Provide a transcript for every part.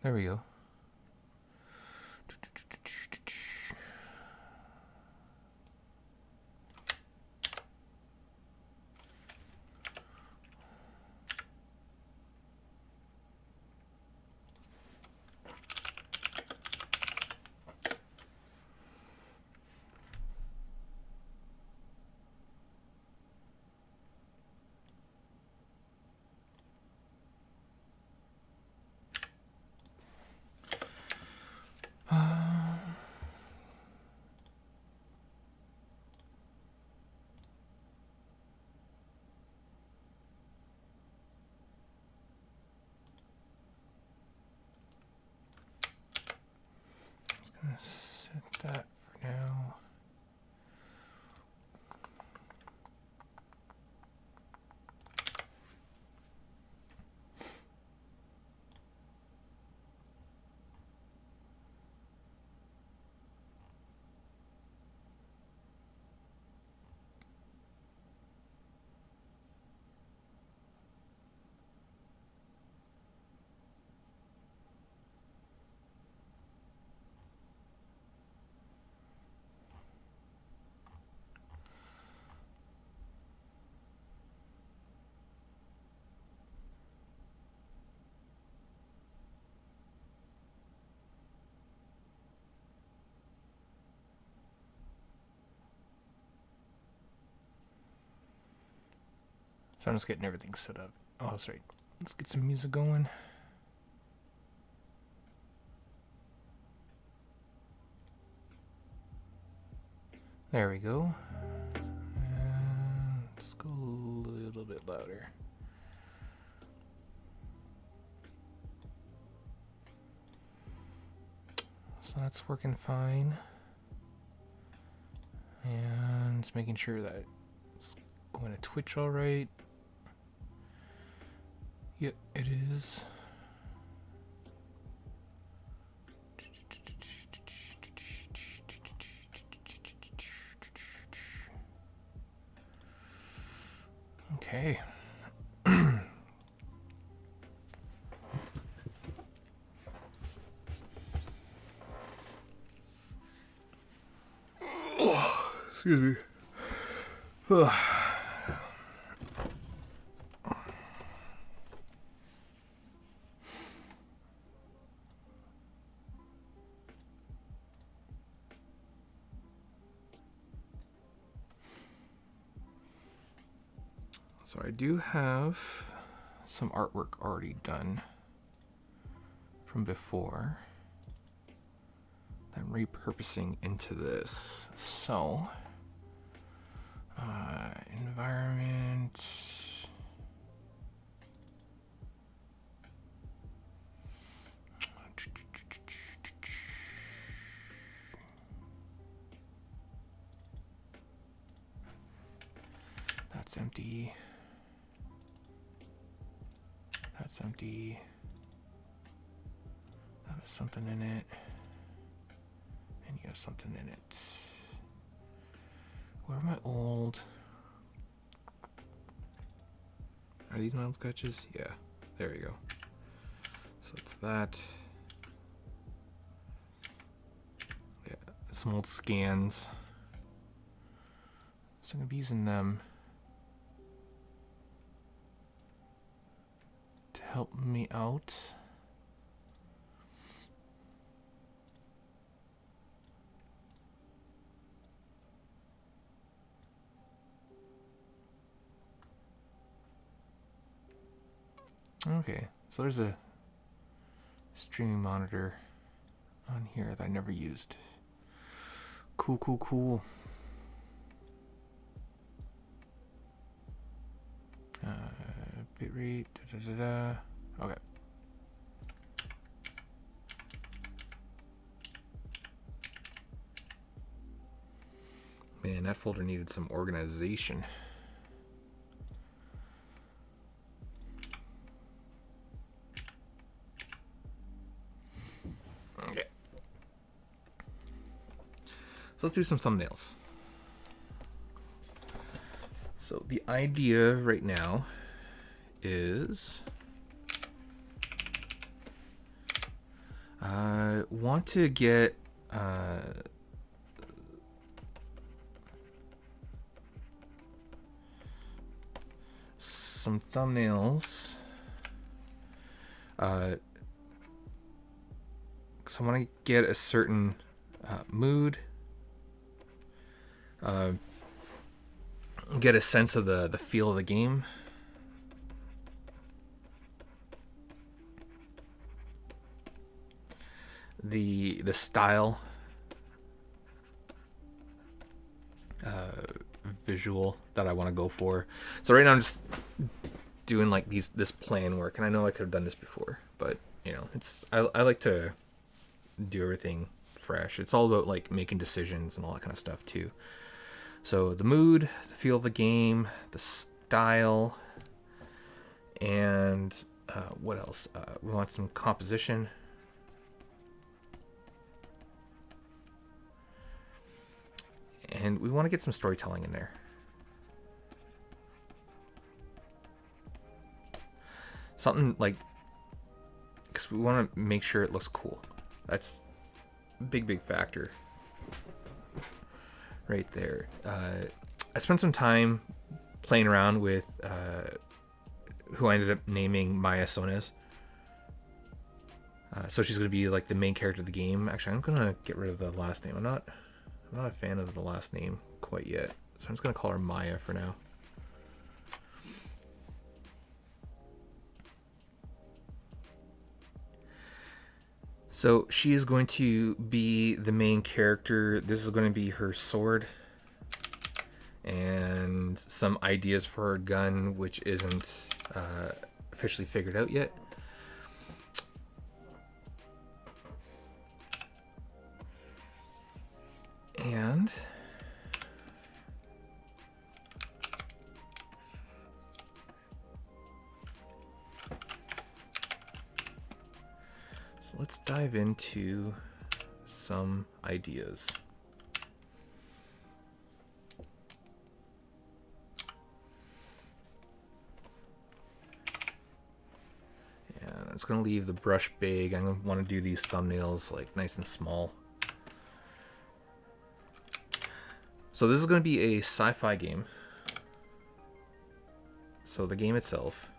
There we go. Set that for now. So I'm just getting everything set up. Oh, that's right. Let's get some music going. There we go. And let's go a little bit louder. So that's working fine. And just making sure that it's going to Twitch all right. Yep, it is. Okay. Excuse me. So I do have some artwork already done from before that I'm repurposing into this. So, environment. That's empty. That's empty. That has something in it. And you have something in it. Where are my old? Are these my old sketches? Yeah, there you go. So it's that. Yeah, some old scans. So I'm gonna be using them to help me out. Okay, so there's a streaming monitor on here that I never used. Cool, cool, cool. Bitrate, Okay. Man, that folder needed some organization. Okay. So let's do some thumbnails. So the idea right now is I want to get some thumbnails. So I want to get a certain mood, get a sense of the feel of the game. The style, visual that I want to go for. So right now I'm just doing like this plan work, and I know I could have done this before, but you know, I like to do everything fresh. It's all about like making decisions and all that kind of stuff too. So the mood, the feel of the game, the style, and what else? We want some composition. And we want to get some storytelling in there. Something like, because we want to make sure it looks cool. That's a big factor right there. I spent some time playing around with who I ended up naming Maya Sones. So she's going to be like the main character of the game. Actually, I'm going to get rid of the last name. I'm not a fan of the last name quite yet. So I'm just going to call her Maya for now. So she is going to be the main character. This is going to be her sword. And some ideas for her gun, which isn't officially figured out yet. And so let's dive into some ideas. And I'm just going to leave the brush big. I'm going to want to do these thumbnails like nice and small. So this is going to be a sci-fi game. So the game itself.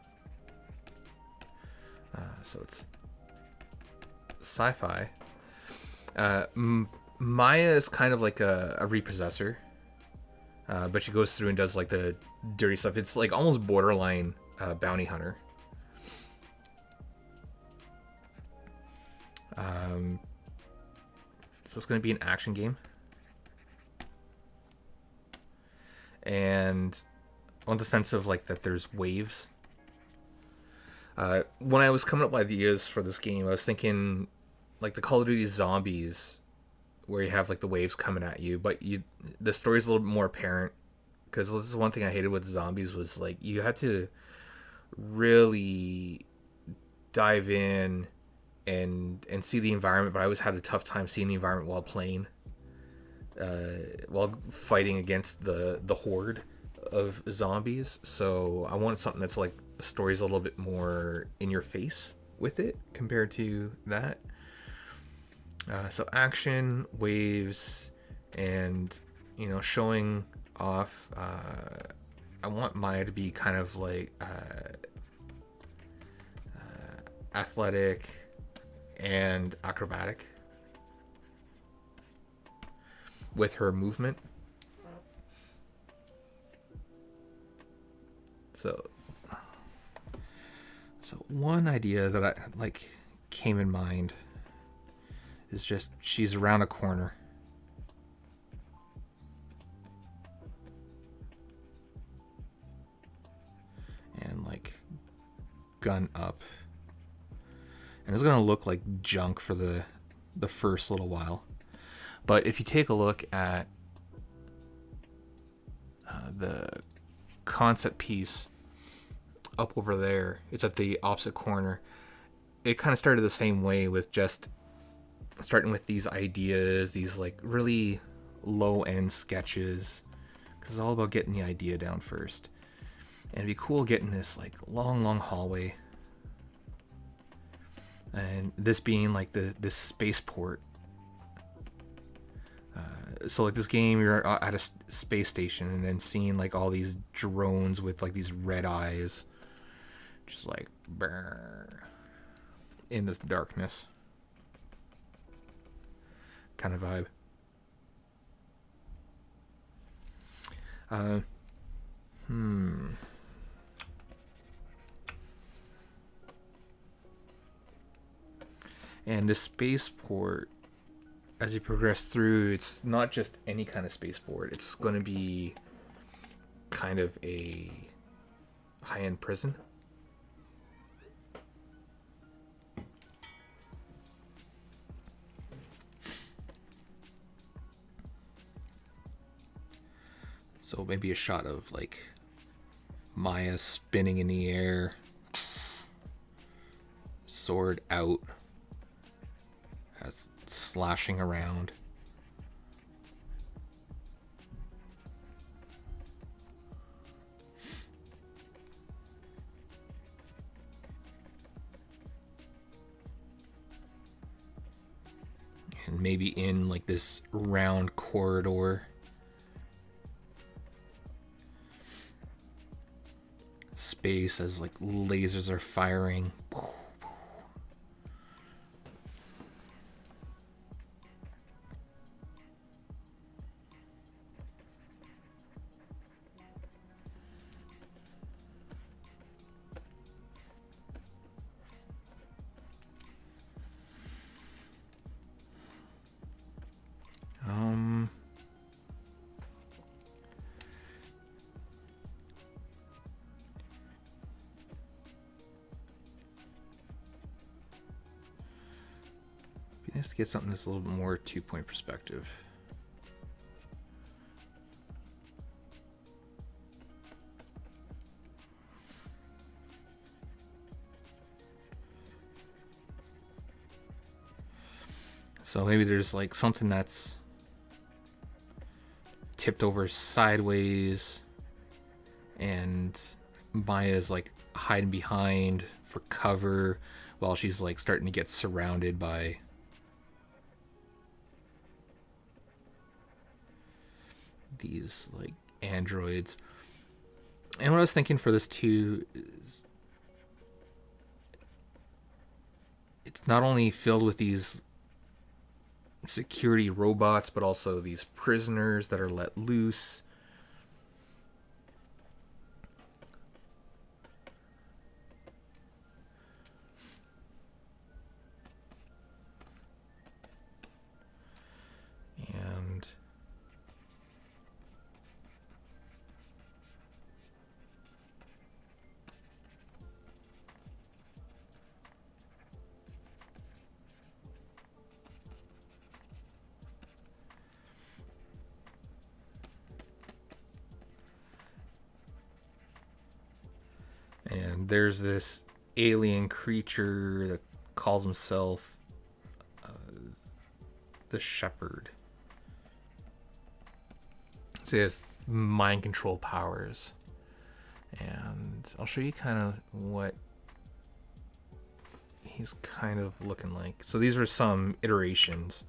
So it's sci-fi. Maya is kind of like a repossessor. But she goes through and does like the dirty stuff. It's like almost borderline bounty hunter. So it's going to be an action game. And I want the sense of like that there's waves. When I was coming up with ideas for this game, I was thinking like the Call of Duty Zombies, where you have like the waves coming at you, but the story's a little bit more apparent. Because this is one thing I hated with zombies was like you had to really dive in and see the environment, but I always had a tough time seeing the environment while playing. While fighting against the horde of zombies. So I wanted something that's like the story's a little bit more in your face with it compared to that. So action, waves, and you know, showing off. I want Maya to be kind of like athletic and acrobatic with her movement. So one idea that I like came in mind is just she's around a corner. And like gun up. And it's going to look like junk for the first little while. But if you take a look at the concept piece up over there, it's at the opposite corner. It kind of started the same way with just starting with these ideas, these like really low end sketches, because it's all about getting the idea down first. And it'd be cool getting this like long hallway and this being like this spaceport. So like this game, you're at a space station, and then seeing like all these drones with like these red eyes, just like brr, in this darkness kind of vibe. And the spaceport, as you progress through, it's not just any kind of spaceport. It's going to be kind of a high-end prison. So maybe a shot of like Maya spinning in the air, sword out, as slashing around. And maybe in like this round corridor, space as like lasers are firing. Be nice to get something that's a little bit more 2-point perspective. So maybe there's like something that's tipped over sideways, and Maya's like hiding behind for cover while she's like starting to get surrounded by these like androids. And what I was thinking for this too is it's not only filled with these security robots, but also these prisoners that are let loose. And there's this alien creature that calls himself the Shepherd. So he has mind control powers. And I'll show you kind of what he's kind of looking like. So these are some iterations.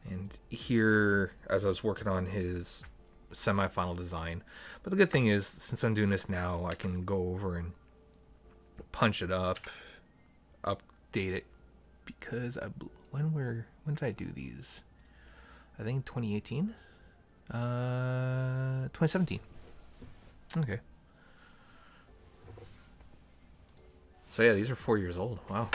And here, as I was working on his semi-final design. But the good thing is, since I'm doing this now, I can go over and punch it up, update it, because when did I do these? I think 2018? 2017. Okay. So yeah, these are 4 years old. Wow.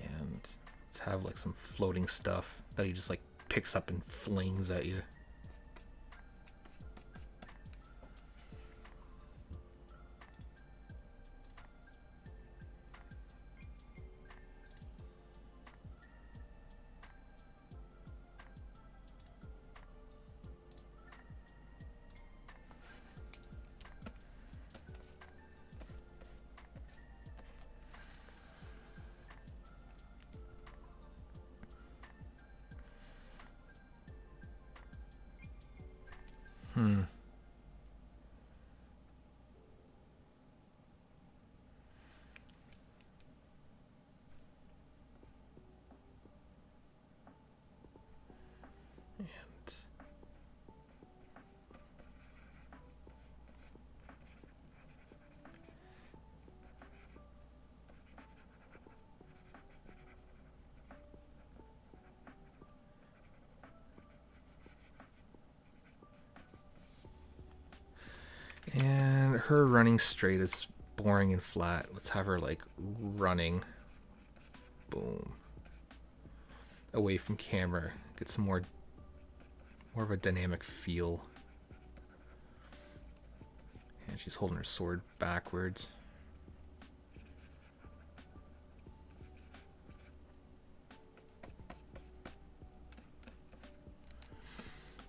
And let's have like some floating stuff that he just like picks up and flings at you. And her running straight is boring and flat. Let's have her like running. Boom. Away from camera. Get some more of a dynamic feel. And she's holding her sword backwards.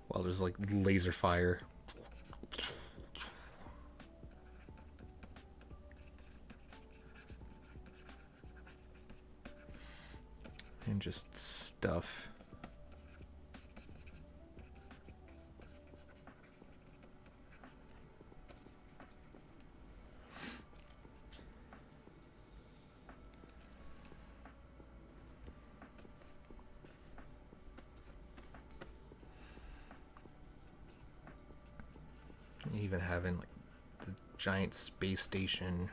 While there's like laser fire. And just stuff. Even having like the giant space station.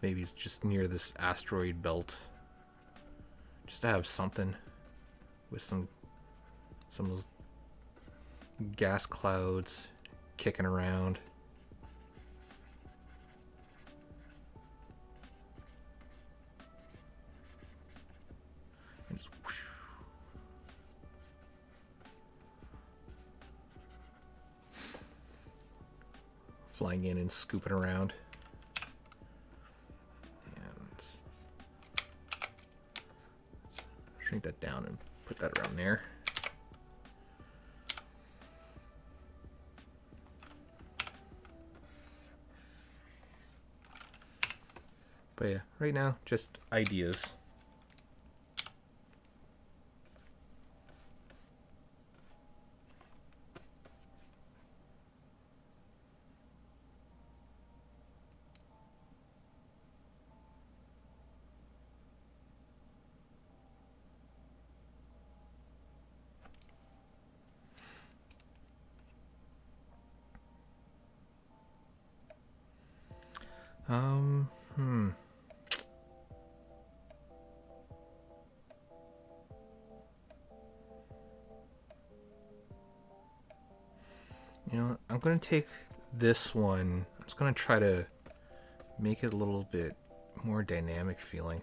Maybe it's just near this asteroid belt. Just to have something with some of those gas clouds kicking around. And just whoosh. Flying in and scooping around. Shrink that down and put that around there. But yeah, right now, just ideas. You know, I'm going to take this one. I'm just going to try to make it a little bit more dynamic feeling.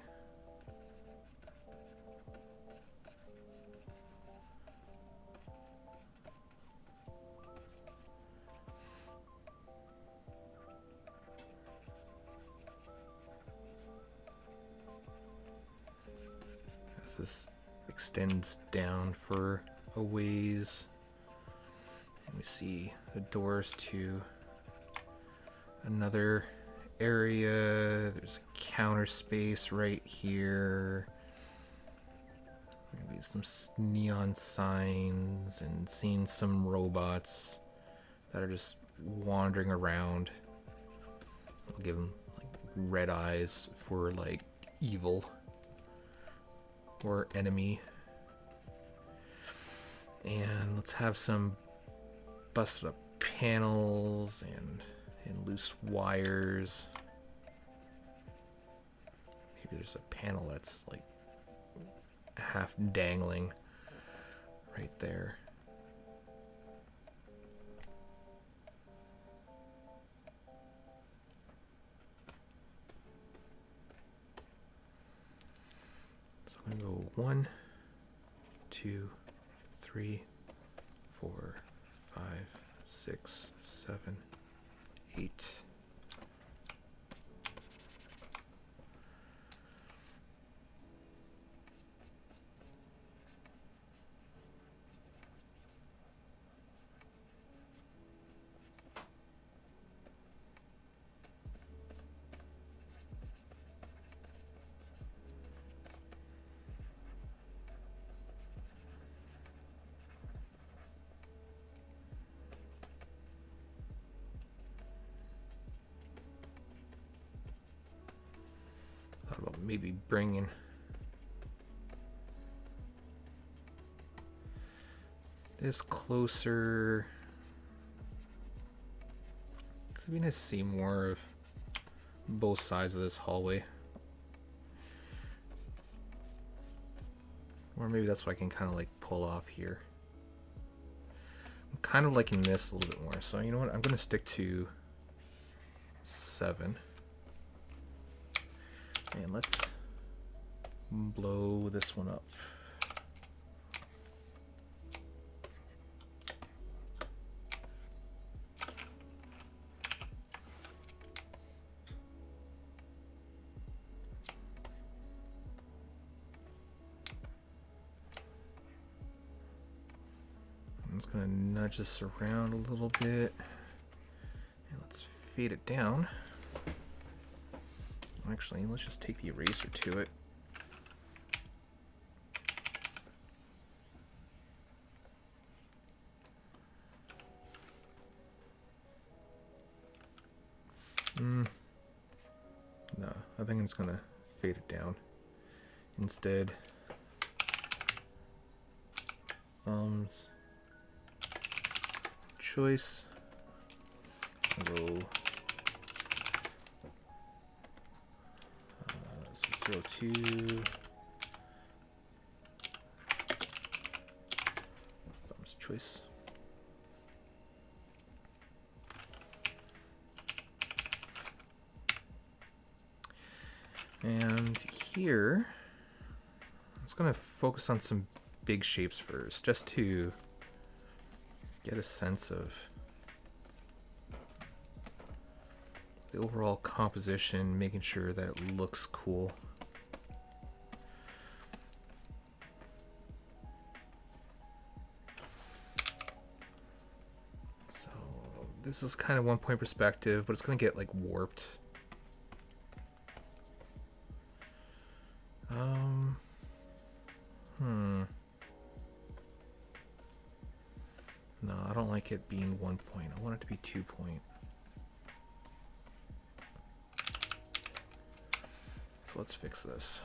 As this extends down for a ways. And we see the doors to another area. There's a counter space right here. Maybe some neon signs and seeing some robots that are just wandering around. I'll give them like red eyes for like evil or enemy. And let's have some busted up panels and loose wires. Maybe there's a panel that's like half dangling right there. So I'm gonna go 1, 2, 3, 4, 5, 6, 7, 8. maybe bringing this closer. It'd be nice to see more of both sides of this hallway. Or maybe that's what I can kind of like pull off here. I'm kind of liking this a little bit more. So you know what? I'm going to stick to 7. And let's blow this one up. I'm just going to nudge this around a little bit. And let's fade it down. Actually, let's just take the eraser to it. No, I think I'm just going to fade it down. Instead, thumbs, choice, go 02, thumbs choice. And here, I'm just going to focus on some big shapes first, just to get a sense of the overall composition, making sure that it looks cool. So this is kind of one point perspective, but it's going to get like warped. No, I don't like it being 1 point. I want it to be 2 point. So let's fix this.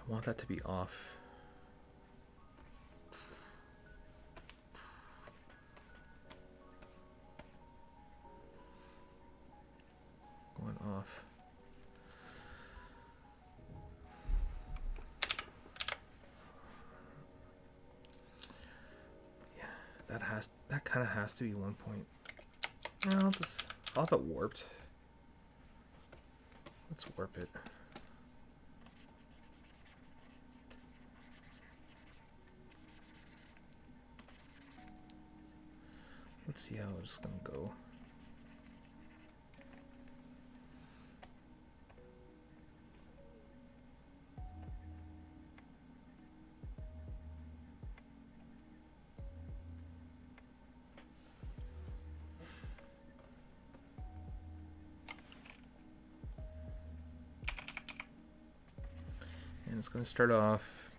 I want that to be off. Going off. Yeah, that kind of has to be 1 point. Yeah, I'll have it warped. Let's warp it. Let's see how it's gonna go. And it's gonna start off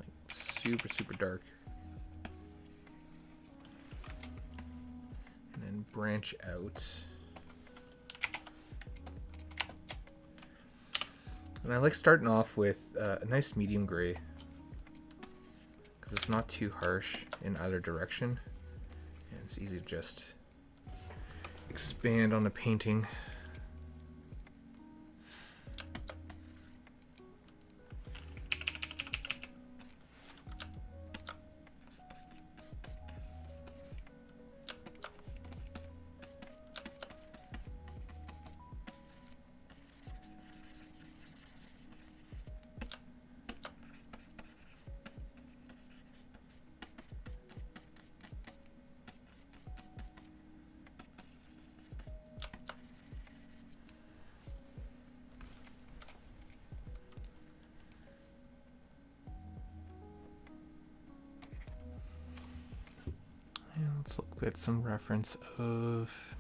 like super dark. Branch out. And I like starting off with a nice medium gray because it's not too harsh in either direction and it's easy to just expand on the painting. Let's look at some reference of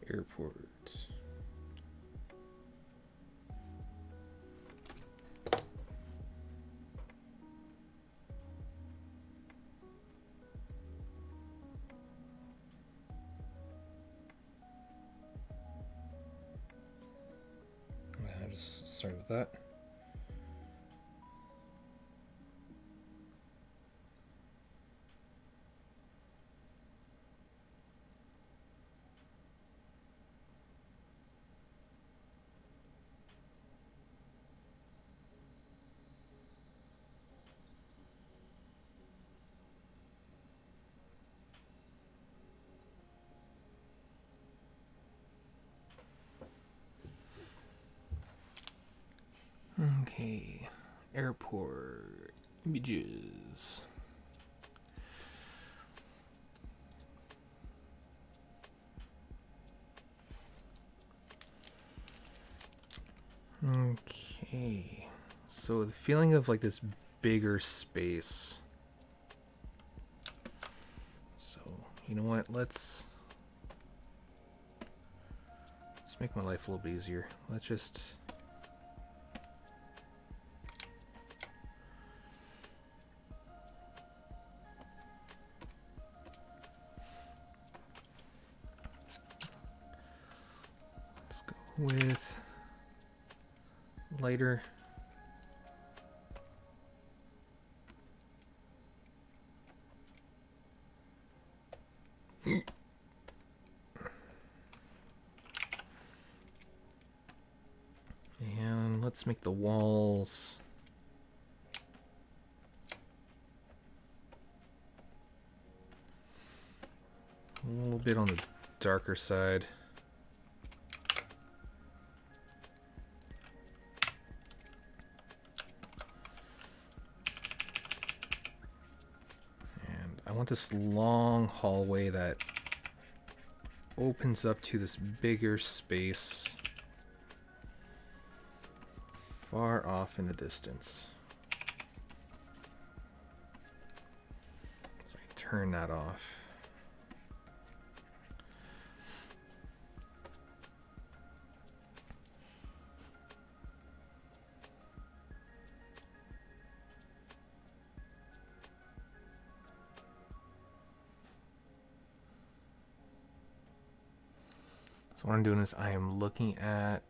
airport. I'll just start with that. Okay, airport images. Okay, so the feeling of like this bigger space. So, you know what, let's make my life a little bit easier. Let's just go with lighter. And let's make the walls a little bit on the darker side. And I want this long hallway that opens up to this bigger space far off in the distance. So I turn that off. So what I'm doing is I am looking at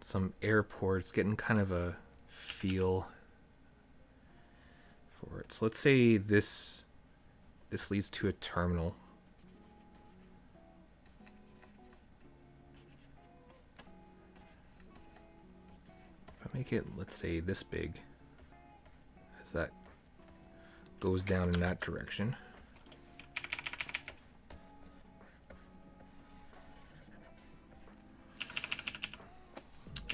some airports, getting kind of a feel for it. So let's say this leads to a terminal. If I make it, let's say, this big, as that goes down in that direction.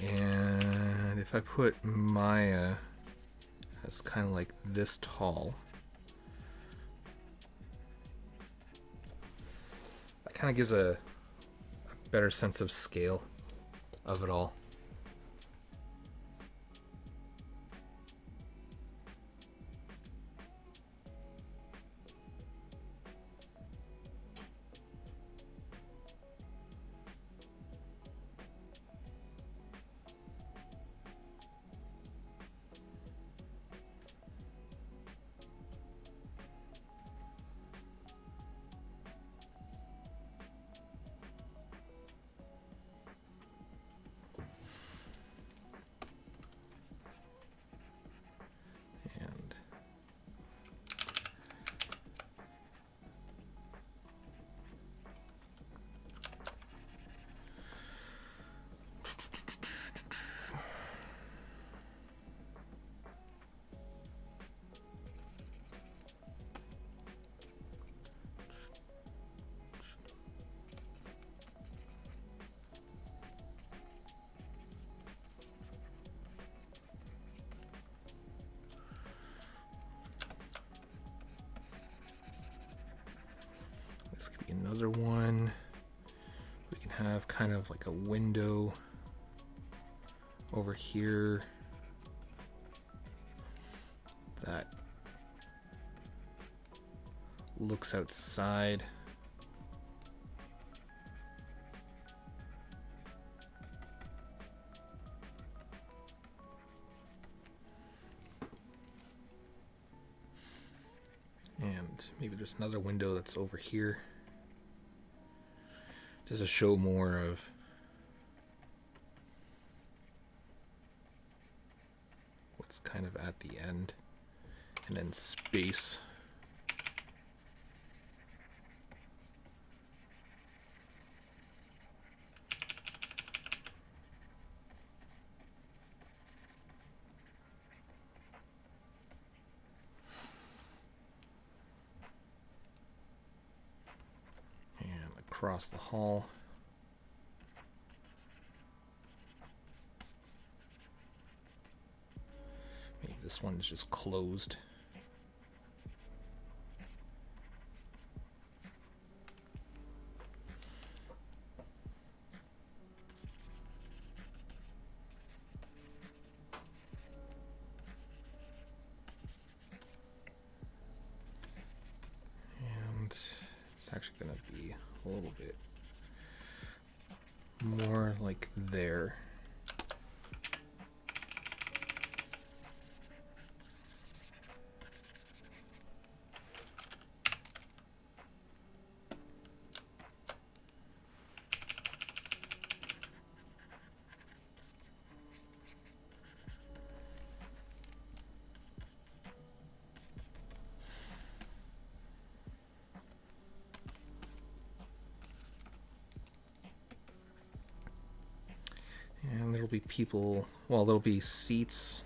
And if I put Maya as kind of like this tall, that kind of gives a better sense of scale of it all. This could be another one. We can have kind of like a window over here that looks outside. And maybe just another window that's over here, just to show more of what's kind of at the end. And then space. And across the hall. Maybe this one is just closed. It's actually going to be a little bit more like there. And there'll be people, well, there'll be seats.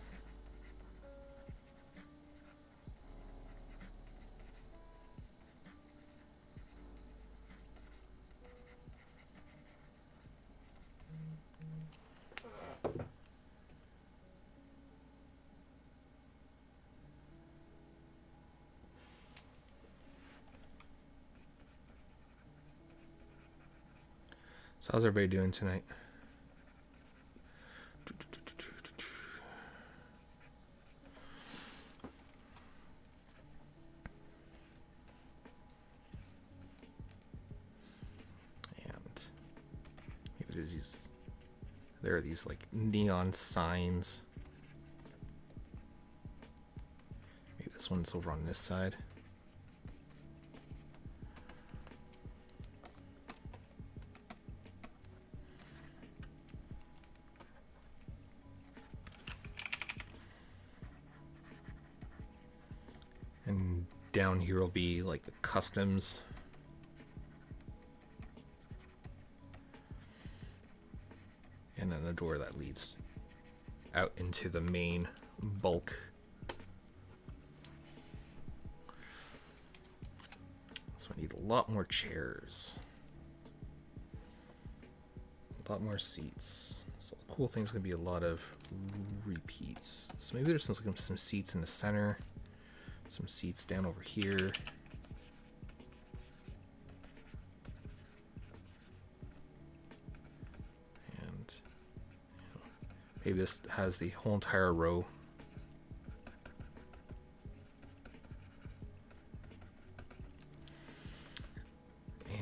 So how's everybody doing tonight? There are these like neon signs. Maybe this one's over on this side. And down here will be like the customs. And then a door that leads out into the main bulk. So I need a lot more chairs. A lot more seats. So the cool thing is going to be a lot of repeats. So maybe there's some seats in the center. Some seats down over here. Maybe this has the whole entire row.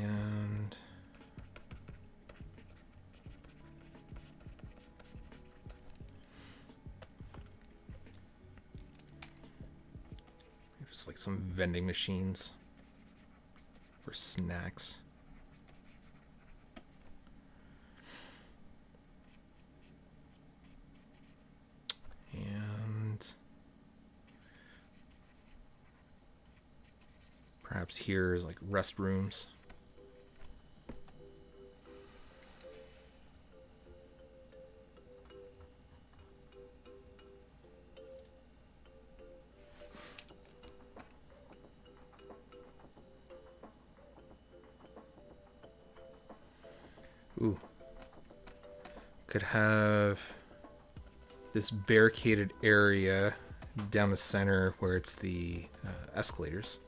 And just like some vending machines for snacks. Perhaps here is like restrooms. Ooh. Could have this barricaded area down the center where it's the escalators.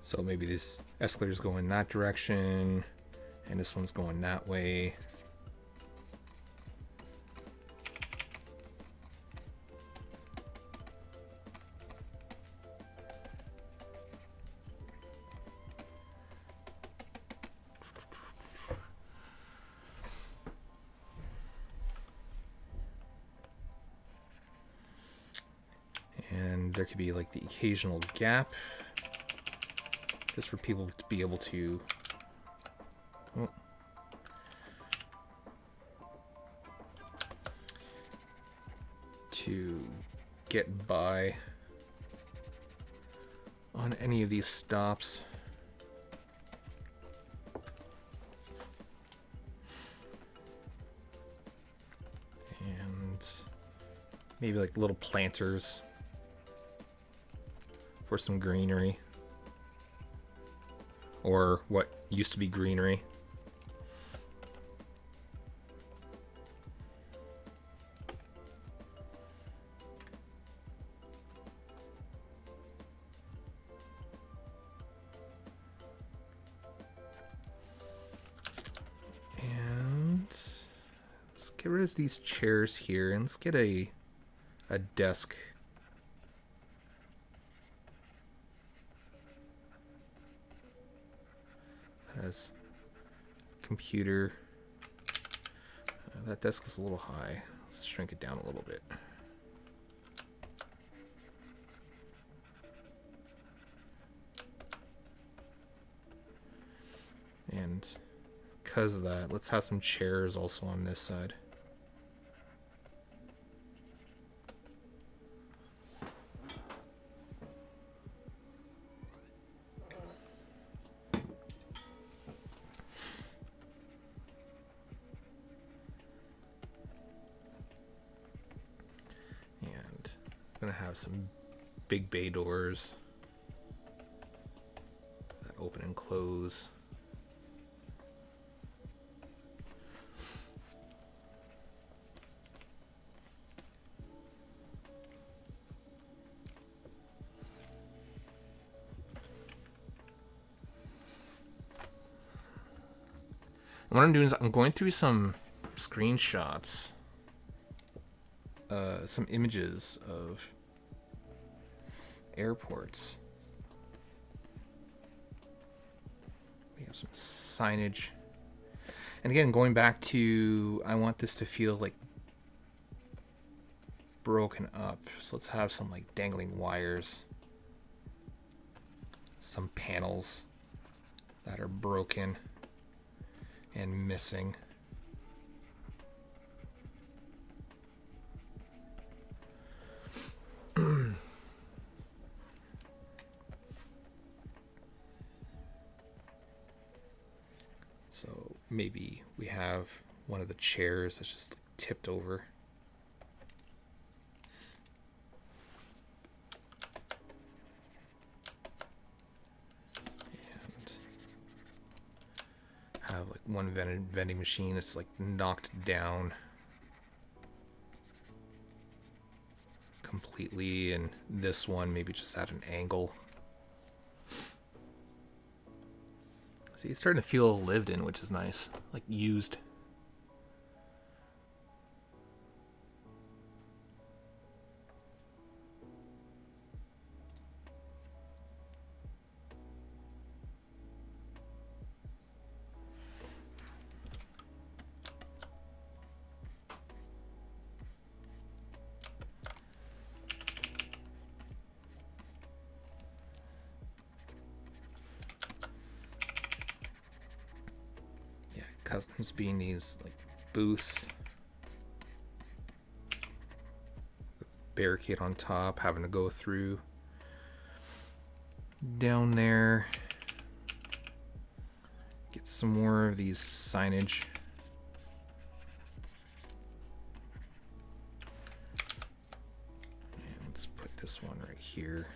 So maybe this escalator's going that direction, and this one's going that way. And there could be like the occasional gap, just for people to be able to get by on any of these stops. And maybe like little planters for some greenery, or what used to be greenery. And let's get rid of these chairs here, and let's get a desk. Has computer. That desk is a little high. Let's shrink it down a little bit. And because of that, let's have some chairs also on this side. Gonna have some big bay doors that open and close. And what I'm doing is I'm going through some screenshots, some images of airports. We have some signage. And again, going back to, I want this to feel like broken up. So let's have some like dangling wires, some panels that are broken and missing. So maybe we have one of the chairs that's just tipped over. And have like one vending machine that's like knocked down completely, and this one maybe just at an angle. See, it's starting to feel lived in, which is nice, like used. Customs being these like booths with barricade on top, having to go through down there, get some more of these signage. And let's put this one right here.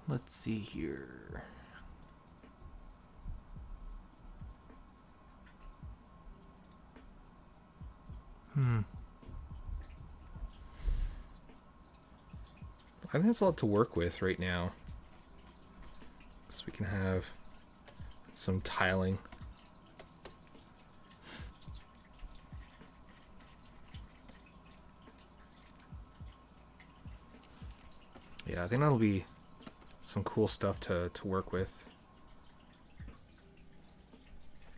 Let's see here. I think that's a lot to work with right now. So we can have some tiling. Yeah, I think that'll be some cool stuff to work with.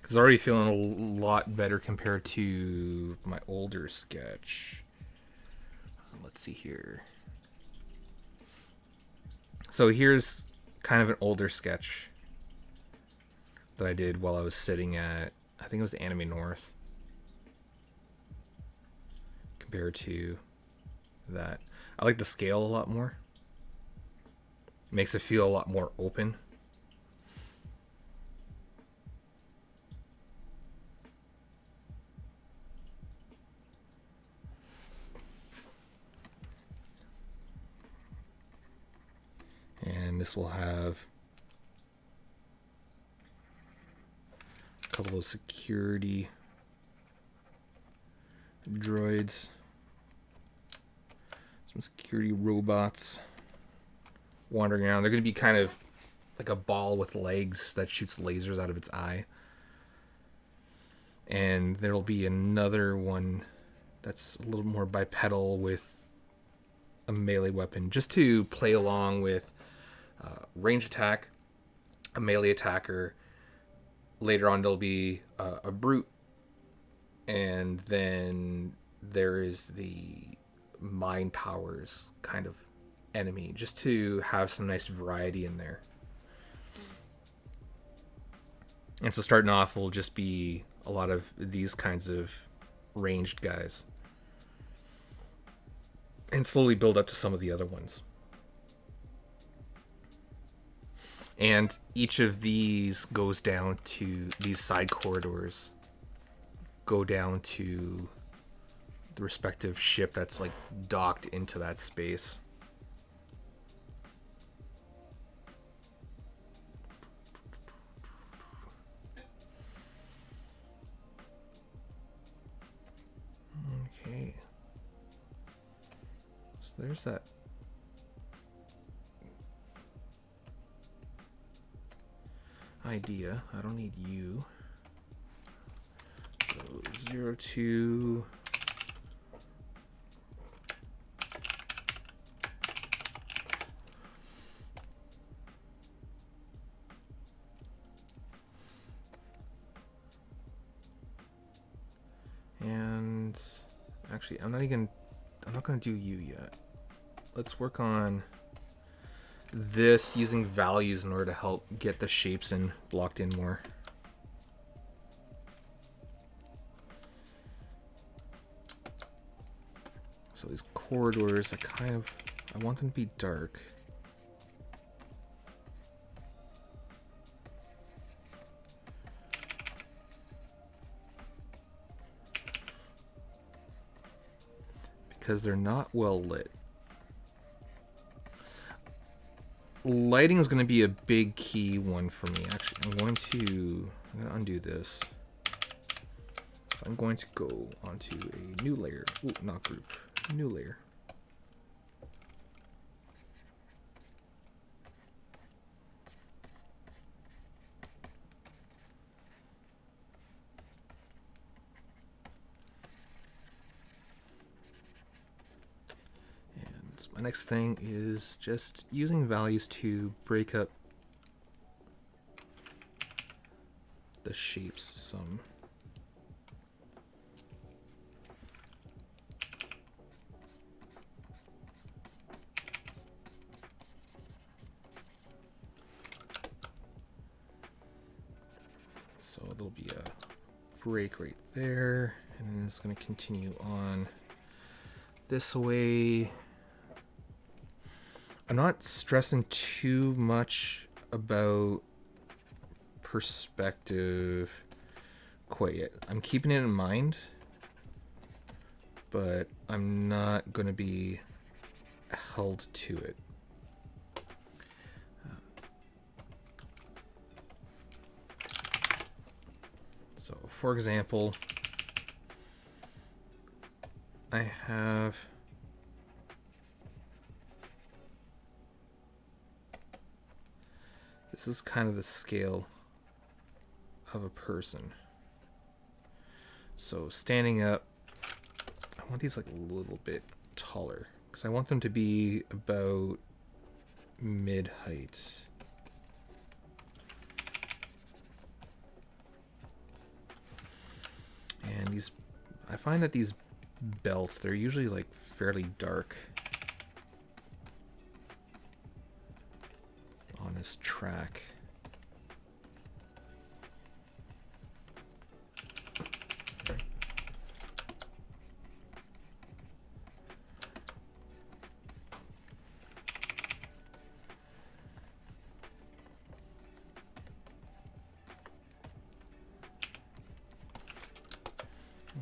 Because I'm already feeling a lot better compared to my older sketch. Let's see here. So here's kind of an older sketch that I did while I was sitting at, I think it was Anime North, compared to that. I like the scale a lot more. It makes it feel a lot more open. And this will have a couple of security droids, some security robots wandering around. They're going to be kind of like a ball with legs that shoots lasers out of its eye. And there'll be another one that's a little more bipedal with a melee weapon, just to play along with range attack, a melee attacker. Later on, there'll be a brute, and then there is the mind powers kind of enemy, just to have some nice variety in there. And so starting off will just be a lot of these kinds of ranged guys, and slowly build up to some of the other ones. And each of these goes down to, these side corridors go down to the respective ship that's like docked into that space. Okay. So there's that. Idea. I don't need you. So 0, 2. And actually, I'm not going to do you yet. Let's work on this using values in order to help get the shapes in blocked in more. So these corridors, I want them to be dark. Because they're not well lit. Lighting is going to be a big key one for me. Actually, I'm going to undo this. So I'm going to go onto a new layer. Ooh, not group. New layer. My next thing is just using values to break up the shapes some. So there'll be a break right there, and then it's going to continue on this way. I'm not stressing too much about perspective quite yet. I'm keeping it in mind, but I'm not going to be held to it. for example, I have this is kind of the scale of a person. So standing up, I want these like a little bit taller because I want them to be about mid height. And these, I find that these belts, they're usually like fairly dark on this track.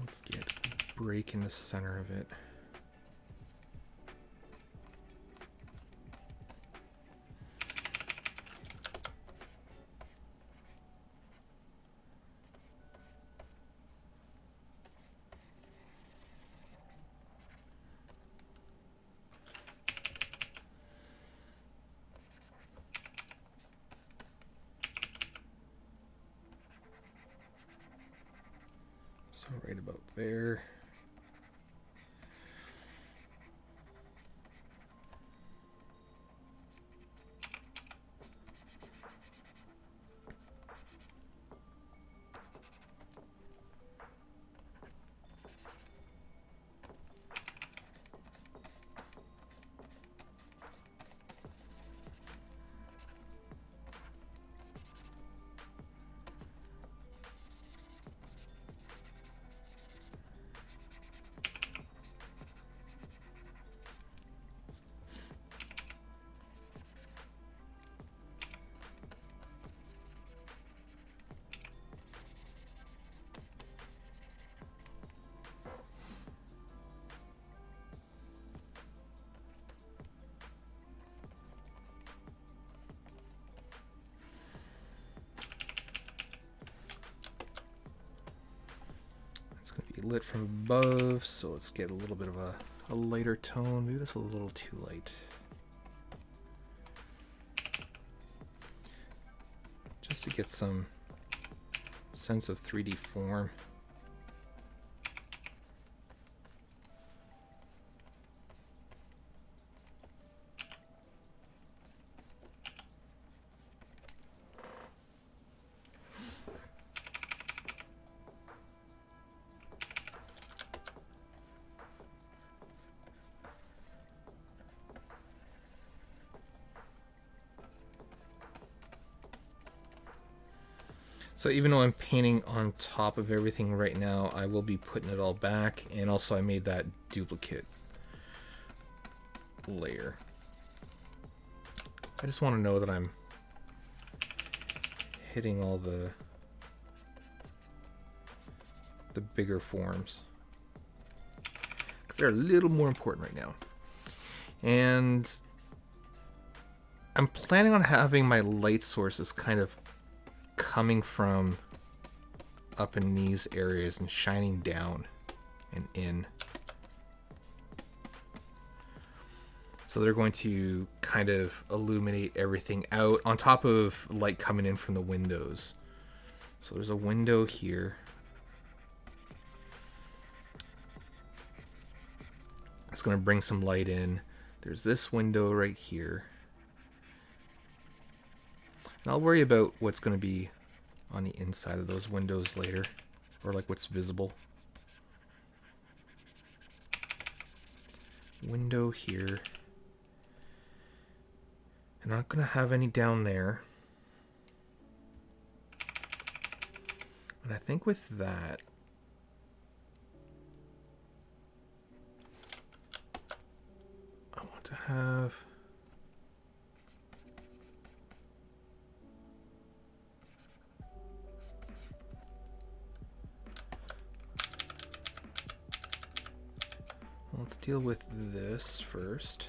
Let's get a break in the center of it. So right about there. It's going to be lit from above, so let's get a little bit of a lighter tone. Maybe that's a little too light. Just to get some sense of 3D form. So even though I'm painting on top of everything right now, I will be putting it all back, and also I made that duplicate layer. I just want to know that I'm hitting all the bigger forms, because they're a little more important right now. And I'm planning on having my light sources kind of coming from up in these areas and shining down and in. So they're going to kind of illuminate everything out on top of light coming in from the windows. So there's a window here. It's going to bring some light in. There's this window right here. And I'll worry about what's going to be on the inside of those windows later, or like what's visible. Window here. I'm not going to have any down there. And I think with that, I want to have let's deal with this first.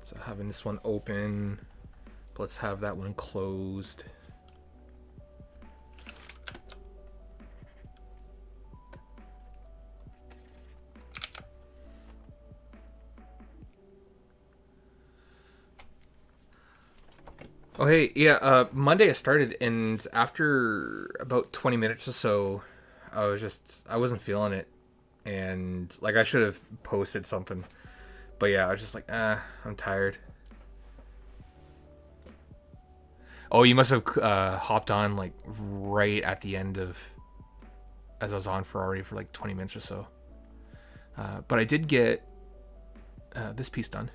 So having this one open, Let's have that one closed. Oh hey, yeah, Monday I started, and after about 20 minutes or so, I wasn't feeling it, and like I should have posted something, but yeah, I was just like, I'm tired. Oh, you must have hopped on like right at the end of, as I was on for already for like 20 minutes or so. But I did get this piece done.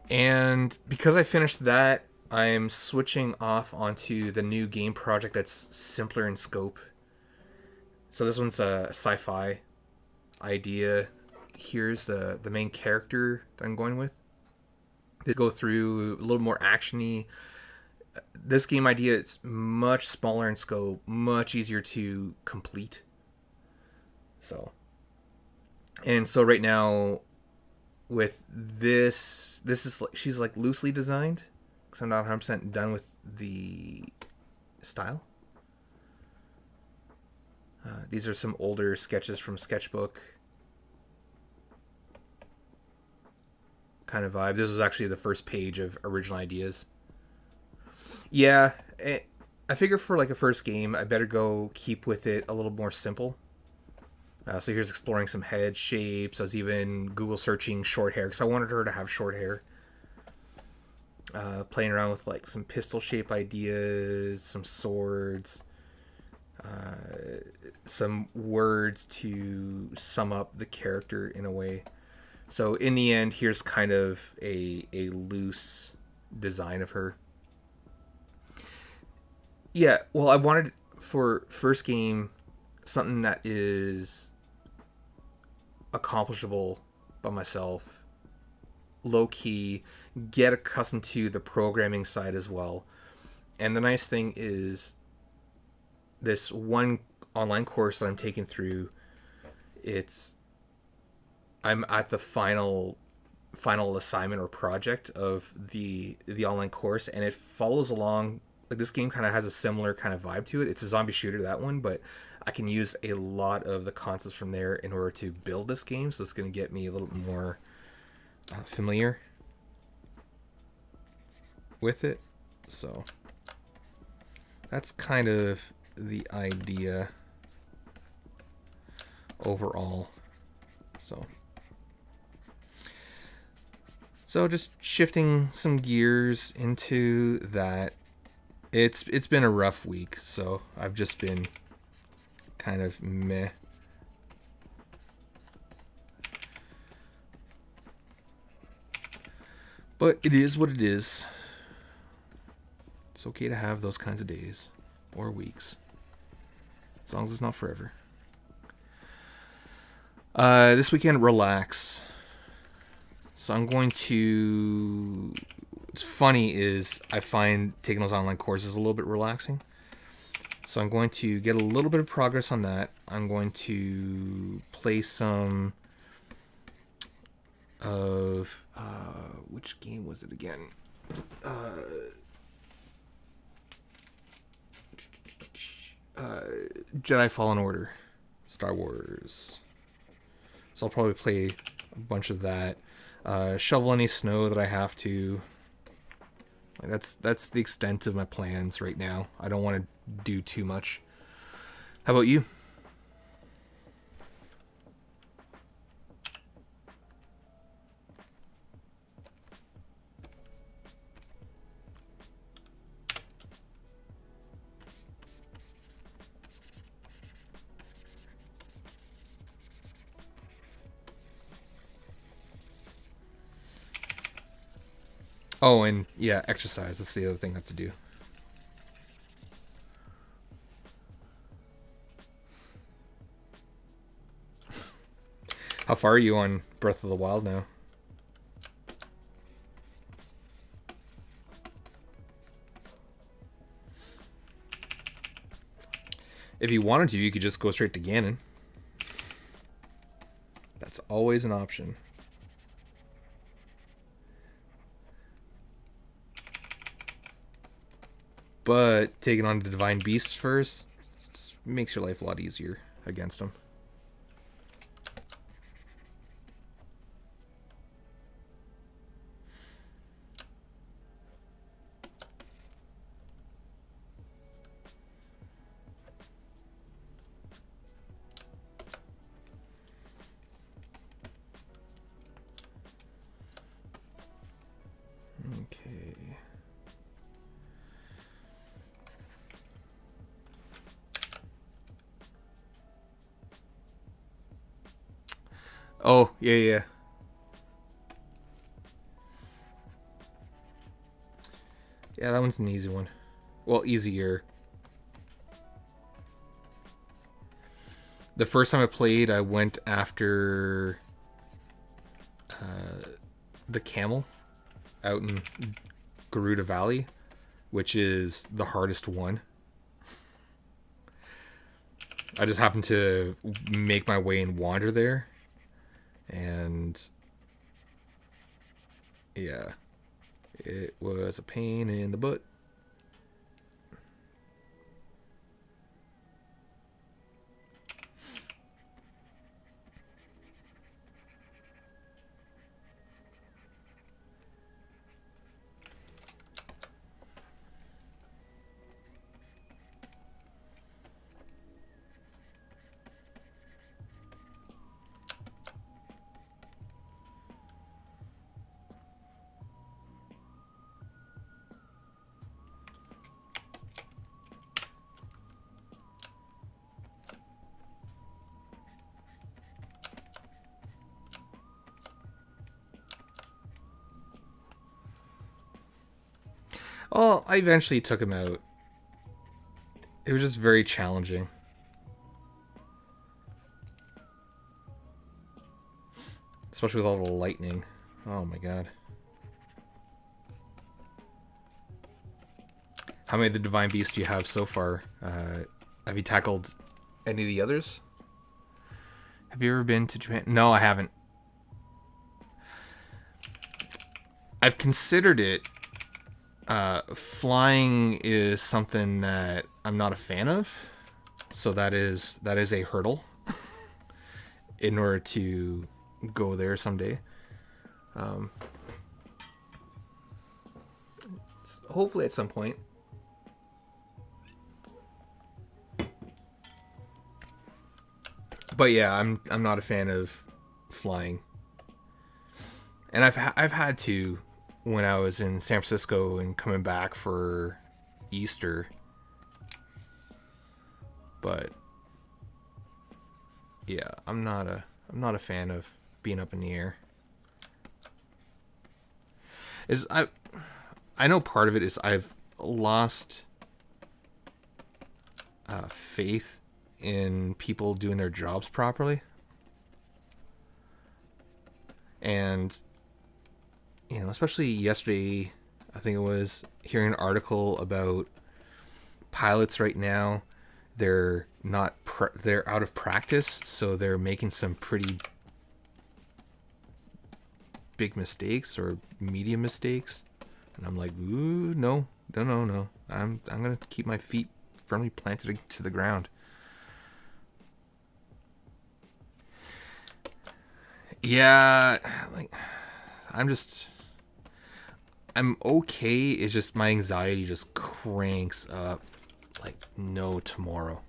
And because I finished that, I'm switching off onto the new game project that's simpler in scope. So this one's a sci-fi idea. Here's the main character that I'm going with. They go through a little more actiony. This game idea is much smaller in scope, much easier to complete. So right now with this is like, she's like loosely designed because I'm not 100% done with the style. These are some older sketches from Sketchbook kind of vibe. This is actually the first page of original ideas. Yeah, I figure for like a first game, I better go keep with it a little more simple. So here's exploring some head shapes. I was even Google searching short hair because I wanted her to have short hair. Playing around with like some pistol shape ideas, some swords, some words to sum up the character in a way. So in the end, here's kind of a loose design of her. Yeah, well, I wanted for first game something that is accomplishable by myself, low key, get accustomed to the programming side as well. And the nice thing is this one online course that I'm taking through, I'm at the final assignment or project of the online course, and it follows along. Like this game kind of has a similar kind of vibe to it. It's a zombie shooter, that one, but I can use a lot of the concepts from there in order to build this game. So it's going to get me a little more familiar with it. So that's kind of the idea overall. So just shifting some gears into that. It's been a rough week, so I've just been kind of meh. But it is what it is. It's okay to have those kinds of days or weeks, as long as it's not forever. This weekend, relax. So I'm going to... What's funny is I find taking those online courses a little bit relaxing. So I'm going to get a little bit of progress on that. I'm going to play some of... which game was it again? Jedi Fallen Order. Star Wars. So I'll probably play a bunch of that. Shovel any snow that I have to. That's the extent of my plans right now. I don't want to do too much. How about you? Oh, and yeah, exercise. That's the other thing I have to do. How far are you on Breath of the Wild now? If you wanted to, you could just go straight to Ganon. That's always an option. But taking on the Divine Beasts first makes your life a lot easier against them. Okay. Oh, yeah. Yeah, that one's an easy one. Well, easier. The first time I played, I went after the camel out in Garuda Valley, which is the hardest one. I just happened to make my way and wander there. And yeah, it was a pain in the butt. Oh, I eventually took him out. It was just very challenging. Especially with all the lightning. Oh my god. How many of the Divine Beasts do you have so far? Have you tackled any of the others? Have you ever been to Japan? No, I haven't. I've considered it. Flying is something that I'm not a fan of, so that is a hurdle in order to go there someday. Hopefully at some point. But yeah, I'm not a fan of flying, and I've had to. When I was in San Francisco and coming back for Easter. But yeah, I'm not a fan of being up in the air. I know part of it is I've lost faith in people doing their jobs properly. And you know, especially yesterday, I think it was, hearing an article about pilots right now. They're not they're out of practice, so they're making some pretty big mistakes or medium mistakes. And I'm like, ooh, no. I'm gonna keep my feet firmly planted to the ground. Yeah, like I'm okay. It's just my anxiety just cranks up like no tomorrow.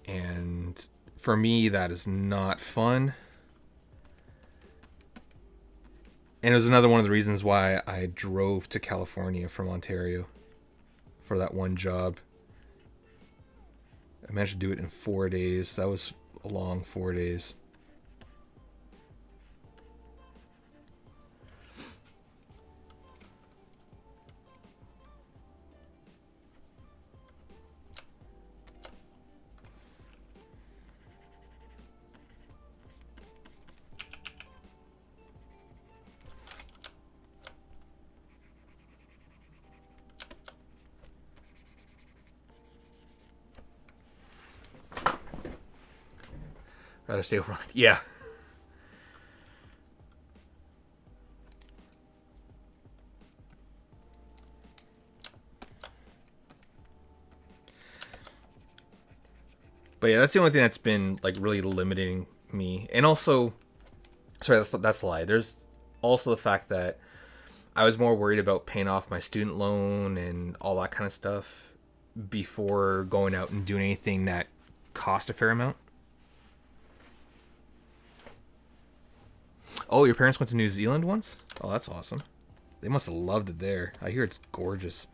And for me, that is not fun. And it was another one of the reasons why I drove to California from Ontario for that one job. I managed to do it in 4 days. That was a long 4 days. Rather stay overnight. Yeah. But yeah, that's the only thing that's been like really limiting me. And also, sorry, that's a lie. There's also the fact that I was more worried about paying off my student loan and all that kind of stuff before going out and doing anything that cost a fair amount. Oh, your parents went to New Zealand once? Oh, that's awesome. They must have loved it there. I hear it's gorgeous.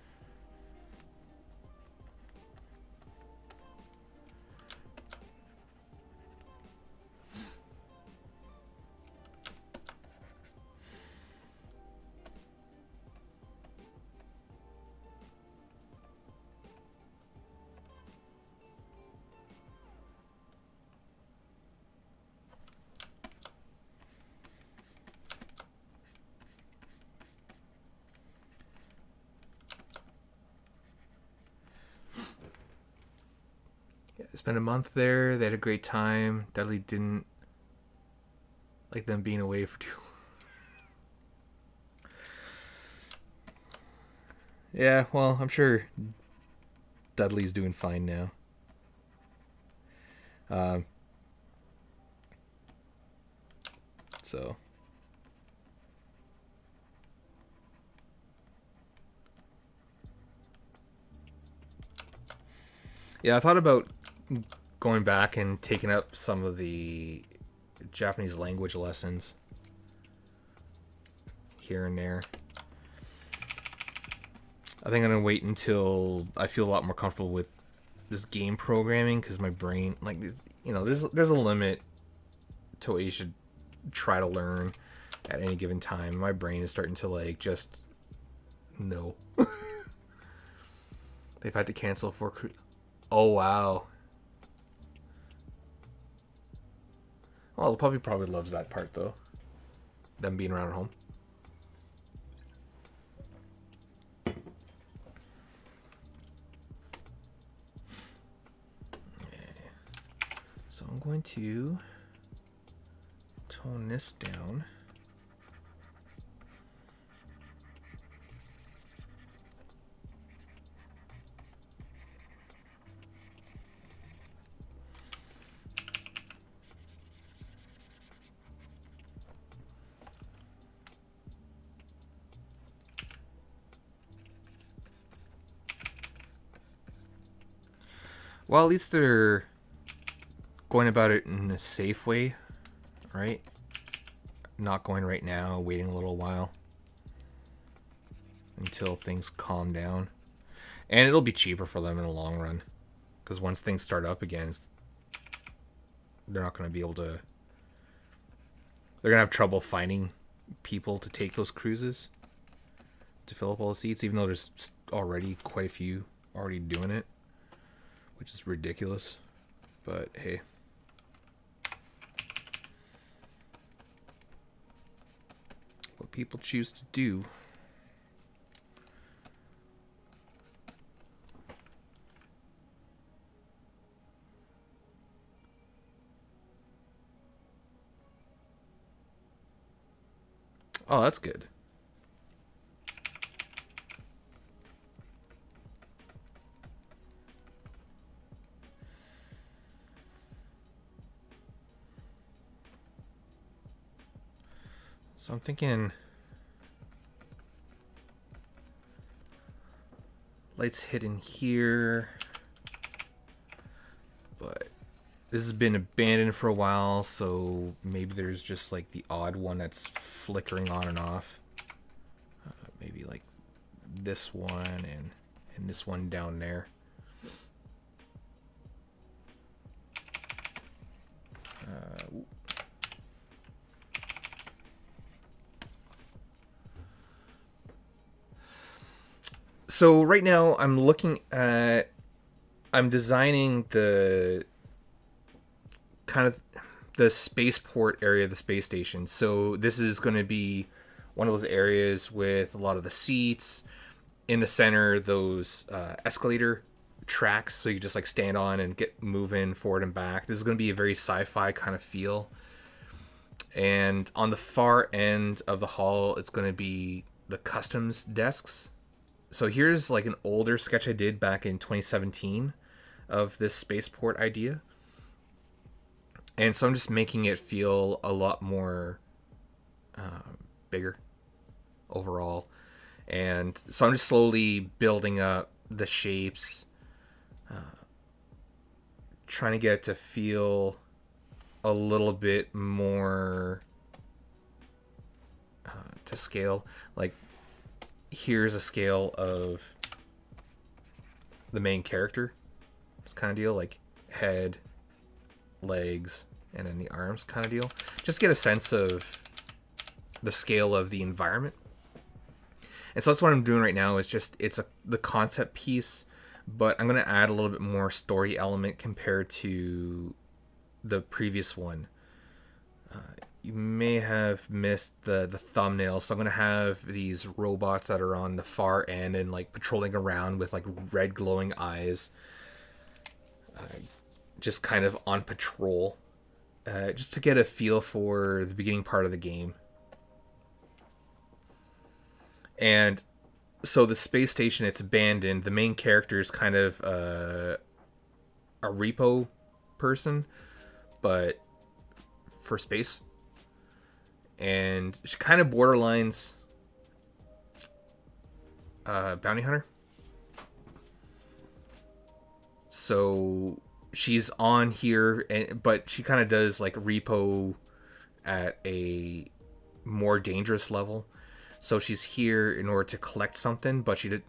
Spent a month there. They had a great time. Dudley didn't like them being away for too long. Yeah, well, I'm sure Dudley's doing fine now. Um, so. Yeah, I thought about going back and taking up some of the Japanese language lessons here and there. I think I'm gonna wait until I feel a lot more comfortable with this game programming, because my brain, like, you know, there's a limit to what you should try to learn at any given time. My brain is starting to like just no. They've had to cancel for. Oh wow. Well, the puppy probably loves that part though. Them being around at home. So I'm going to tone this down. Well, at least they're going about it in a safe way, right? Not going right now, waiting a little while until things calm down. And it'll be cheaper for them in the long run, because once things start up again, they're not going to be able to... They're going to have trouble finding people to take those cruises to fill up all the seats, even though there's already quite a few already doing it, which is ridiculous. But hey. What people choose to do. Oh, that's good. So I'm thinking lights hidden here, but this has been abandoned for a while, so maybe there's just like the odd one that's flickering on and off. Maybe like this one and this one down there. So right now I'm designing the kind of the spaceport area of the space station. So this is going to be one of those areas with a lot of the seats in the center, those escalator tracks, so you just like stand on and get moving forward and back. This is going to be a very sci-fi kind of feel. And on the far end of the hall, it's going to be the customs desks. So here's like an older sketch I did back in 2017 of this spaceport idea. And so I'm just making it feel a lot more bigger overall. And so I'm just slowly building up the shapes, trying to get it to feel a little bit more to scale. Like, here's a scale of the main character. This kind of deal, like head, legs, and then the arms kind of deal. Just get a sense of the scale of the environment. And so that's what I'm doing right now. Is just the concept piece, but I'm going to add a little bit more story element compared to the previous one. You may have missed the thumbnail, so I'm going to have these robots that are on the far end and like patrolling around with like red glowing eyes, just kind of on patrol, just to get a feel for the beginning part of the game. And so the space station, it's abandoned. The main character is kind of a repo person, but for space. And she kind of borderlines bounty hunter. So she's on here, but she kind of does like repo at a more dangerous level. So she's here in order to collect something, but you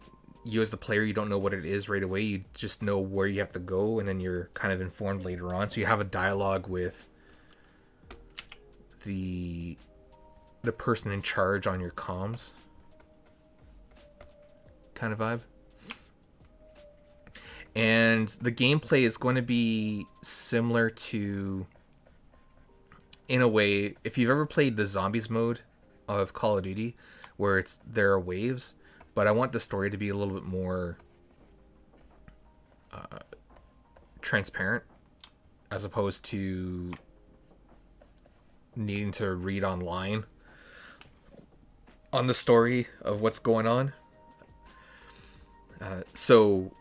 as the player, you don't know what it is right away. You just know where you have to go, and then you're kind of informed later on. So you have a dialogue with the person in charge on your comms kind of vibe. And the gameplay is going to be similar to, in a way, if you've ever played the zombies mode of Call of Duty, where there are waves, but I want the story to be a little bit more transparent, as opposed to needing to read online on the story of what's going on. So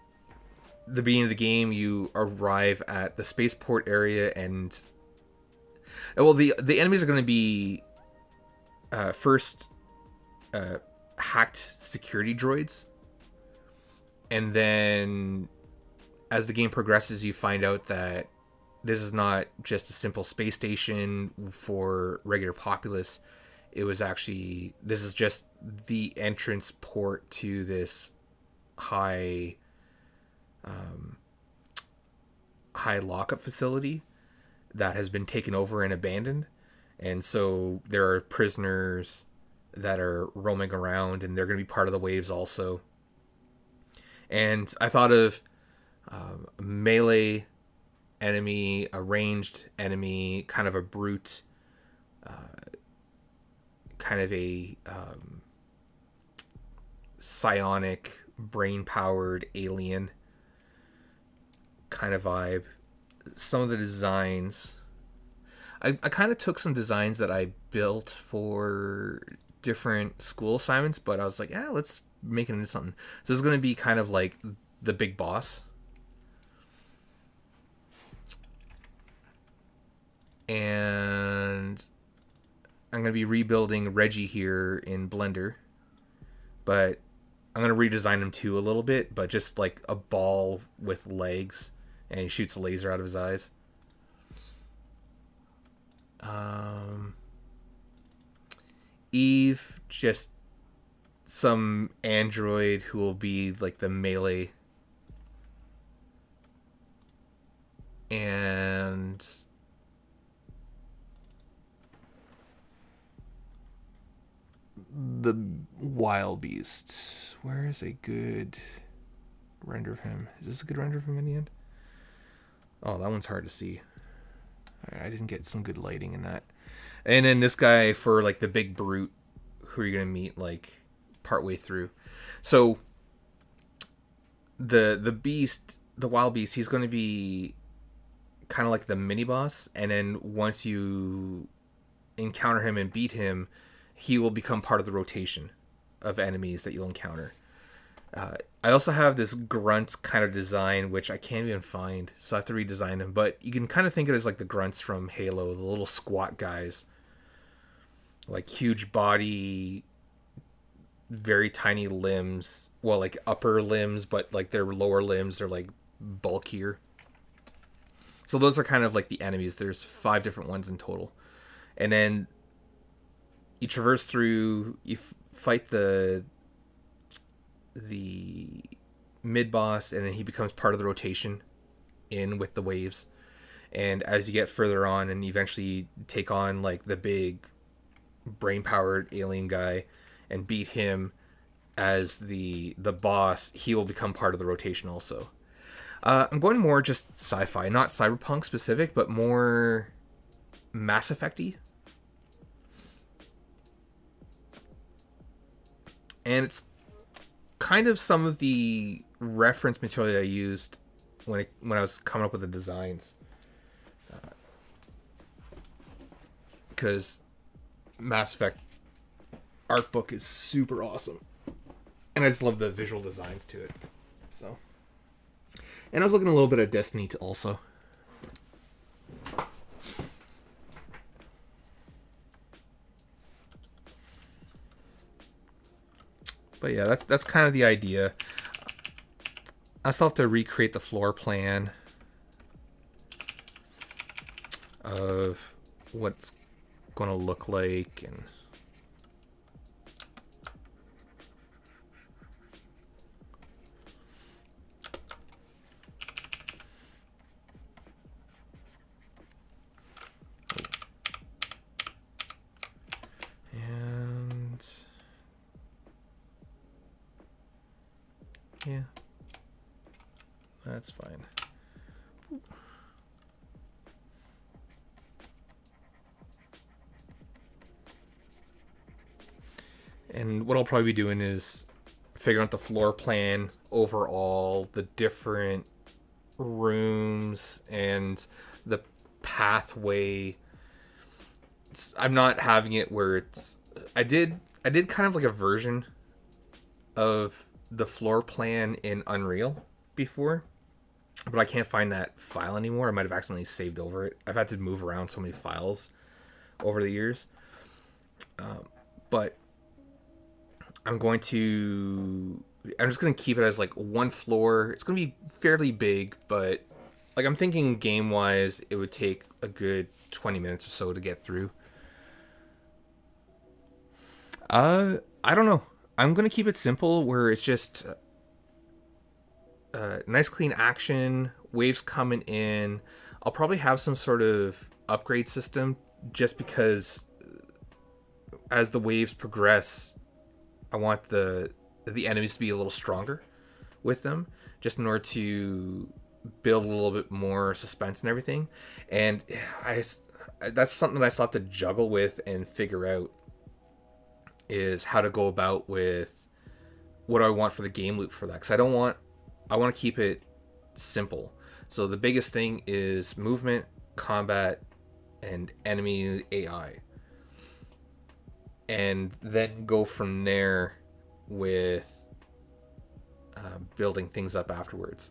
the beginning of the game, you arrive at the spaceport area, and well, the enemies are going to be first hacked security droids, and then as the game progresses, you find out that this is not just a simple space station for regular populace. This is just the entrance port to this high lockup facility that has been taken over and abandoned. And so there are prisoners that are roaming around, and they're going to be part of the waves also. And I thought of a melee enemy, a ranged enemy, kind of a brute, kind of a psionic, brain-powered alien kind of vibe. Some of the designs, I kind of took some designs that I built for different school assignments, but I was like, let's make it into something. So this is going to be kind of like the big boss. And I'm going to be rebuilding Reggie here in Blender, but I'm going to redesign him too a little bit, but just like a ball with legs, and he shoots a laser out of his eyes. Eve, just some android who will be like the melee. And the wild beast. Where is a good render of him? Is this a good render of him in the end? Oh, that one's hard to see. I didn't get some good lighting in that. And then this guy for like the big brute who you're gonna meet like partway through. So the beast, the wild beast, he's going to be kind of like the mini boss, and then once you encounter him and beat him, he will become part of the rotation of enemies that you'll encounter. I also have this grunt kind of design, which I can't even find, so I have to redesign him. But you can kind of think of it as like the grunts from Halo, the little squat guys. Like huge body, very tiny limbs. Well, like upper limbs, but like their lower limbs, they're like bulkier. So those are kind of like the enemies. There's 5 different ones in total. And then you traverse through, you fight the mid boss, and then he becomes part of the rotation in with the waves. And as you get further on and eventually take on like the big brain powered alien guy and beat him as the boss, he will become part of the rotation also. I'm going more just sci-fi, not cyberpunk specific, but more Mass Effect-y. And it's kind of some of the reference material I used when I was coming up with the designs. Because Mass Effect art book is super awesome. And I just love the visual designs to it. So, and I was looking a little bit at Destiny also. But yeah, that's kind of the idea. I still have to recreate the floor plan of what's going to look like, and yeah, that's fine. And what I'll probably be doing is figuring out the floor plan overall, the different rooms, and the pathway. I'm not having it where it's... I did kind of like a version of the floor plan in Unreal before, but I can't find that file anymore. I might have accidentally saved over it. I've had to move around so many files over the years. But I'm just going to keep it as like one floor. It's going to be fairly big, but like I'm thinking game wise, it would take a good 20 minutes or so to get through. I don't know. I'm going to keep it simple where it's just nice clean action, waves coming in. I'll probably have some sort of upgrade system just because as the waves progress, I want the enemies to be a little stronger with them, just in order to build a little bit more suspense and everything. And that's something that I still have to juggle with and figure out, is how to go about with what do I want for the game loop for that. Because I want to keep it simple. So the biggest thing is movement, combat, and enemy AI. And then go from there with building things up afterwards.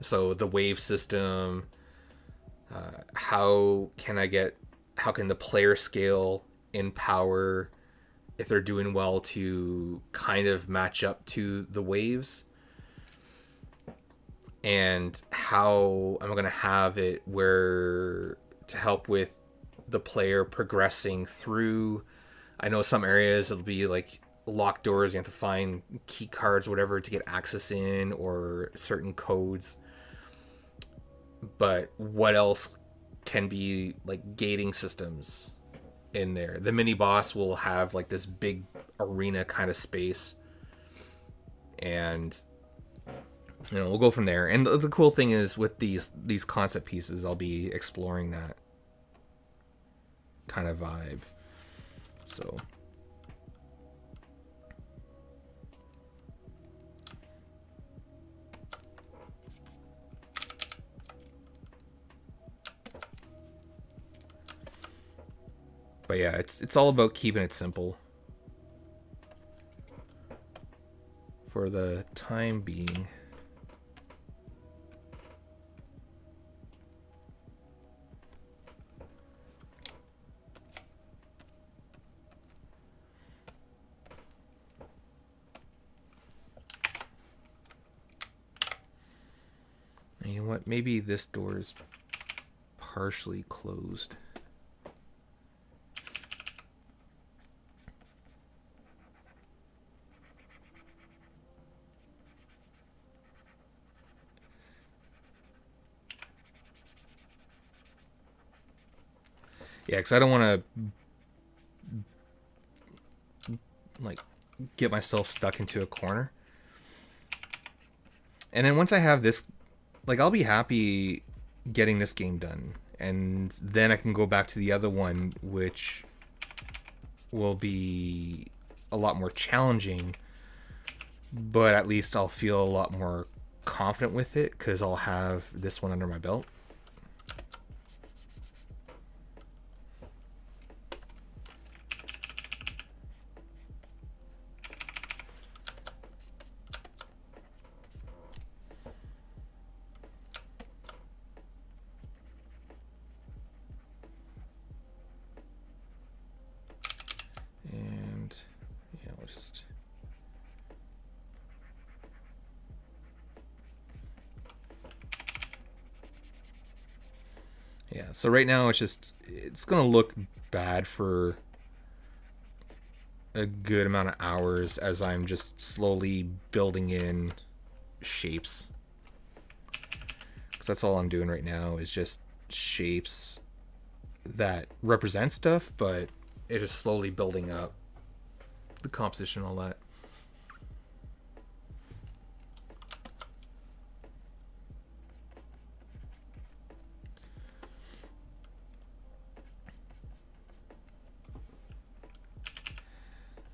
So the wave system, how can the player scale in power if they're doing well to kind of match up to the waves, and how am I going to have it where to help with the player progressing through. I know some areas it'll be like locked doors, you have to find key cards, whatever, to get access in, or certain codes. But what else can be like gating systems in there? The mini boss will have like this big arena kind of space, and we'll go from there. And the cool thing is with these concept pieces, I'll be exploring that kind of vibe. So But yeah, it's all about keeping it simple for the time being. You know what? Maybe this door is partially closed. Yeah, because I don't want to like get myself stuck into a corner. And then once I have this, like, I'll be happy getting this game done, and then I can go back to the other one, which will be a lot more challenging, but at least I'll feel a lot more confident with it because I'll have this one under my belt. And yeah, we'll just... Yeah, so right now it's gonna look bad for a good amount of hours as I'm just slowly building in shapes. Because that's all I'm doing right now is just shapes that represent stuff, but it is slowly building up the composition, all that.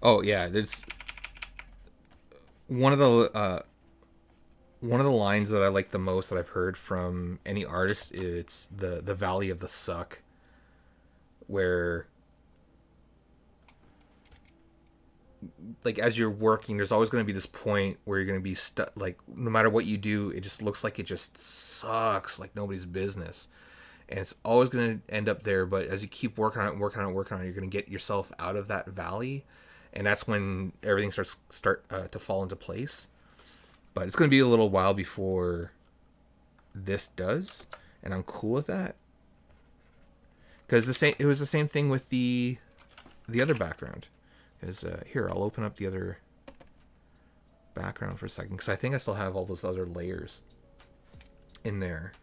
Oh yeah, there's one of the lines that I like the most that I've heard from any artist. It's the Valley of the Suck, where like as you're working, there's always going to be this point where you're going to be stuck. Like no matter what you do, it just looks like it just sucks, like nobody's business, and it's always going to end up there. But as you keep working on it, working on it, working on it, you're going to get yourself out of that valley, and that's when everything starts to fall into place. But it's going to be a little while before this does, and I'm cool with that. Because it was the same thing with the other background. Is here, I'll open up the other background for a second because I think I still have all those other layers in there.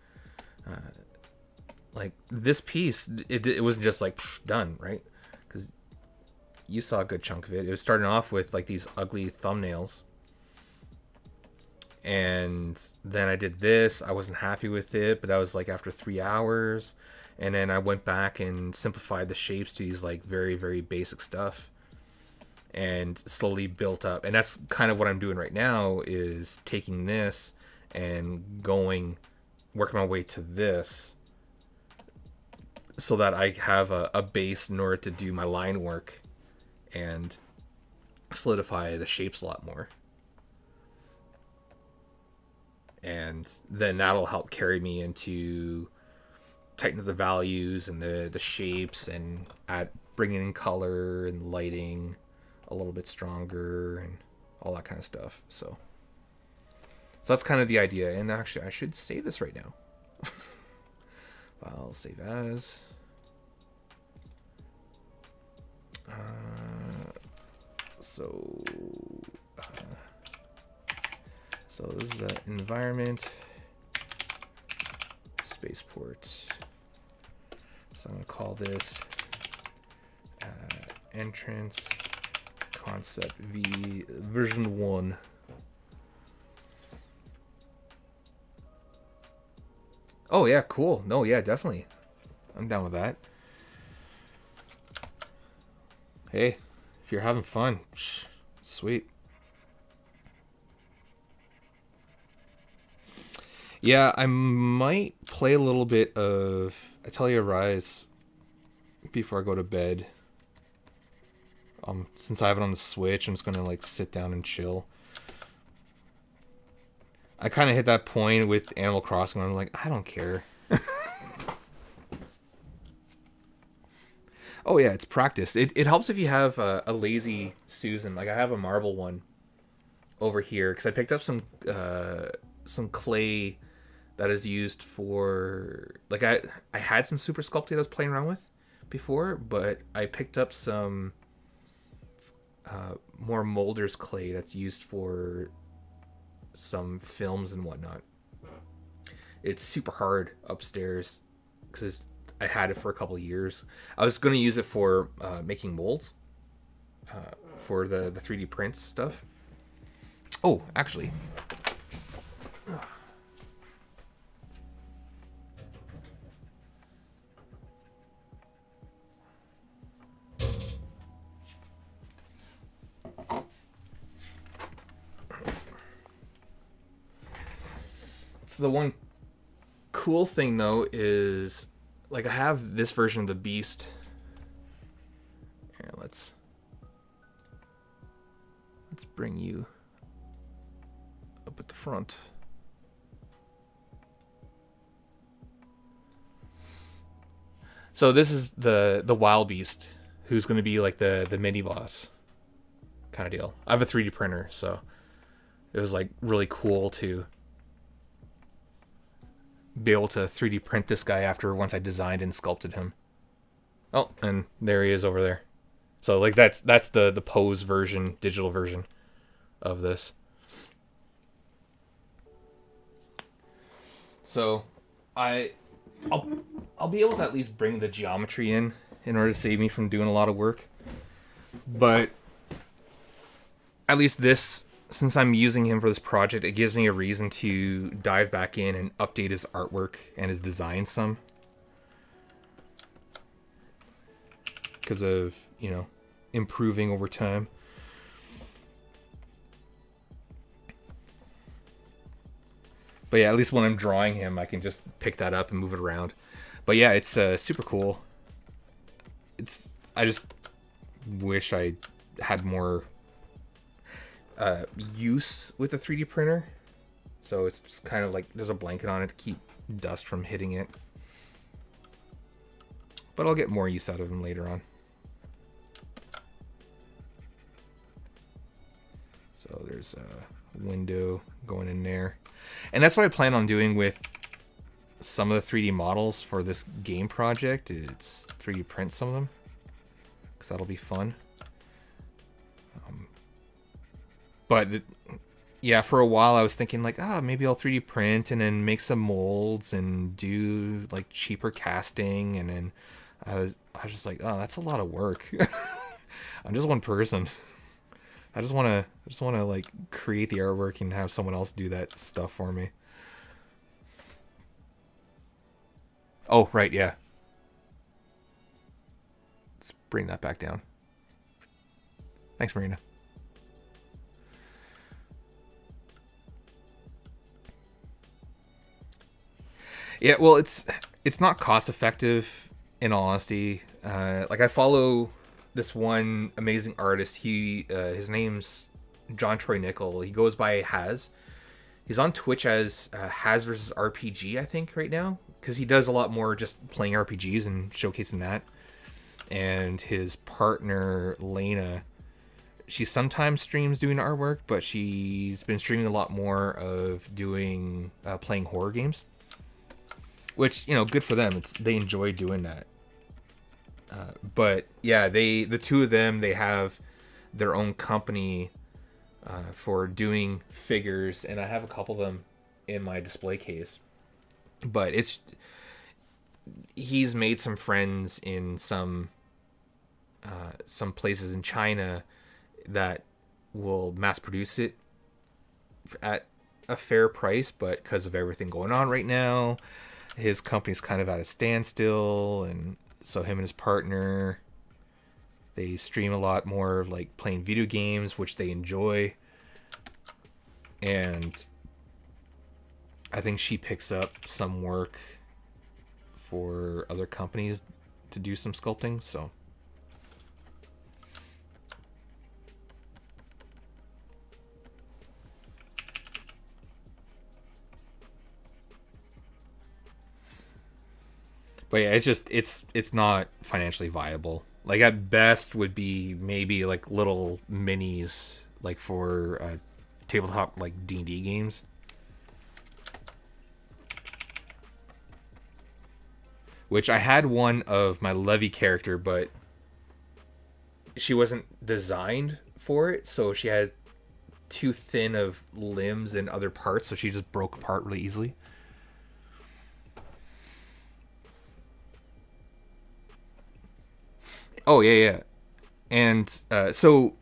Like this piece, it wasn't just like done, right? Because you saw a good chunk of it. It was starting off with like these ugly thumbnails. And then I did this. I wasn't happy with it, but that was like after 3 hours. And then I went back and simplified the shapes to these like very, very basic stuff. And slowly built up. And that's kind of what I'm doing right now is taking this and working my way to this so that I have a base in order to do my line work and solidify the shapes a lot more. And then that'll help carry me into tighten up the values and the shapes and bringing in color and lighting a little bit stronger and all that kind of stuff. So that's kind of the idea. And actually, I should save this right now. File, save as. So this is environment spaceport. So I'm going to call this entrance concept v version 1. Oh yeah, cool. No, yeah, definitely. I'm down with that. Hey, if you're having fun, sweet. Yeah, I might play a little bit of Atelier Rise before I go to bed. Since I have it on the Switch, I'm just gonna like sit down and chill. I kind of hit that point with Animal Crossing where I'm like, I don't care. Oh yeah, it's practice. It helps if you have a lazy Susan. Like I have a marble one over here because I picked up some clay that is used for like I had some Super Sculpting that I was playing around with before, but I picked up some more Molder's clay that's used for some films and whatnot. It's super hard upstairs because I had it for a couple of years. I was going to use it for making molds for the 3D prints stuff. Oh, actually. So the one cool thing though is like I have this version of the Beast. Here, let's bring you up at the front. So this is the Wild Beast, who's going to be like the mini boss kind of deal. I have a 3D printer, so it was like really cool to be able to 3D print this guy after once I designed and sculpted him. Oh, and there he is over there. So like that's the pose version, digital version of this. So I'll be able to at least bring the geometry in order to save me from doing a lot of work. But at least this, since I'm using him for this project, it gives me a reason to dive back in and update his artwork and his design some. Because of, improving over time. But yeah, at least when I'm drawing him, I can just pick that up and move it around. But yeah, it's super cool. I just wish I had more use with the 3D printer. So it's just kind of like there's a blanket on it to keep dust from hitting it. But I'll get more use out of him later on. So there's a window going in there. And that's what I plan on doing with some of the 3D models for this game project. It's 3D print some of them, because that'll be fun. Yeah, for a while I was thinking like, maybe I'll 3D print and then make some molds and do like cheaper casting. And then I was just like, that's a lot of work. I'm just one person. I just want to like create the artwork and have someone else do that stuff for me. Oh, right, yeah. Let's bring that back down. Thanks, Marina. Yeah, well, it's not cost effective, in all honesty. Like I follow this one amazing artist. His name's John Troy Nickel. He goes by Haz. He's on Twitch as Haz versus RPG, I think, right now, because he does a lot more just playing RPGs and showcasing that. And his partner Lena, she sometimes streams doing artwork, but she's been streaming a lot more of doing playing horror games, which, good for them. They enjoy doing that. But yeah, the two of them, they have their own company for doing figures, and I have a couple of them in my display case. But he's made some friends in some places in China that will mass produce it at a fair price, but because of everything going on right now, his company's kind of at a standstill. And so him and his partner, they stream a lot more of like playing video games, which they enjoy. And I think she picks up some work for other companies to do some sculpting. So But yeah, it's not financially viable. Like at best would be maybe like little minis like for tabletop like D&D games. Which I had one of my Levy character, but she wasn't designed for it, so she had too thin of limbs and other parts, so she just broke apart really easily. Oh yeah, yeah. And so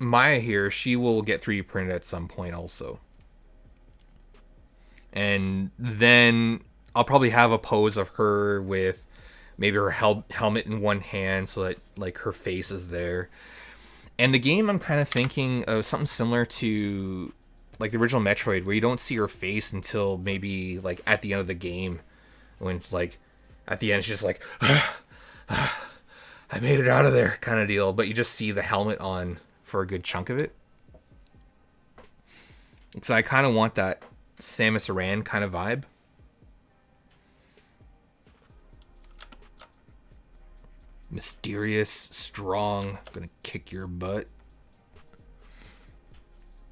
Maya here, she will get 3D printed at some point also. And then I'll probably have a pose of her with maybe her helmet in one hand so that like her face is there. And the game, I'm kind of thinking of something similar to like the original Metroid, where you don't see her face until maybe like at the end of the game, when it's like at the end she's just like I made it out of there kind of deal, but you just see the helmet on for a good chunk of it. So I kind of want that Samus Aran kind of vibe. Mysterious, strong, gonna kick your butt.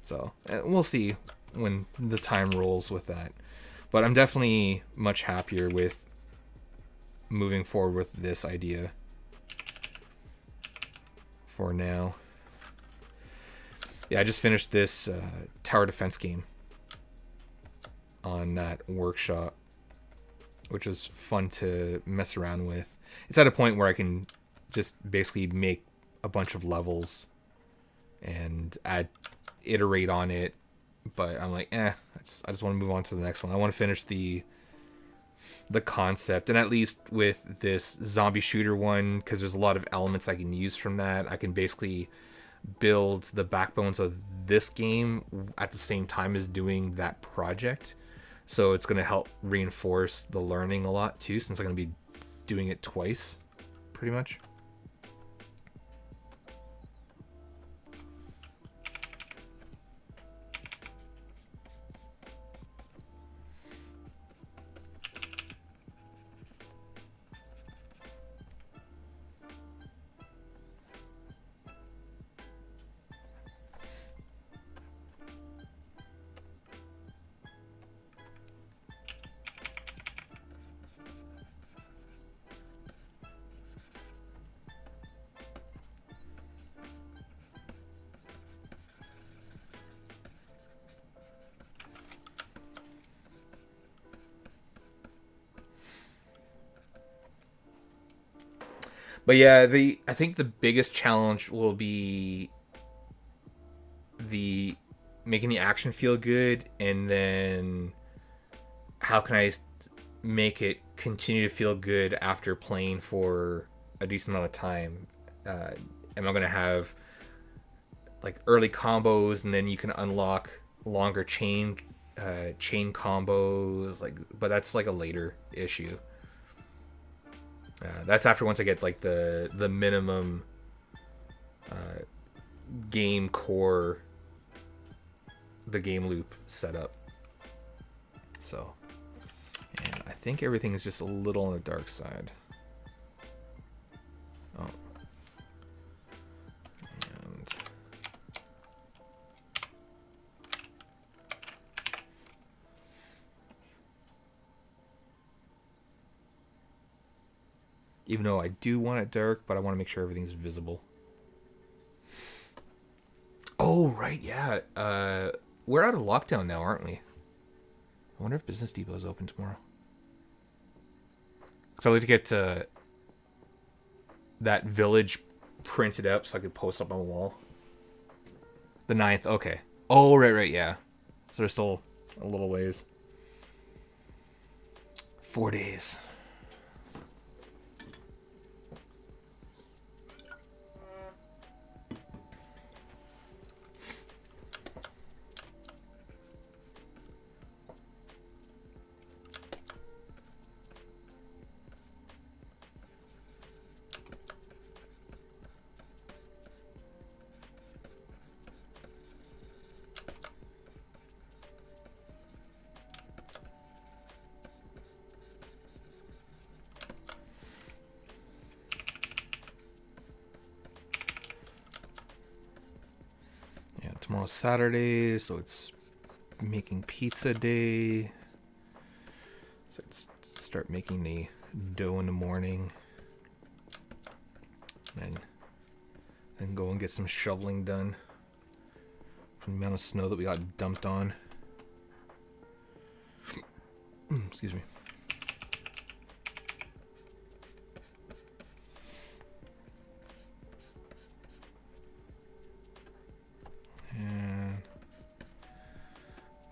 So we'll see when the time rolls with that. But I'm definitely much happier with moving forward with this idea for now. Yeah, I just finished this tower defense game on that workshop, which was fun to mess around with. It's at a point where I can just basically make a bunch of levels and iterate on it, but I'm like, I just want to move on to the next one. I want to finish the concept, and at least with this zombie shooter one, because there's a lot of elements I can use from that, I can basically build the backbones of this game at the same time as doing that project. So it's going to help reinforce the learning a lot too, since I'm going to be doing it twice pretty much. But yeah, I think the biggest challenge will be the making the action feel good, and then how can I make it continue to feel good after playing for a decent amount of time. Am I going to have like early combos, and then you can unlock longer chain combos, like, but that's like a later issue. That's after once I get like the minimum game core, the game loop set up. So, and I think everything is just a little on the dark side. Oh. And even though I do want it dark, but I want to make sure everything's visible. Oh, right, yeah. We're out of lockdown now, aren't we? I wonder if Business Depot is open tomorrow. So I like to get that village printed up so I could post up on the wall. The 9th, okay. Oh, right, yeah. So there's still a little ways. 4 days. Tomorrow's Saturday, so it's making pizza day. So let's start making the dough in the morning. And then go and get some shoveling done from the amount of snow that we got dumped on. Excuse me. And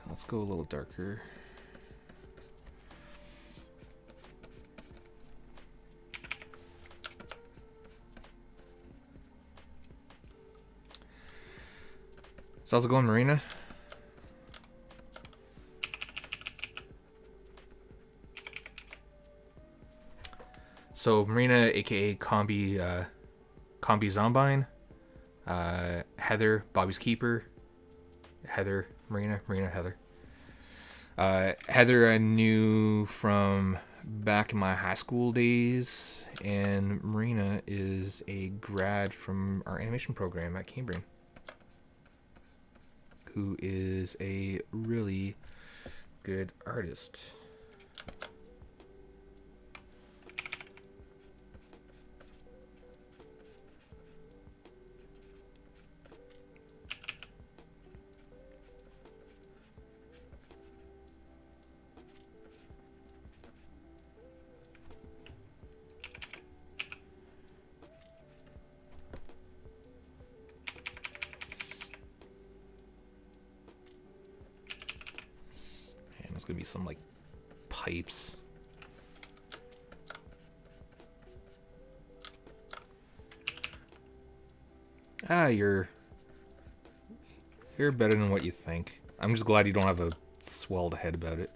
let's go a little darker. So how's it going, Marina? So Marina, aka Combi Zombine, Heather, Bobby's Keeper, Heather, Marina, Heather. Heather I knew from back in my high school days, and Marina is a grad from our animation program at Cambrian, who is a really good artist. There's gonna be some like pipes. You're better than what you think. I'm just glad you don't have a swelled head about it.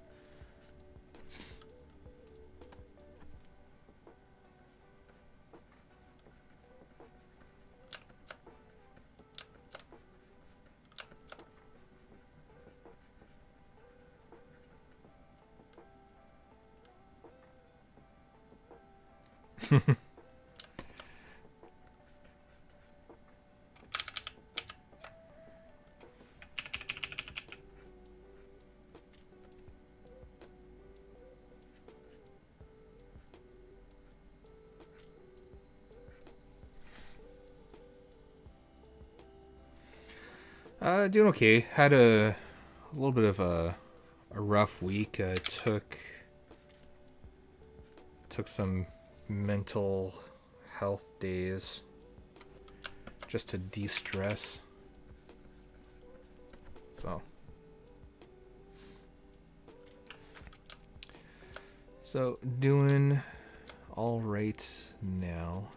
Doing okay. Had a little bit of a rough week. Took some mental health days just to de-stress. So doing all right now.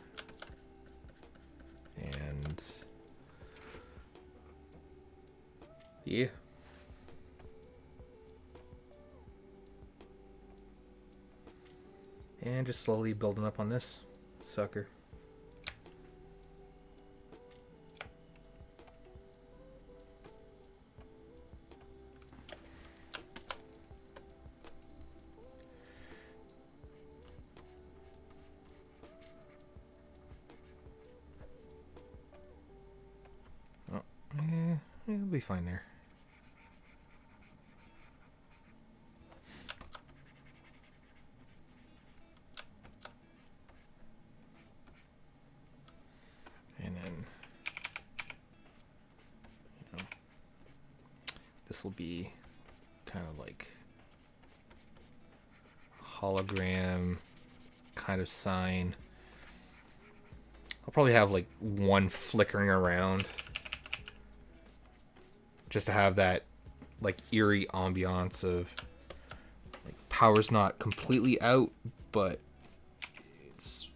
And yeah. And just slowly building up on this sucker. Oh, yeah, it'll be fine there. This will be kind of like hologram kind of sign. I'll probably have like one flickering around just to have that like eerie ambiance of like power's not completely out, but it's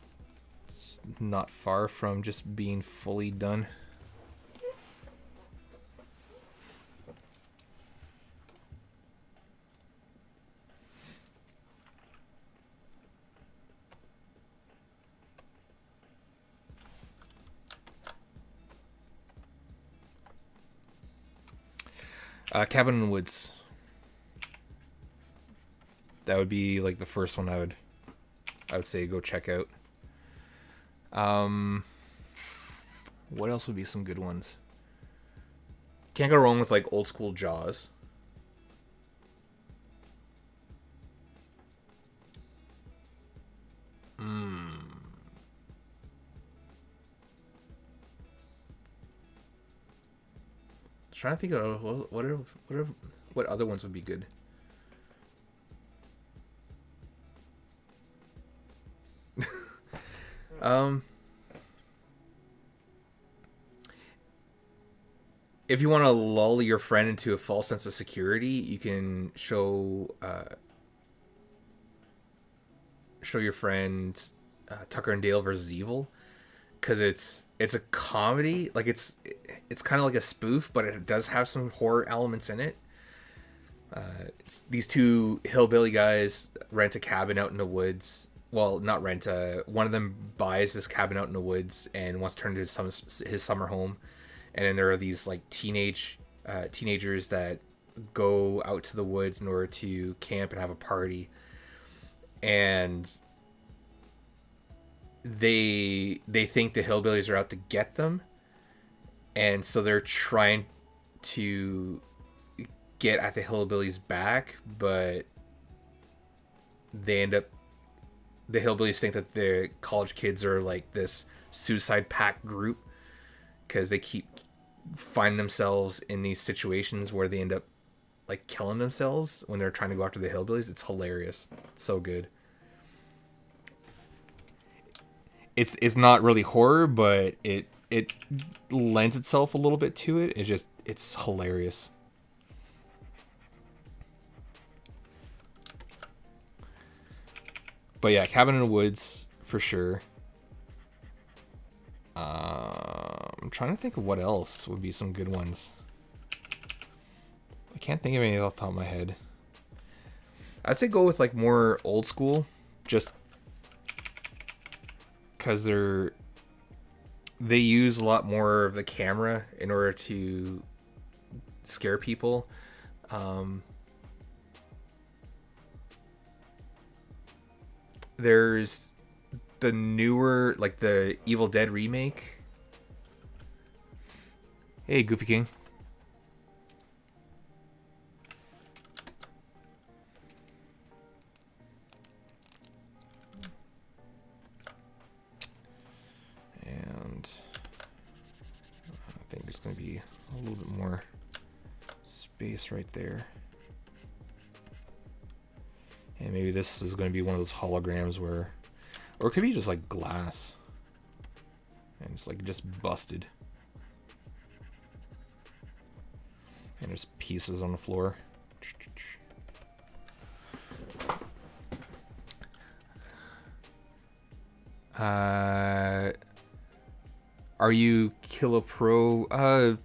not far from just being fully done. Cabin in the Woods. That would be like the first one I would say go check out. What else would be some good ones? Can't go wrong with like old school Jaws. Trying to think of what other ones would be good. um, if you want to lull your friend into a false sense of security, you can show your friend Tucker and Dale versus Evil, because it's a comedy. Like it's kind of like a spoof, but it does have some horror elements in it. It's these two hillbilly guys rent a cabin out in the woods. Well, not rent. One of them buys this cabin out in the woods and wants to turn it into his summer home. And then there are these like teenagers that go out to the woods in order to camp and have a party. And they think the hillbillies are out to get them, and so they're trying to get at the hillbillies back, but the hillbillies think that the college kids are like this suicide pact group, because they keep finding themselves in these situations where they end up like killing themselves when they're trying to go after the hillbillies. It's hilarious. It's so good. It's not really horror, but it lends itself a little bit to it. It's hilarious. But yeah, Cabin in the Woods for sure. I'm trying to think of what else would be some good ones. I can't think of any off the top of my head. I'd say go with like more old school, just because they use a lot more of the camera in order to scare people. There's the newer, like the Evil Dead remake. Hey, Goofy King. And I think there's going to be a little bit more space right there. And maybe this is going to be one of those holograms where, or it could be just like glass. And it's like just busted. And there's pieces on the floor. Are you Killa Pro? I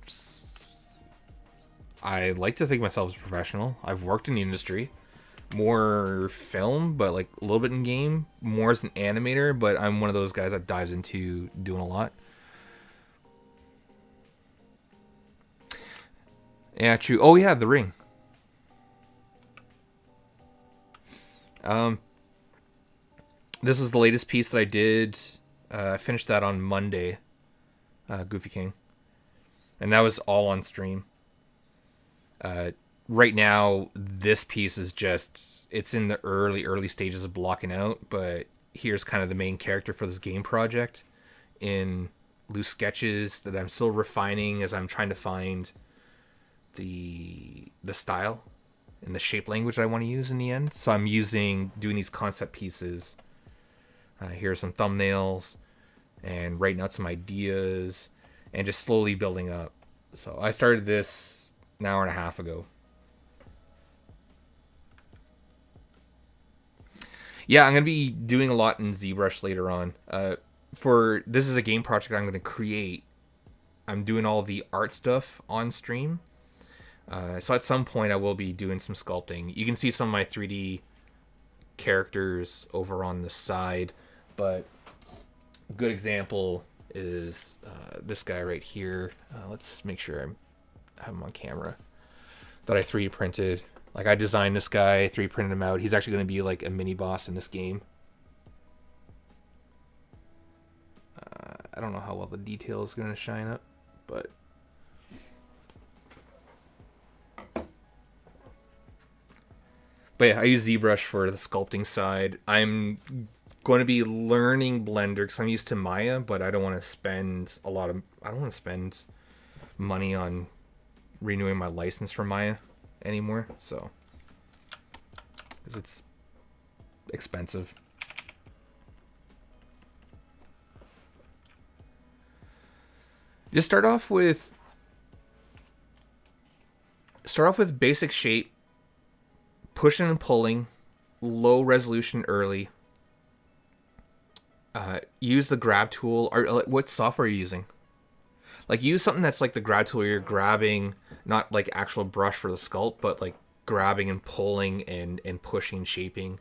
like to think myself as a professional. I've worked in the industry. More film, but like a little bit in game. More as an animator, but I'm one of those guys that dives into doing a lot. Yeah, true. Oh yeah, The Ring. This is the latest piece that I did. I finished that on Monday. Goofy King. And that was all on stream. Right now, this piece is just, it's in the early stages of blocking out, but here's kind of the main character for this game project in loose sketches that I'm still refining as I'm trying to find the style and the shape language that I want to use in the end. So I'm doing these concept pieces. Here are some thumbnails and writing out some ideas and just slowly building up. So I started this an hour and a half ago. Yeah, I'm going to be doing a lot in ZBrush later on. This is a game project I'm going to create. I'm doing all the art stuff on stream. So at some point I will be doing some sculpting. You can see some of my 3D characters over on the side, but a good example is this guy right here. Let's make sure I have him on camera. That I 3D printed. Like I designed this guy, 3D printed him out. He's actually going to be like a mini boss in this game. I don't know how well the detail is going to shine up, but But yeah, I use ZBrush for the sculpting side. I'm going to be learning Blender because I'm used to Maya, but I don't want to spend I don't want to spend money on renewing my license for Maya anymore. So, because it's expensive. Just start off with basic shape, pushing and pulling, low resolution early. Use the grab tool. Or what software are you using? Like, use something that's like the grab tool where you're grabbing, not like actual brush for the sculpt, but like grabbing and pulling and pushing, shaping.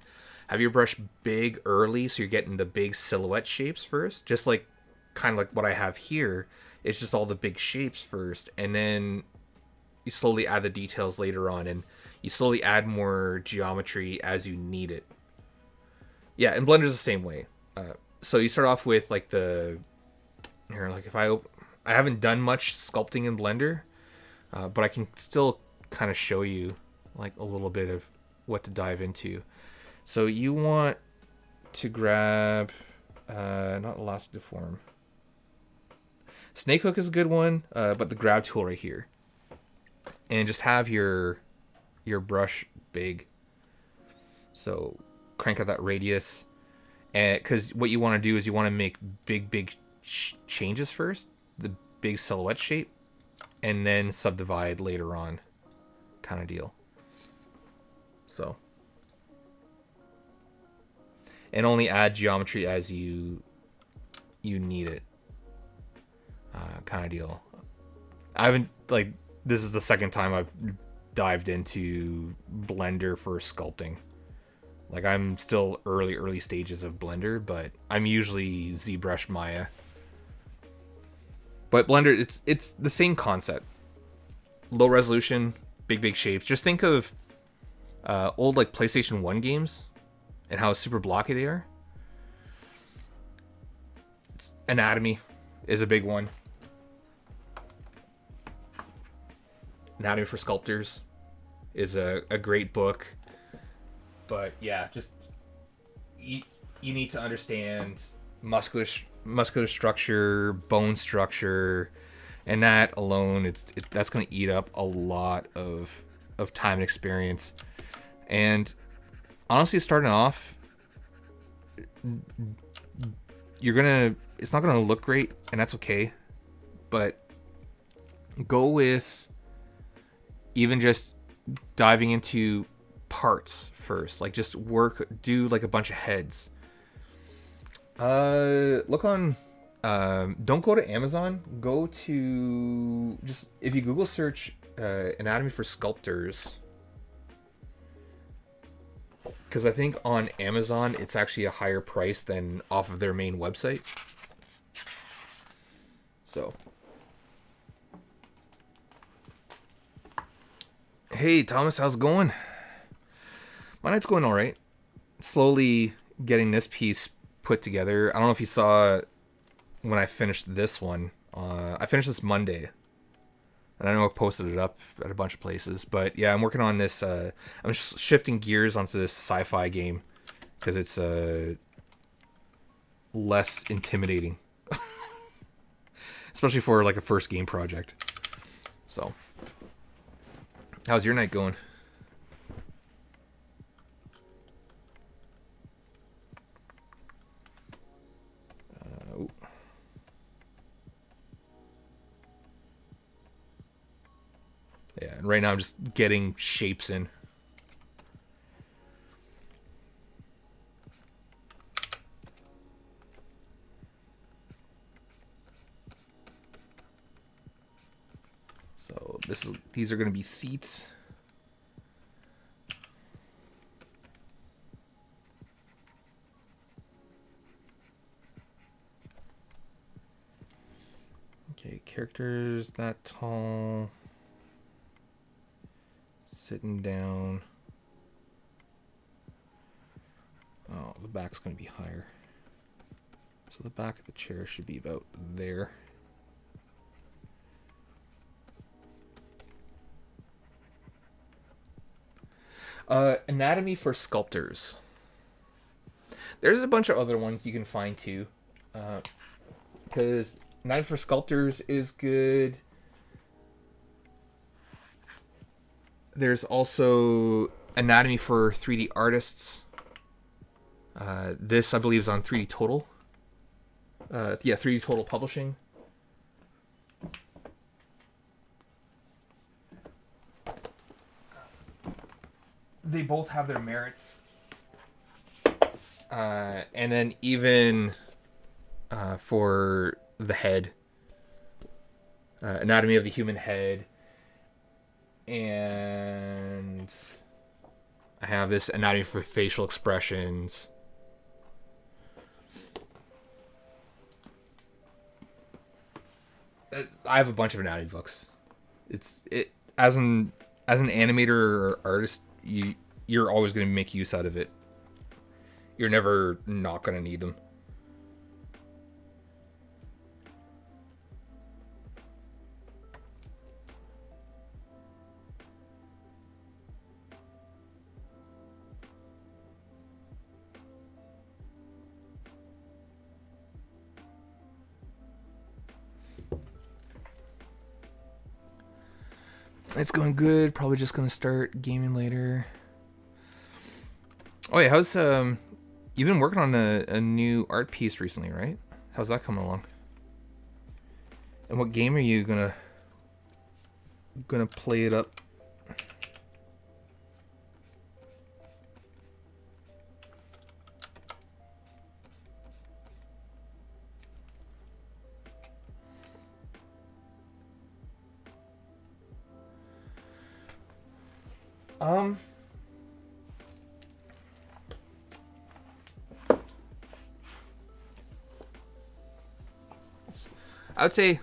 Have your brush big early so you're getting the big silhouette shapes first. Just like kind of like what I have here. It's just all the big shapes first, and then you slowly add the details later on, and you slowly add more geometry as you need it. Yeah, and Blender's the same way. So you start off with like the here, like if I haven't done much sculpting in Blender, but I can still kind of show you like a little bit of what to dive into. So you want to grab not Elastic Deform. Snake Hook is a good one, but the grab tool right here, and just have your brush big. So crank out that radius, and because what you want to do is you want to make big changes first, the big silhouette shape, and then subdivide later on, kind of deal. So, and only add geometry as you need it. Kind of deal. I haven't, like, this is the second time I've dived into Blender for sculpting. Like, I'm still early stages of Blender, but I'm usually ZBrush Maya. But Blender, it's the same concept. Low resolution, big shapes. Just think of old like PlayStation 1 games and how super blocky they are. Anatomy is a big one. Anatomy for Sculptors is a great book. But yeah, just you need to understand muscular structure, bone structure, and that alone, that's going to eat up a lot of time and experience. And honestly, starting off, it's not gonna look great, and that's okay. But go with even just diving into parts first. Like, just do like a bunch of heads. Look on. Don't go to Amazon. Go to just, if you Google search anatomy for sculptors, because I think on Amazon it's actually a higher price than off of their main website. So, hey Thomas, how's it going? My night's going all right. Slowly getting this piece put together. I don't know if you saw when I finished this one. I finished this Monday, and I know I posted it up at a bunch of places. But yeah, I'm working on this. I'm shifting gears onto this sci-fi game because it's less intimidating, especially for like a first game project. So, how's your night going? Yeah, and right now I'm just getting shapes in. So these are going to be seats. Okay, characters that tall. Sitting down. Oh, the back's going to be higher. So the back of the chair should be about there. Anatomy for Sculptors. There's a bunch of other ones you can find too. Because Anatomy for Sculptors is good. There's also Anatomy for 3D Artists. This, I believe, is on 3D Total. 3D Total Publishing. They both have their merits. And then even for the head, Anatomy of the Human Head, and I have this Anatomy for Facial Expressions. I have a bunch of anatomy books. It as an animator or artist, you're always going to make use out of it. You're never not going to need them. It's going good. Probably just going to start gaming later. Oh yeah, how's you've been working on a new art piece recently, right? How's that coming along? And what game are you gonna play it up? I would say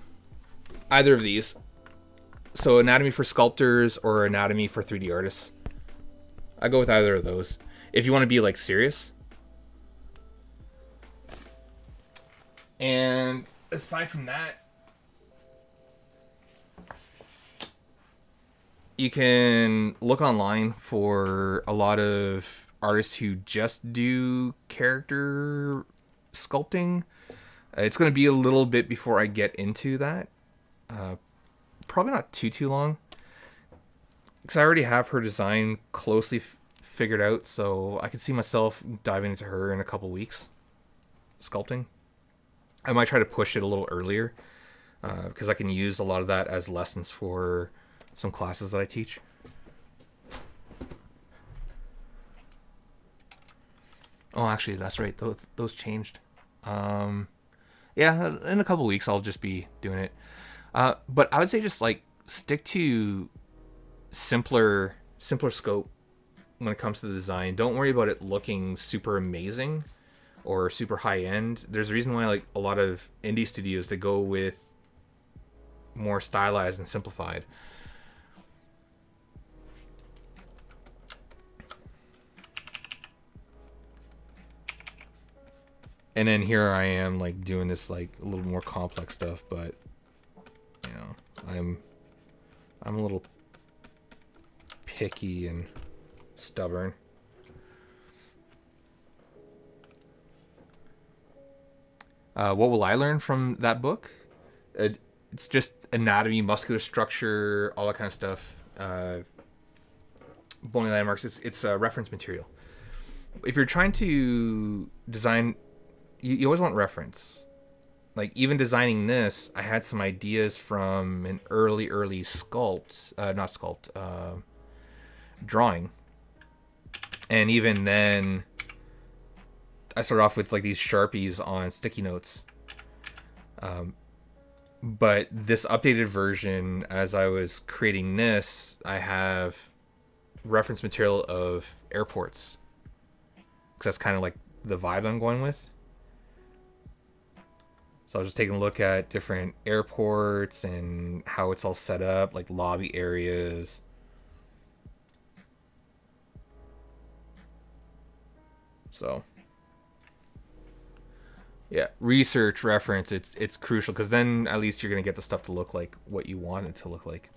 either of these. So Anatomy for Sculptors or Anatomy for 3D Artists. I go with either of those. If you want to be like serious. And aside from that, you can look online for a lot of artists who just do character sculpting. It's going to be a little bit before I get into that. Probably not too long. Because I already have her design closely figured out, so I can see myself diving into her in a couple weeks. Sculpting. I might try to push it a little earlier. Because I can use a lot of that as lessons for some classes that I teach. Oh, actually, that's right. Those changed. Yeah, in a couple weeks I'll just be doing it. But I would say just like stick to simpler scope when it comes to the design. Don't worry about it looking super amazing or super high end. There's a reason why like a lot of indie studios, they go with more stylized and simplified. And then here I am like doing this like a little more complex stuff, but you know, I'm a little picky and stubborn. What will I learn from that book? It's just anatomy, muscular structure, all that kind of stuff. Bony landmarks. It's reference material. If you're trying to design, you always want reference. Like even designing this, I had some ideas from an early drawing. And even then, I started off with like these Sharpies on sticky notes. But this updated version, as I was creating this, I have reference material of airports. Because that's kind of like the vibe I'm going with. So I was just taking a look at different airports and how it's all set up, like lobby areas. So, yeah, research, reference, it's crucial because then at least you're going to get the stuff to look like what you want it to look like.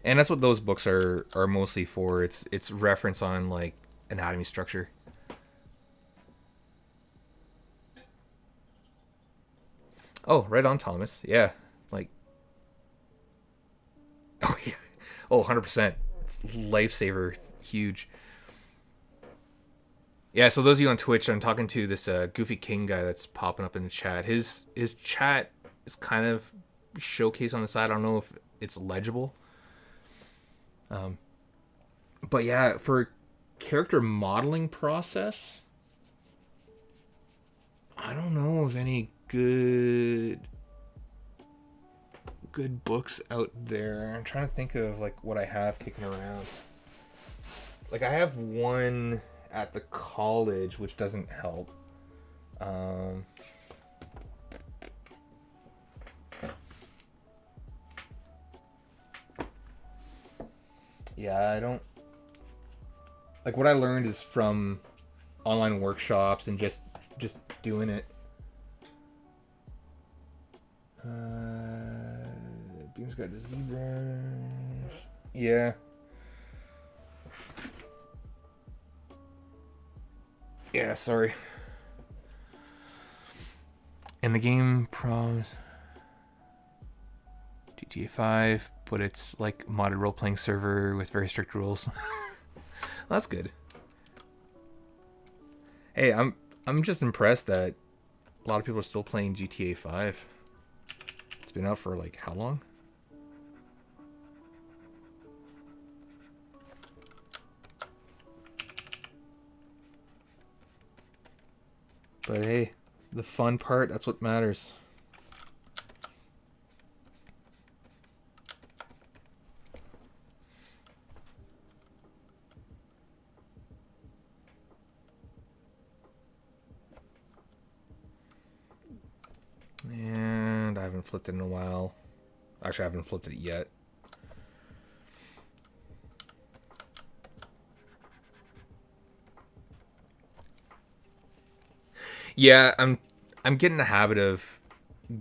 And that's what those books are mostly for. It's reference on like anatomy structure. Oh, right on, Thomas. Yeah, like oh yeah, oh 100%. It's lifesaver, huge. Yeah, so those of you on Twitch, I'm talking to this Goofy King guy that's popping up in the chat. His chat is kind of showcased on the side. I don't know if it's legible. But yeah, for character modeling process, I don't know of any good books out there. I'm trying to think of like what I have kicking around. Like I have one at the college, which doesn't help. Yeah, I don't like what I learned is from online workshops and just doing it. Beam's got the zebras. Yeah. Yeah, sorry. And the game proms GTA 5, but it's like modded role-playing server with very strict rules. That's good. Hey, I'm just impressed that a lot of people are still playing GTA 5. It's been out for like how long? But hey, the fun part, that's what matters. And I haven't flipped it in a while. Actually, I haven't flipped it yet. Yeah, I'm getting the habit of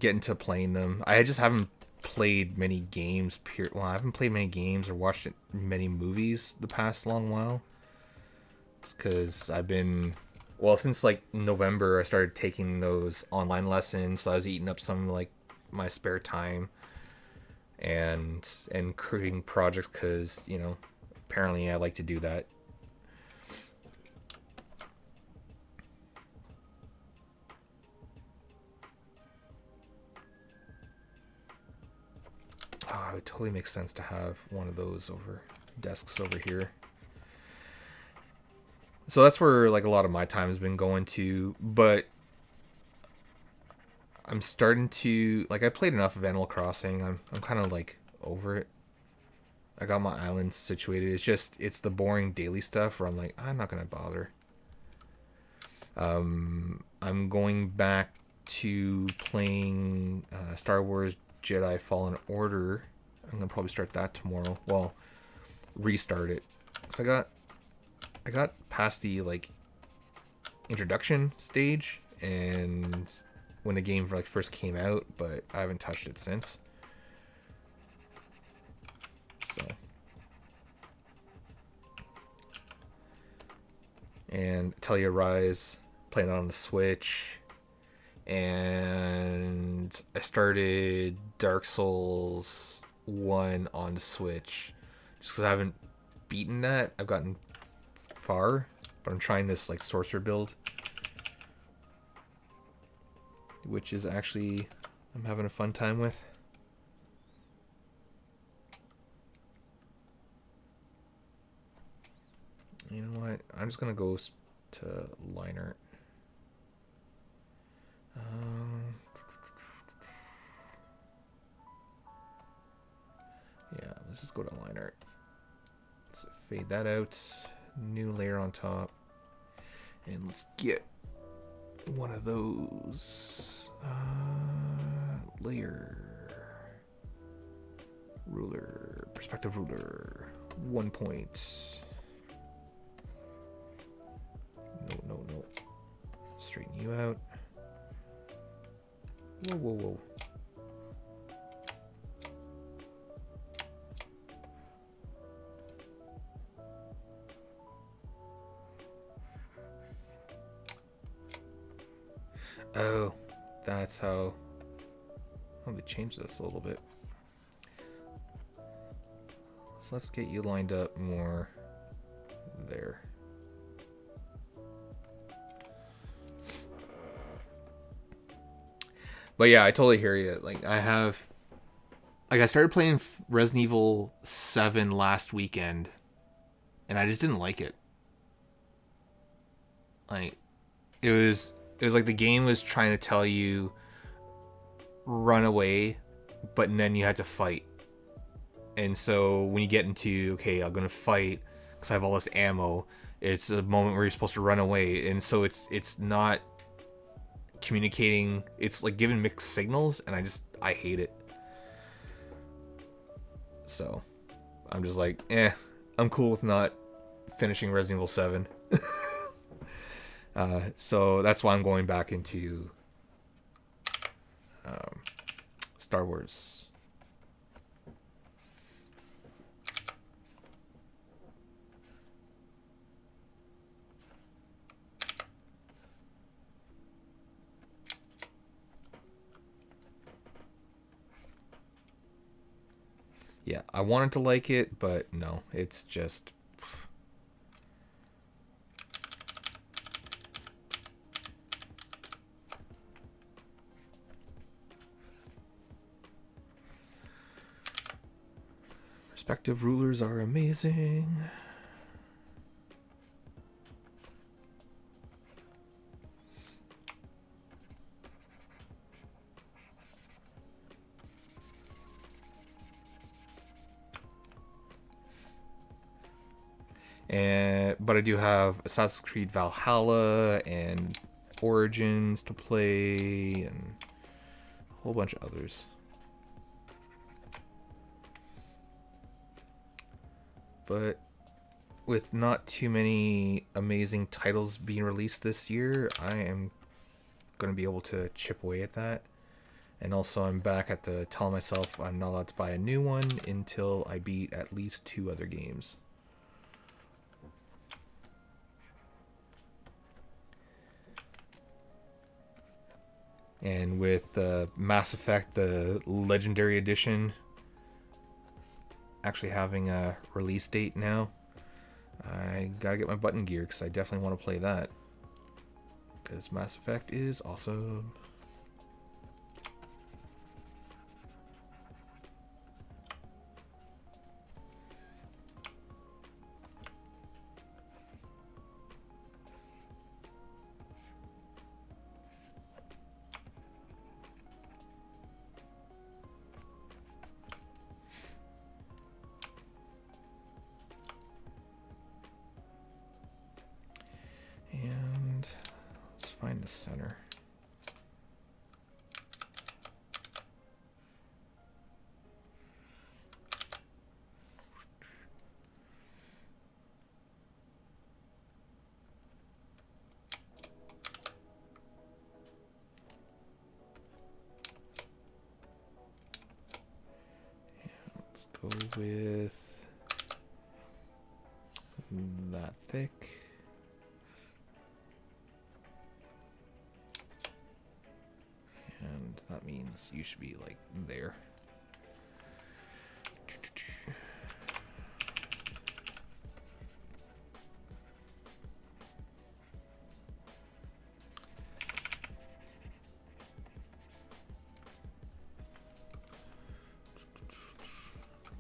getting to playing them. I just haven't played many games. Well, I haven't played many games or watched many movies the past long while. It's because I've been, well, since like November, I started taking those online lessons. So I was eating up some like my spare time and creating projects because apparently I like to do that. Oh, it totally makes sense to have one of those desks over here. So that's where like a lot of my time has been going to, but I'm starting to like I played enough of Animal Crossing. I'm kind of like over it. I got my island situated. It's the boring daily stuff where I'm like I'm not gonna bother. I'm going back to playing Star Wars Jedi Fallen Order. I'm gonna probably start that tomorrow. Well, restart it. So I got past the like introduction stage and when the game like first came out, but I haven't touched it since. So, and Telia Rise, playing it on the Switch, and I started Dark Souls 1 on the Switch just because I haven't beaten that. I've gotten far, but I'm trying this like sorcerer build, which is actually I'm having a fun time with. You know what? I'm just gonna go to line art. Yeah, let's just go to line art. Let's fade that out. New layer on top, and let's get one of those layer ruler, perspective ruler, 1 point. No. Straighten you out. Whoa. Oh, that's how... Oh, they changed this a little bit. So let's get you lined up more there. But yeah, I totally hear you. Like, I started playing Resident Evil 7 last weekend, and I just didn't like it. Like, it was like the game was trying to tell you run away, but then you had to fight. And so when you get into, okay, I'm gonna fight because I have all this ammo, it's a moment where you're supposed to run away, and so it's not communicating. It's like giving mixed signals, and I hate it. So I'm just like, I'm cool with not finishing Resident Evil 7. So that's why I'm going back into Star Wars. Yeah, I wanted to like it, but no, it's just... Respective rulers are amazing. But I do have Assassin's Creed Valhalla and Origins to play and a whole bunch of others. But with not too many amazing titles being released this year, I am going to be able to chip away at that. And also I'm back at the telling myself I'm not allowed to buy a new one until I beat at least 2 other games. And with Mass Effect, the Legendary Edition, actually having a release date now, I gotta get my button gear because I definitely want to play that. Because Mass Effect is awesome. And let's find the center. Let's go with that thick. And that means you should be like there.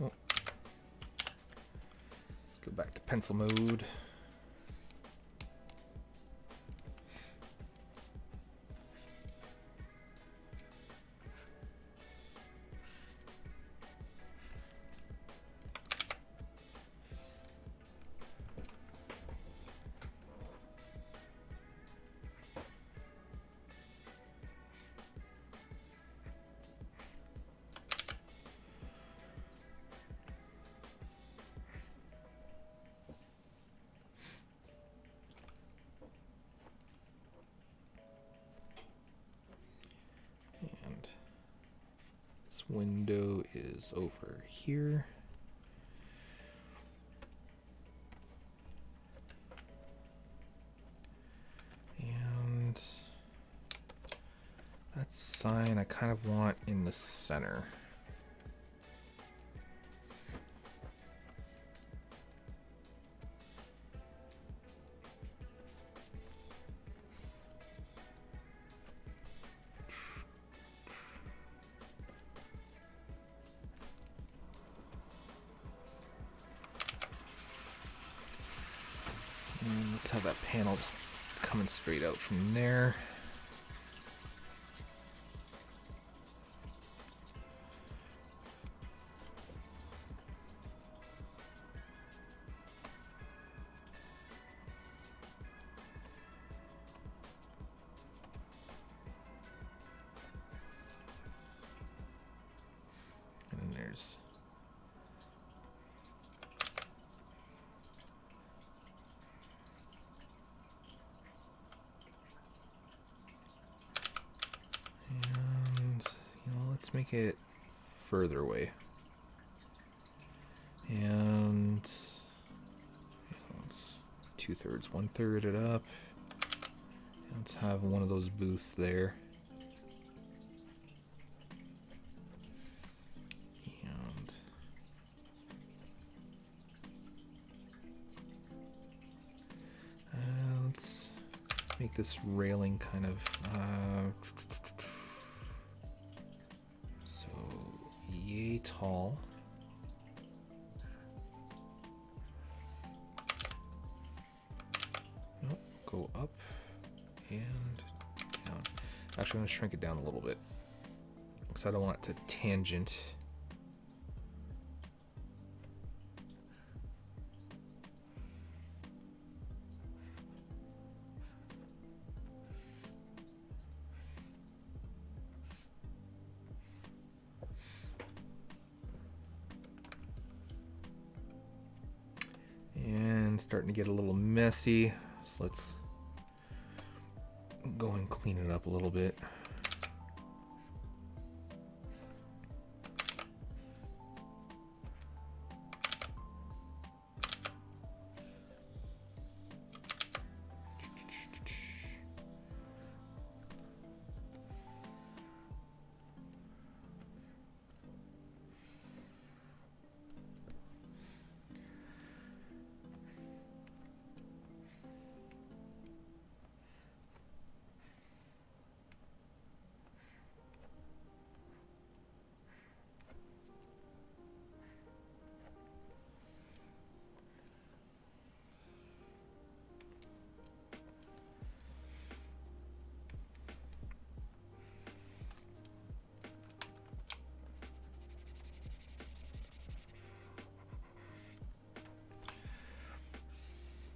Oh. Let's go back to pencil mode. And this window is over here. And sign I kind of want in the center. And let's have that panel just coming straight out from there. And then there's let's make it further away. And let's 2/3, 1/3 it up. Let's have one of those booths there. And let's make this railing kind of yay tall. Nope, go up and down. Actually, I'm going to shrink it down a little bit because I don't want it to tangent. Starting to get a little messy, so let's go and clean it up a little bit.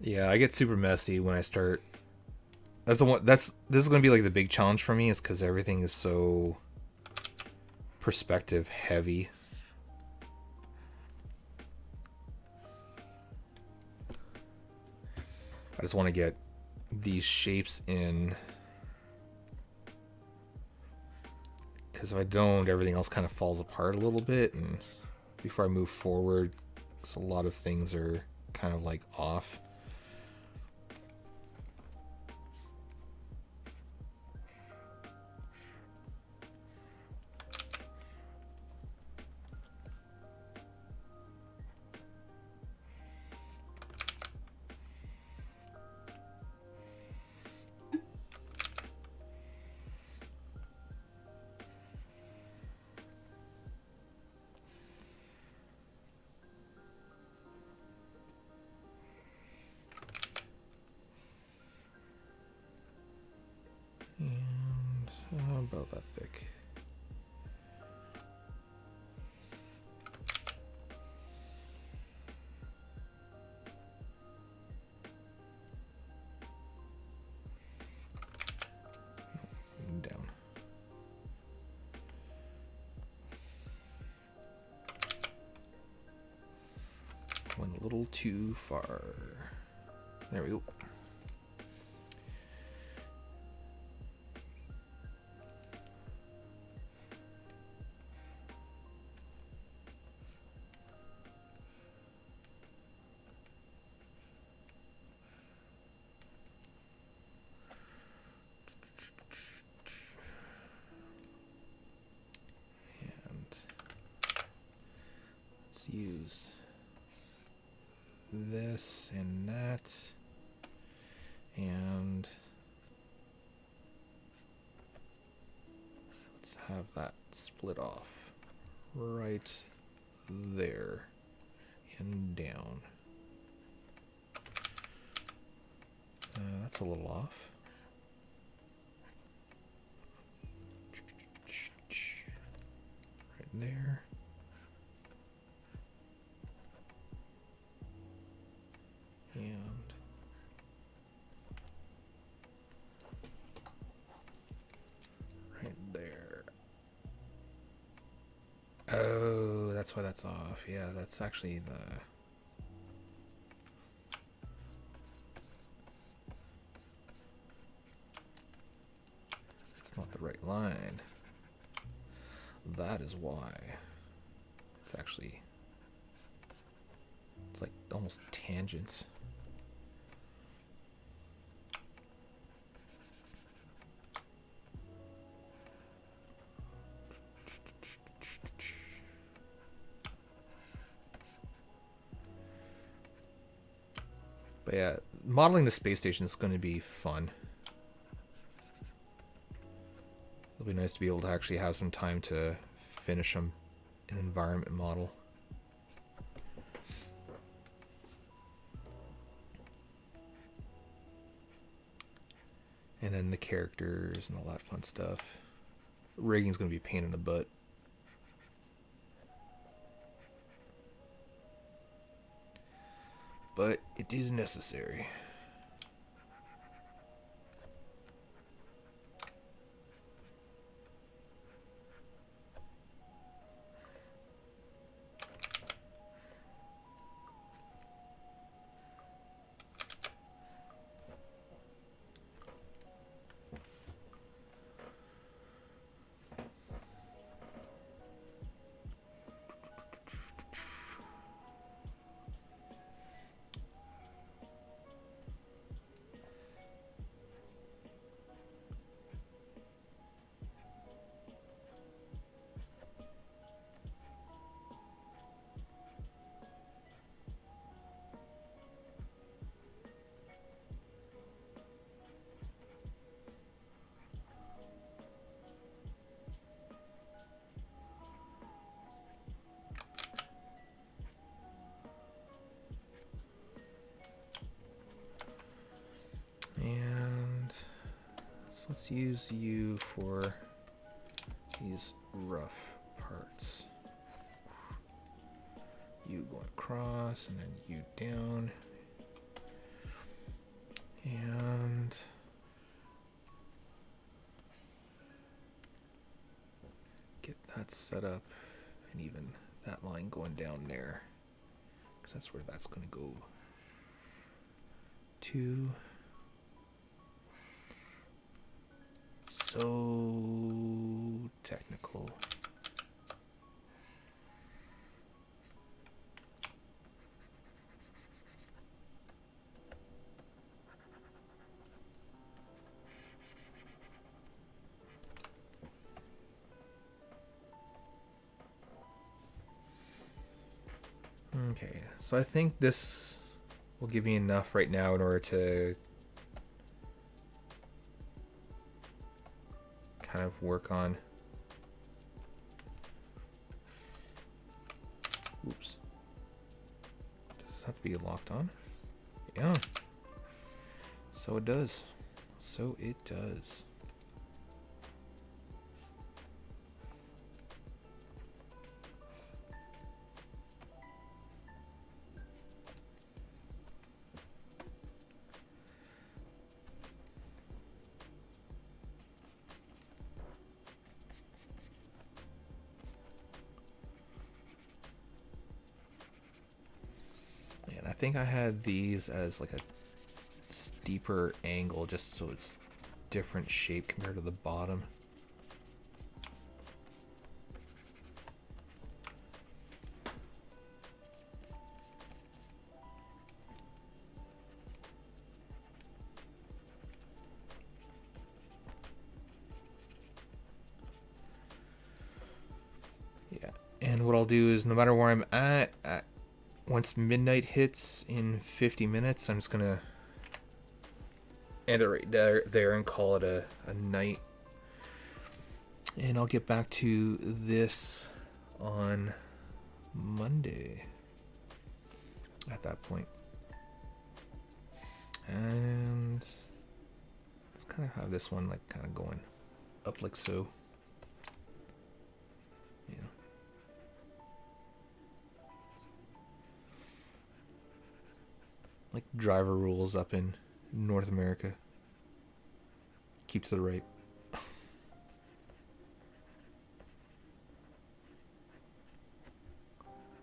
Yeah, I get super messy when I start. That's the one. This is going to be like the big challenge for me, is because everything is so perspective heavy. I just want to get these shapes in, because if I don't, everything else kind of falls apart a little bit, and before I move forward, so a lot of things are kind of like off. About that thick. Down. Went a little too far. There we go. this and that. And let's have that split off right there and down. That's a little off. Right there. And right there. Oh, that's why that's off. Yeah, that's actually the... It's not the right line. That is why. It's actually... It's like almost tangents. But yeah, modeling the space station is going to be fun. It'll be nice to be able to actually have some time to finish an environment model. And then the characters and all that fun stuff. Rigging's going to be a pain in the butt. But it is necessary. And so let's use you for these rough parts. You going across and then you down. And get that set up, and even that line going down there, because that's where that's going to go to. So technical. Okay, so I think this will give me enough right now in order to kind of work on. Oops. Does this have to be locked on? Yeah. So it does. So it does. I think I had these as like a steeper angle just so it's different shape compared to the bottom. Yeah, and what I'll do is no matter where I'm at once midnight hits in 50 minutes, I'm just gonna end it right there and call it a night. And I'll get back to this on Monday at that point. And let's kind of have this one like kind of going up like so. You know. Like driver rules up in North America. Keep to the right.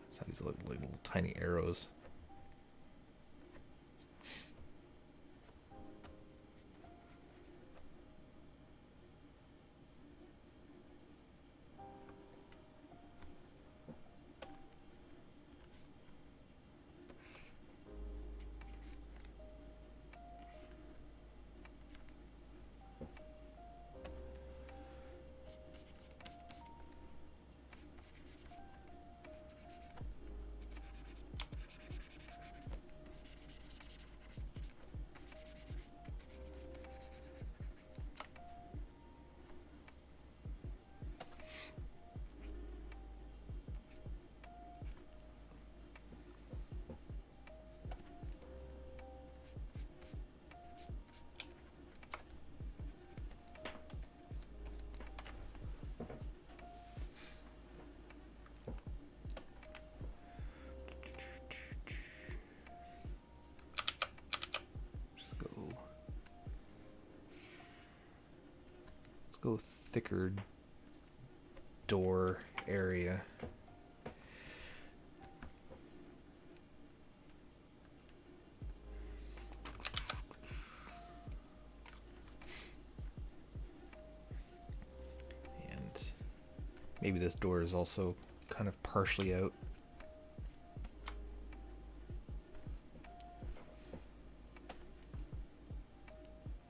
So these little tiny arrows. Go thicker door area. And maybe this door is also kind of partially out.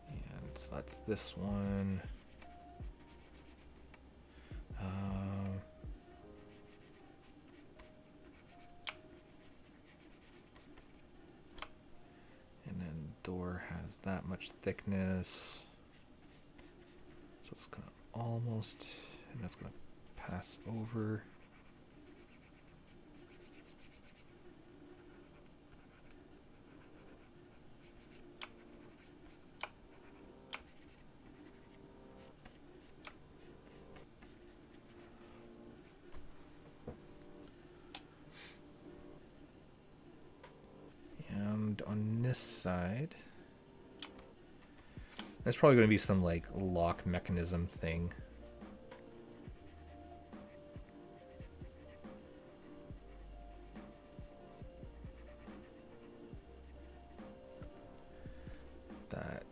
And so that's this one. Door has that much thickness, so it's gonna almost, and that's gonna pass over. And on this side, there's probably going to be some like lock mechanism thing. That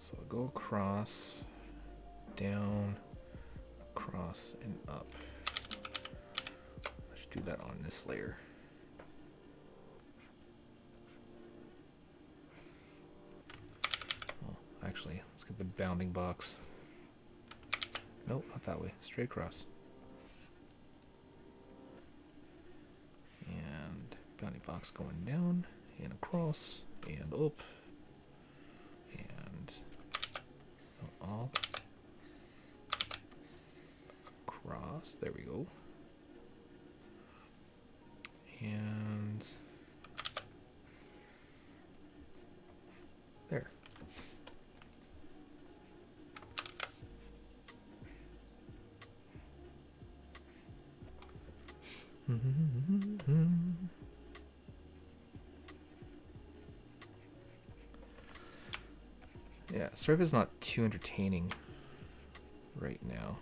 so go across, down, across, and up. I should do that on this layer. Well, actually, let's get the bounding box. Nope, not that way. Straight across. And bounding box going down, and across, and up. All across, there we go. And there. Yeah, Surf is not too entertaining right now.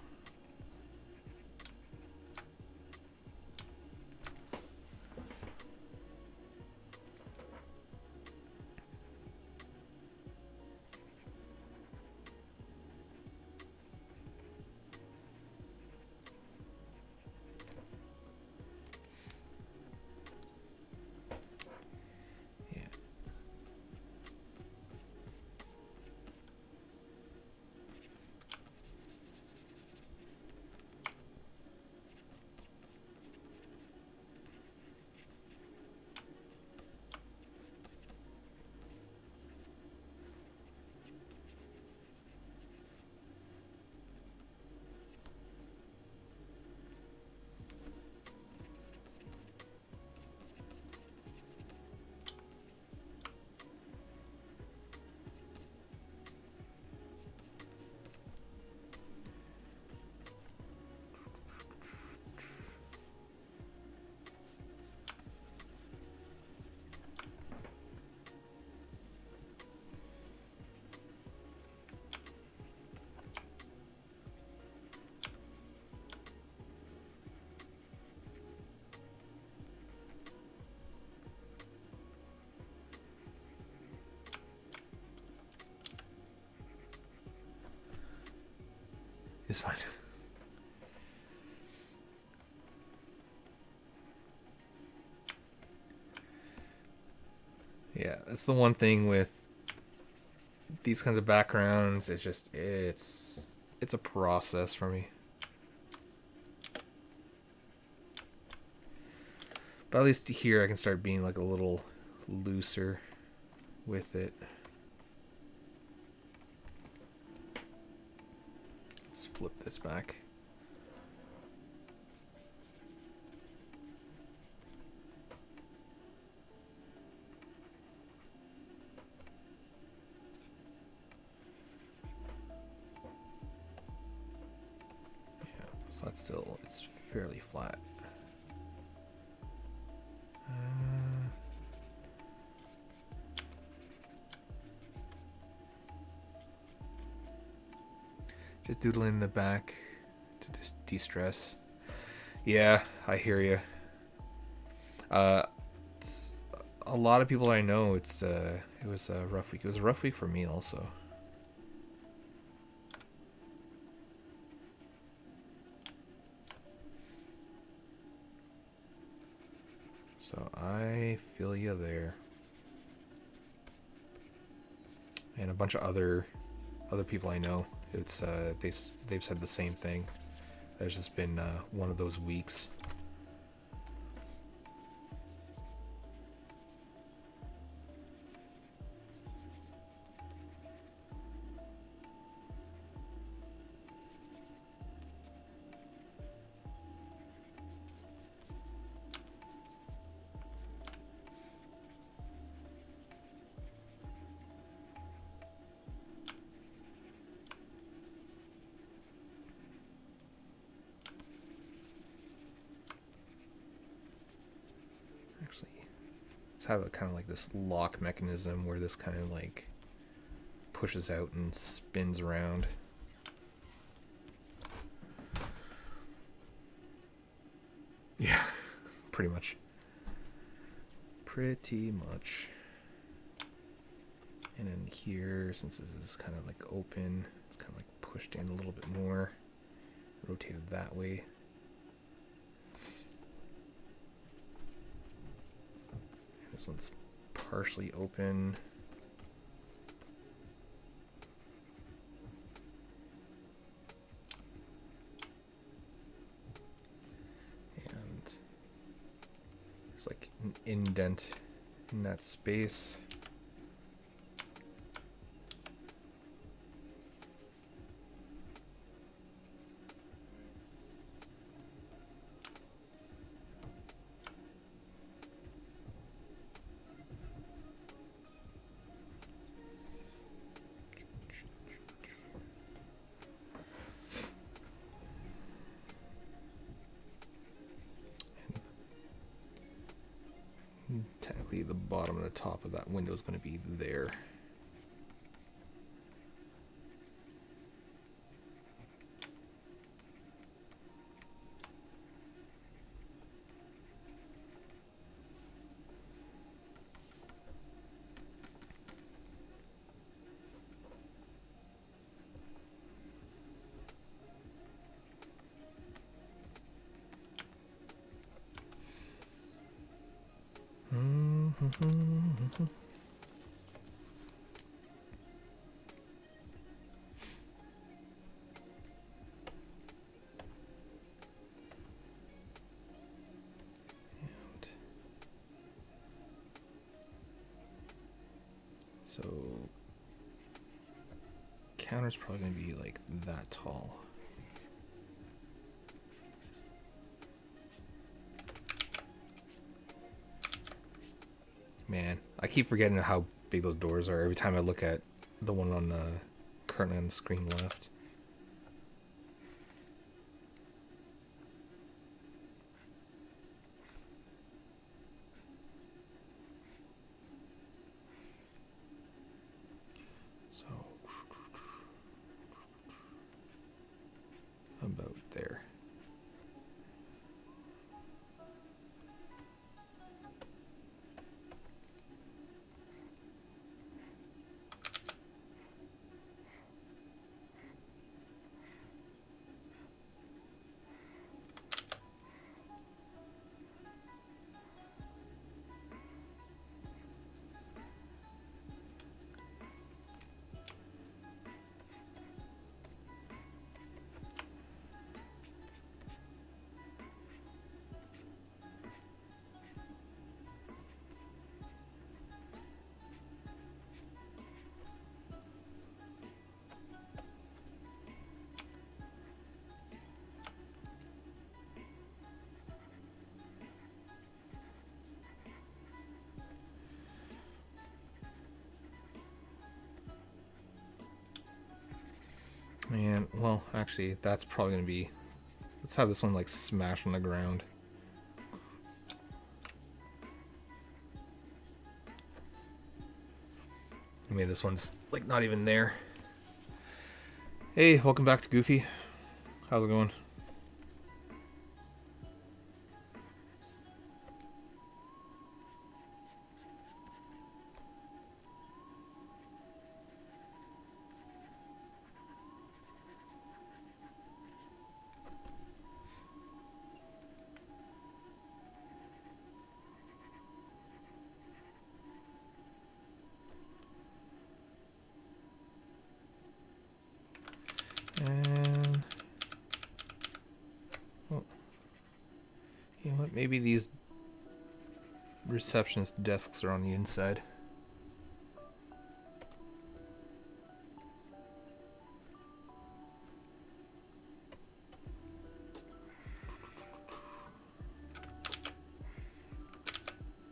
It's fine. Yeah, that's the one thing with these kinds of backgrounds. It's just it's a process for me. But at least here I can start being like a little looser with it. Let's flip this back. Yeah, so that's still, it's fairly flat. Just doodling in the back to just de-stress. Yeah, I hear you. A lot of people I know, it was a rough week. It was a rough week for me also. So I feel you there. And a bunch of other people I know, it's they've said the same thing. There's just been one of those weeks. Let's have a kind of like this lock mechanism where this kind of like pushes out and spins around. Yeah, pretty much. Pretty much. And then here, since this is kind of like open, it's kind of like pushed in a little bit more, rotated that way. This one's partially open. And there's like an indent in that space. Technically the bottom and the top of that window is going to be there. So counter's probably gonna be like that tall. Man, I keep forgetting how big those doors are every time I look at the one on the currently on the screen left. So about there. And, well, actually, that's probably going to be... Let's have this one, like, smash on the ground. Maybe this one's, like, not even there. Hey, welcome back to Goofy. How's it going? And... Oh. You know what? Maybe these receptionist desks are on the inside.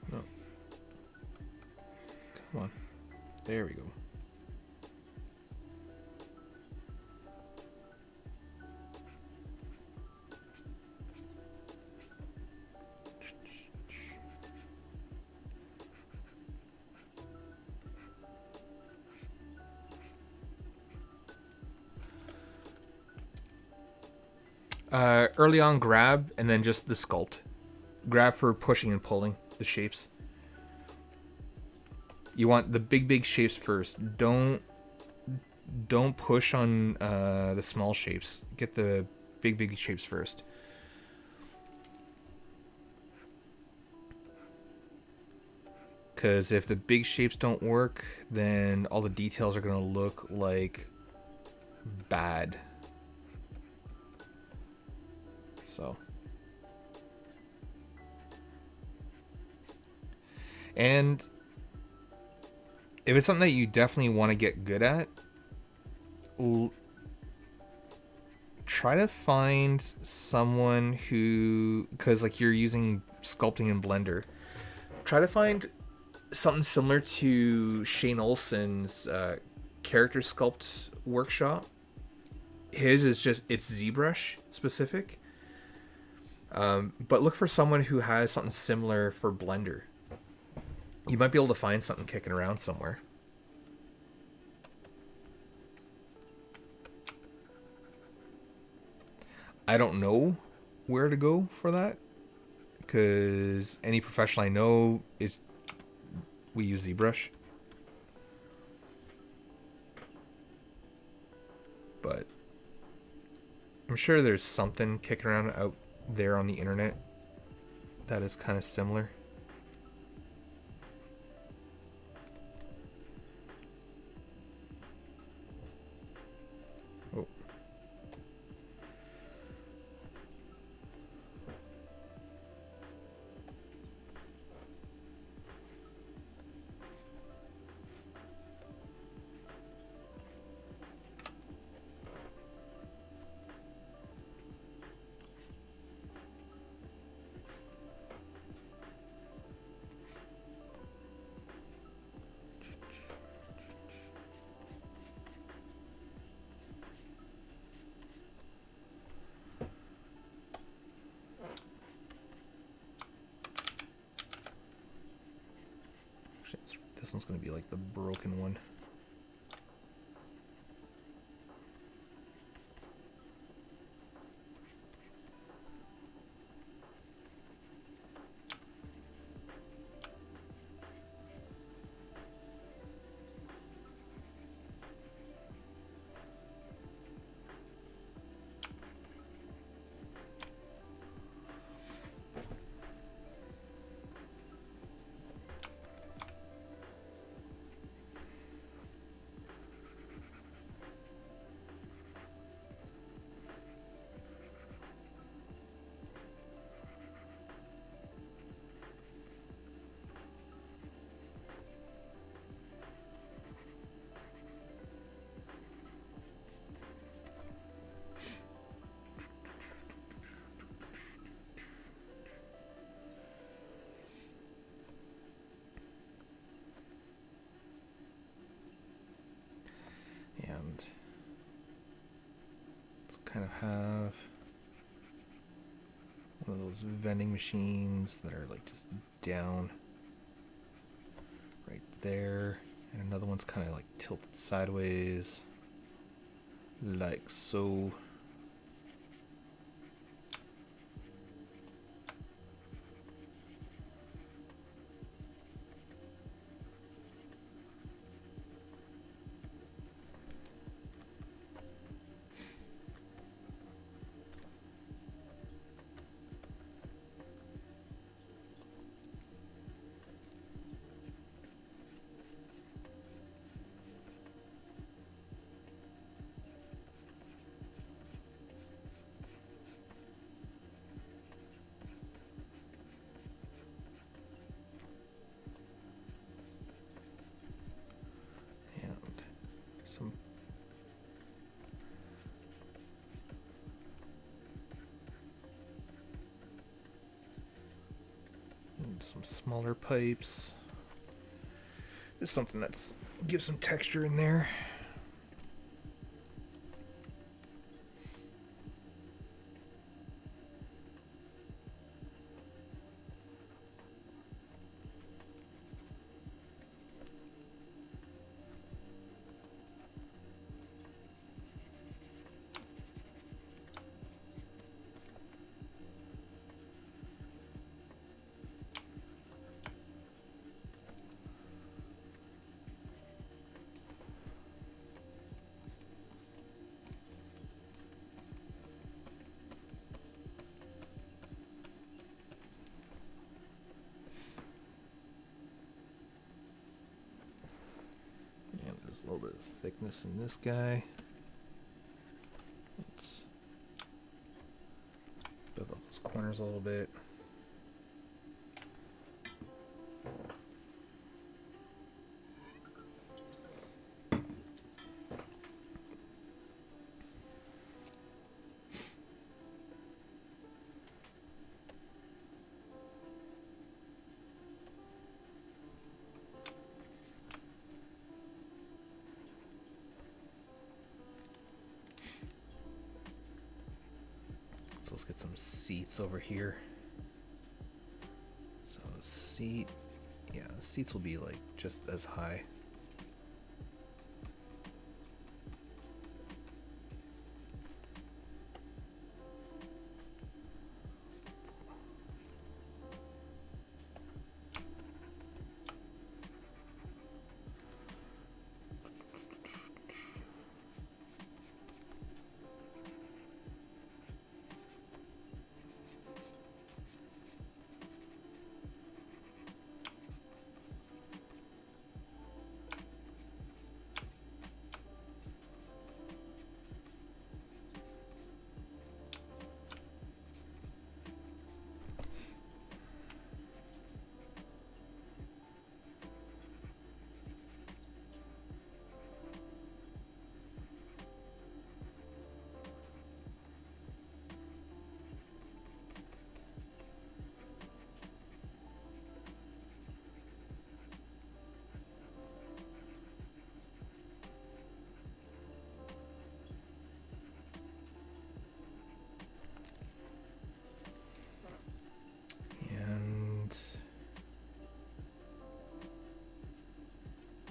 No. Come on. There we go. Early on, grab, and then just the sculpt. Grab for pushing and pulling the shapes. You want the big shapes first. Don't push on the small shapes. Get the big shapes first. Because if the big shapes don't work, then all the details are going to look like bad. So. And if it's something that you definitely want to get good at, try to find someone who, because like you're using sculpting in Blender, try to find something similar to Shane Olson's character sculpt workshop. His is just, it's ZBrush specific. But look for someone who has something similar for Blender. You might be able to find something kicking around somewhere. I don't know where to go for that, because any professional I know is, we use ZBrush. But I'm sure there's something kicking around out there on the internet that is kind of similar. This one's going to be like the broken one. And let's kind of have one of those vending machines that are like just down right there, and another one's kind of like tilted sideways like so. Some smaller pipes. Just something that's gives some texture in there. There's a little bit of thickness in this guy. Let's build up those corners a little bit. So let's get some seats over here. So seat, yeah, the seats will be like just as high.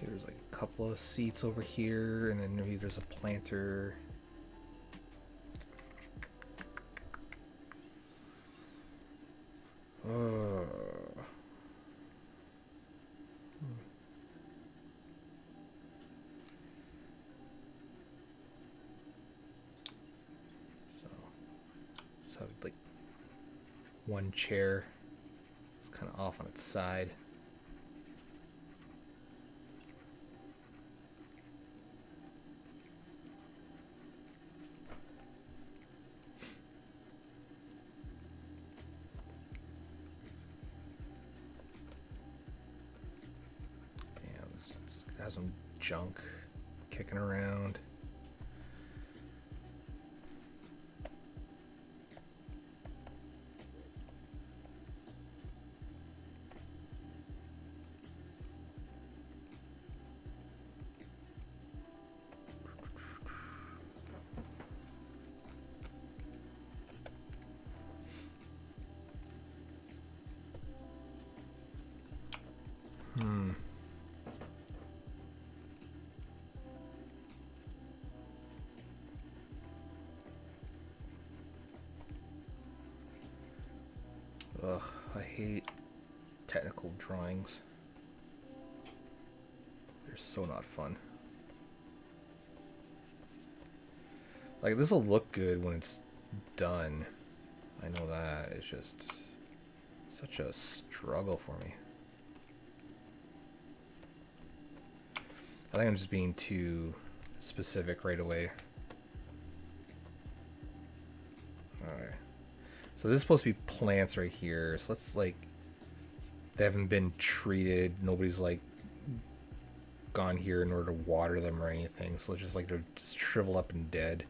There's like a couple of seats over here, and then maybe there's a planter. So like one chair is kind of off on its side. Has some junk kicking around. Ugh, I hate technical drawings. They're so not fun. Like, this will look good when it's done. I know that. It's just such a struggle for me. I think I'm just being too specific right away. Alright. So this is supposed to be plants right here. So let's like, they haven't been treated. Nobody's like gone here in order to water them or anything. So it's just like they're just shrivel up and dead.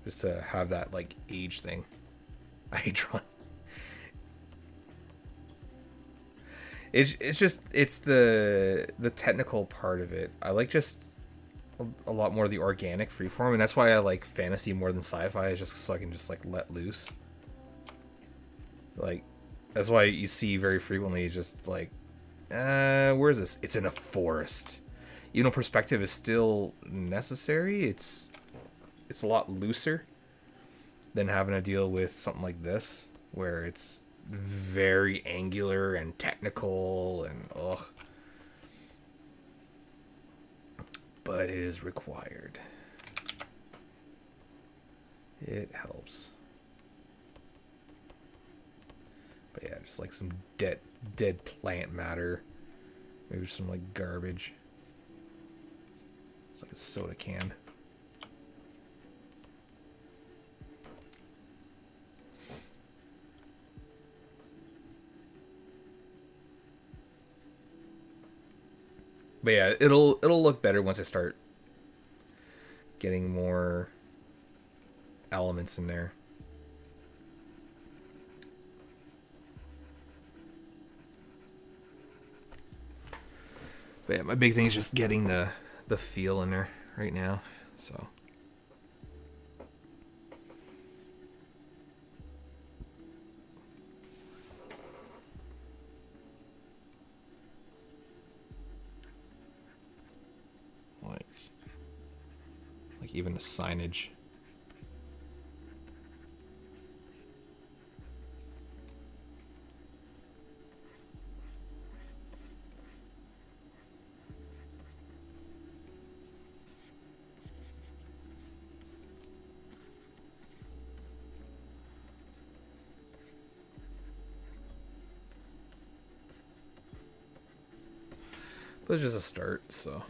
Just to have that like age thing. I hate drawing. It's just, it's the technical part of it. I like just a lot more of the organic freeform, and that's why I like fantasy more than sci-fi, is just so I can just like let loose. Like, that's why you see very frequently just like, where is this? It's in a forest. Even though perspective is still necessary, it's a lot looser than having to deal with something like this, where it's very angular and technical and ugh. But it is required. It helps. But yeah, just like some dead plant matter. Maybe some like garbage. It's like a soda can. But yeah, it'll look better once I start getting more elements in there. But yeah, my big thing is just getting the feel in there right now. So like even the signage. But it's just a start, so.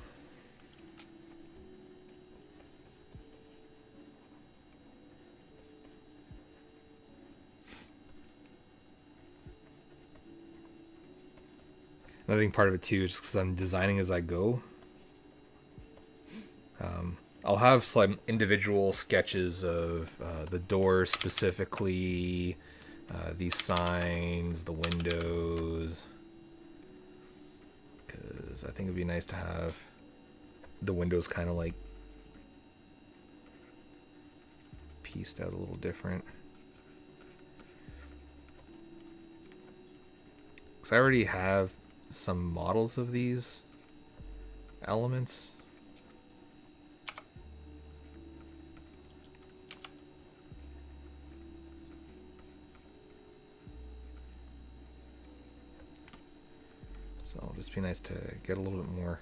I think part of it too is just because I'm designing as I go. I'll have some individual sketches of the doors specifically, these signs, the windows. Because I think it'd be nice to have the windows kind of like pieced out a little different. Because I already have some models of these elements. So it'll just be nice to get a little bit more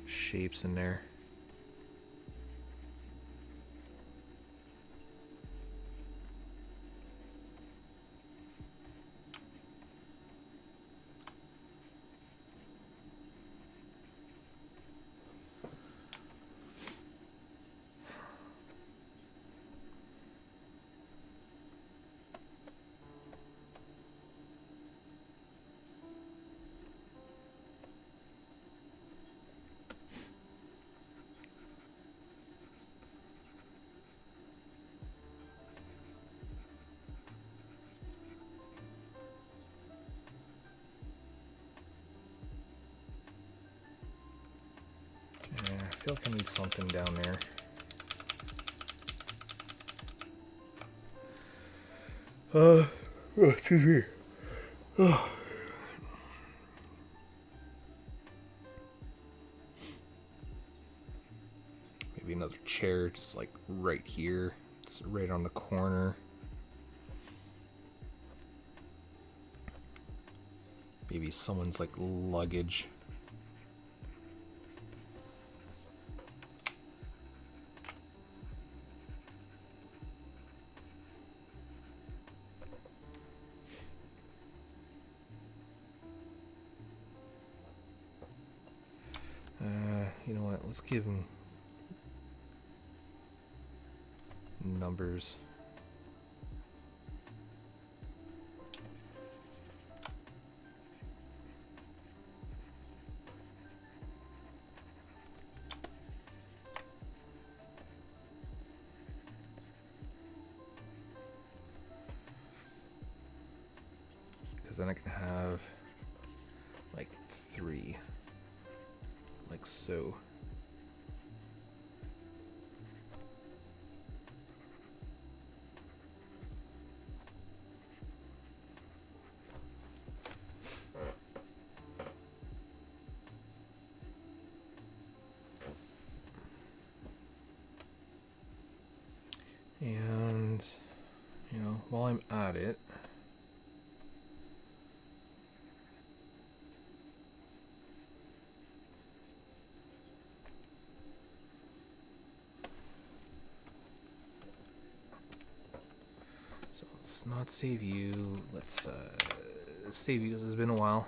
shapes in there. I feel like I need something down there. Excuse me. Maybe another chair just like right here. It's right on the corner. Maybe someone's like luggage. You know what? Let's give him numbers. Because then I can have like 3. Like so. And, you know, while I'm at it, so let's not save you. Let's save you because it's been a while.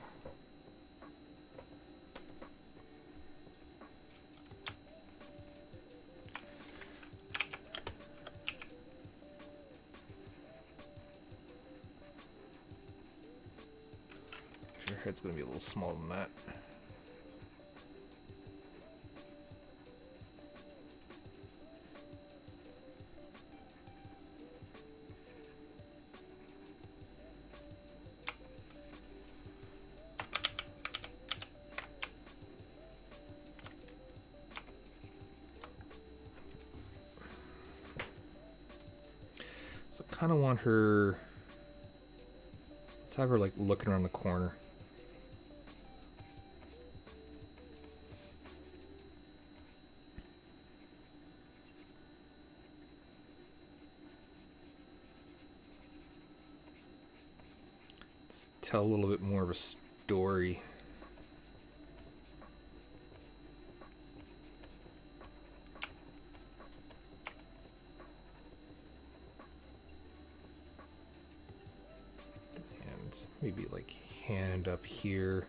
Your head's going to be a little smaller than that. So I kind of want her, let's have her like looking around the corner. Let's tell a little bit more of a story. Maybe like hand up here.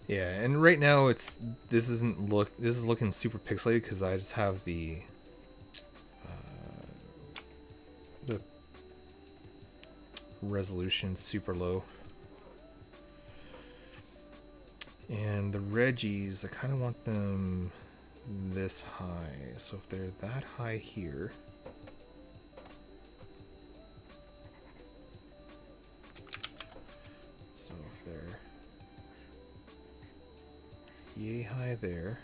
Yeah, and right now this is looking super pixelated because I just have the resolution super low. And the Reggies, I kind of want them this high. So if they're that high here, so if they're yay high there.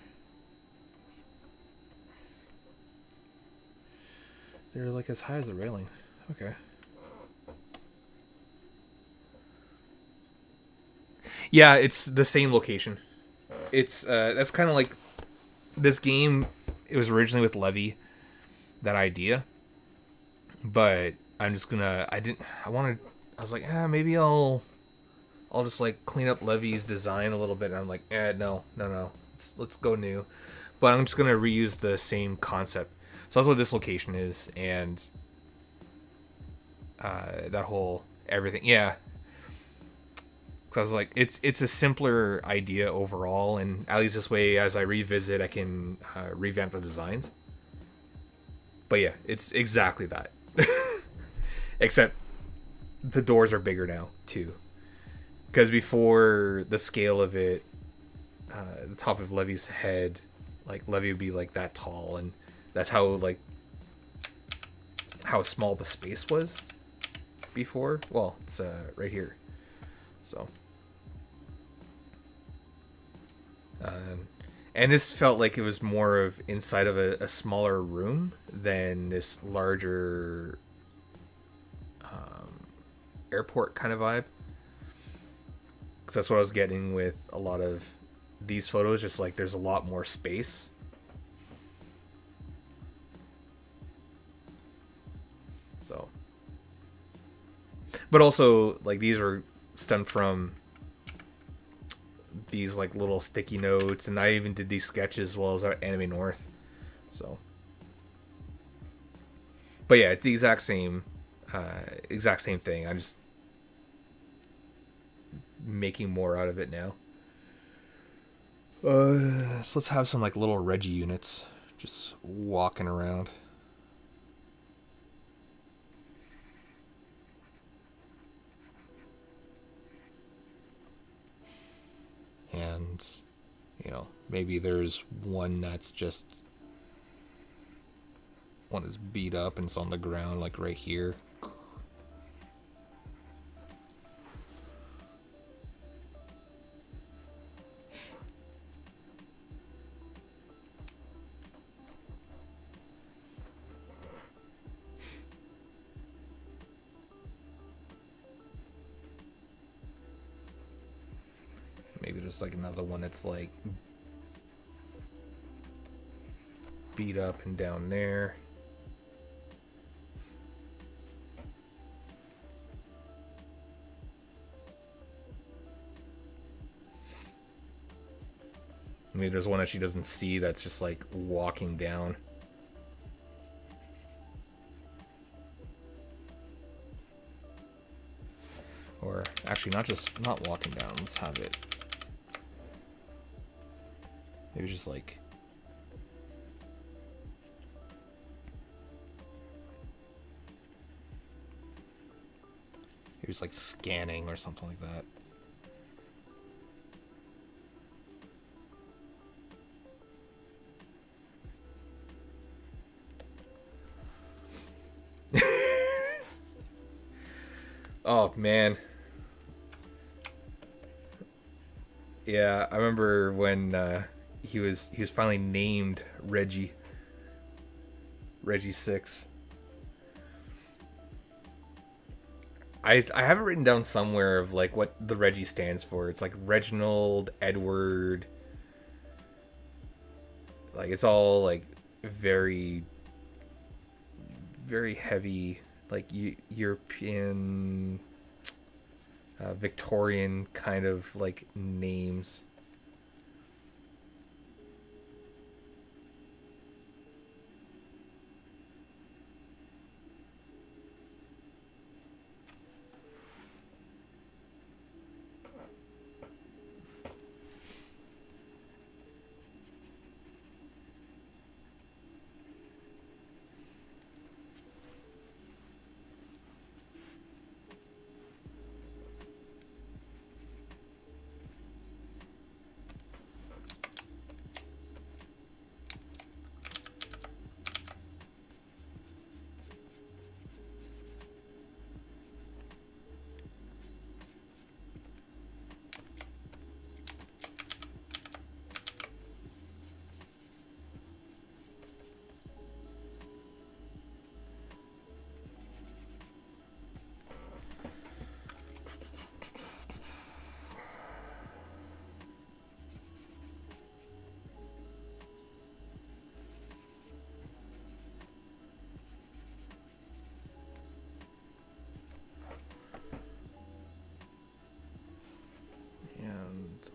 They're like as high as the railing. Okay. Yeah, it's the same location. It's that's kind of like this game. It was originally with Levy, that idea, but I'm just gonna. I was like, maybe I'll just like clean up Levy's design a little bit. And I'm like, no. Let's go new. But I'm just gonna reuse the same concept. So that's what this location is, and that whole everything. Yeah. So I was like, it's a simpler idea overall, and at least this way, as I revisit, I can revamp the designs. But yeah, it's exactly that. Except the doors are bigger now too. Because before, the scale of it, the top of Levy's head, like Levy would be like that tall, and that's how small the space was before. Well, it's right here. So. And this felt like it was more of inside of a smaller room than this larger airport kind of vibe. Because that's what I was getting with a lot of these photos. Just like there's a lot more space. So. But also, like, these were stemmed from these like little sticky notes, and I even did these sketches while I was at Anime North. So, but yeah, it's the exact same thing. I'm just making more out of it now. So let's have some like little Reggie units just walking around. And, maybe there's one that's just... One is beat up and it's on the ground, like right here. Maybe there's like another one that's like beat up and down there. Maybe there's one that she doesn't see that's just like walking down. Or actually not walking down. Let's have it. Maybe just like... Maybe just like scanning or something like that. Oh man. Yeah, I remember when he was finally named Reggie 6. I have it written down somewhere of like what the Reggie stands for. It's like Reginald Edward. Like it's all like very very heavy, like European, Victorian kind of like names.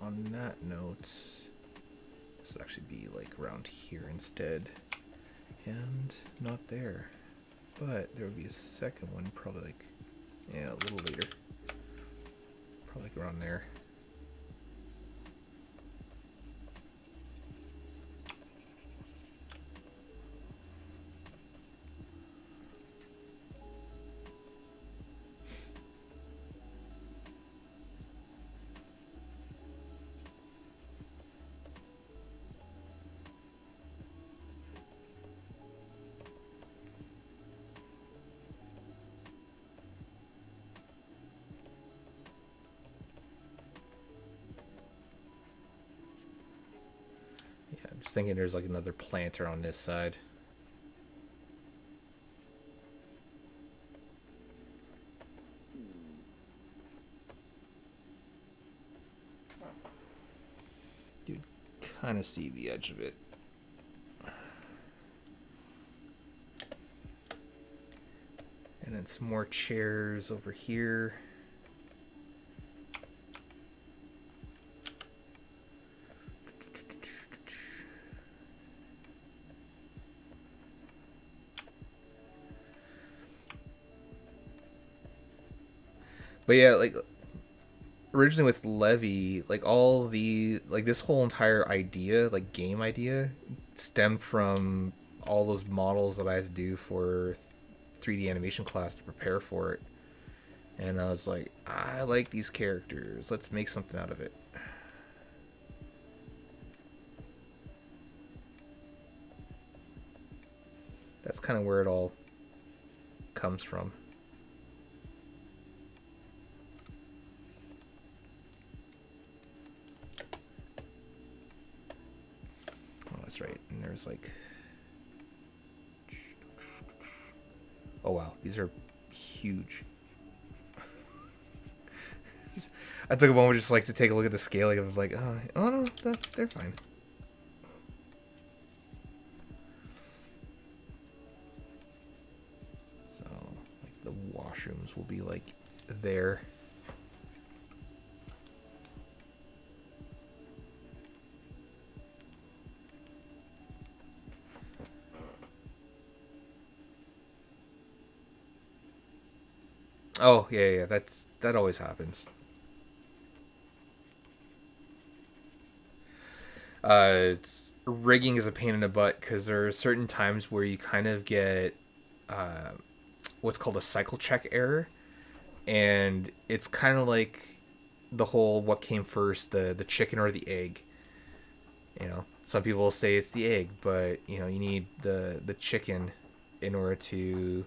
on that note, this would actually be like around here instead, and not there. But there would be a second one, probably like, yeah, a little later. Probably like around there. Just thinking there's like another planter on this side. You kind of see the edge of it. And then some more chairs over here. But yeah, like originally with Levy, like all the like this whole entire idea, like game idea, stemmed from all those models that I had to do for 3D animation class to prepare for it. And I was like, I like these characters. Let's make something out of it. That's kind of where it all comes from. That's right. And there's like, oh wow, these are huge. I took a moment just like to take a look at the scaling of like, oh no, they're fine. So like the washrooms will be like there. Oh, yeah, that always happens. Rigging is a pain in the butt because there are certain times where you kind of get what's called a cycle check error, and it's kind of like the whole what came first, the chicken or the egg. You know, some people say it's the egg, but you know you need the chicken in order to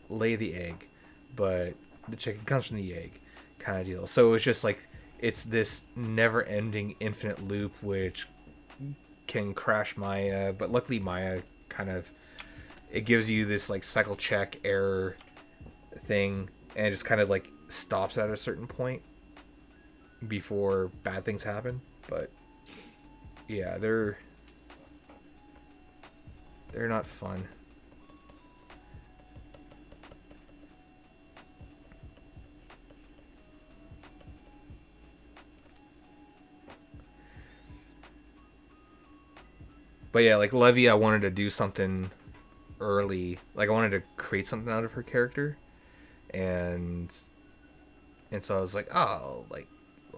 lay the egg, but the chicken comes from the egg kind of deal. So it's just like it's this never-ending infinite loop which can crash Maya, but luckily Maya kind of it gives you this like cycle check error thing, and it just kind of like stops at a certain point before bad things happen. But yeah, they're not fun. But yeah, like Levy, I wanted to do something early. Like I wanted to create something out of her character, and so I was like, oh, like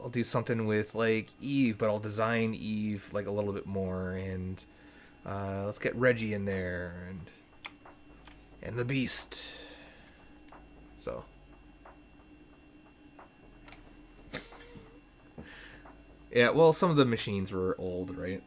I'll do something with like Eve, but I'll design Eve like a little bit more, and let's get Reggie in there, and the Beast. So yeah, well, some of the machines were old, right?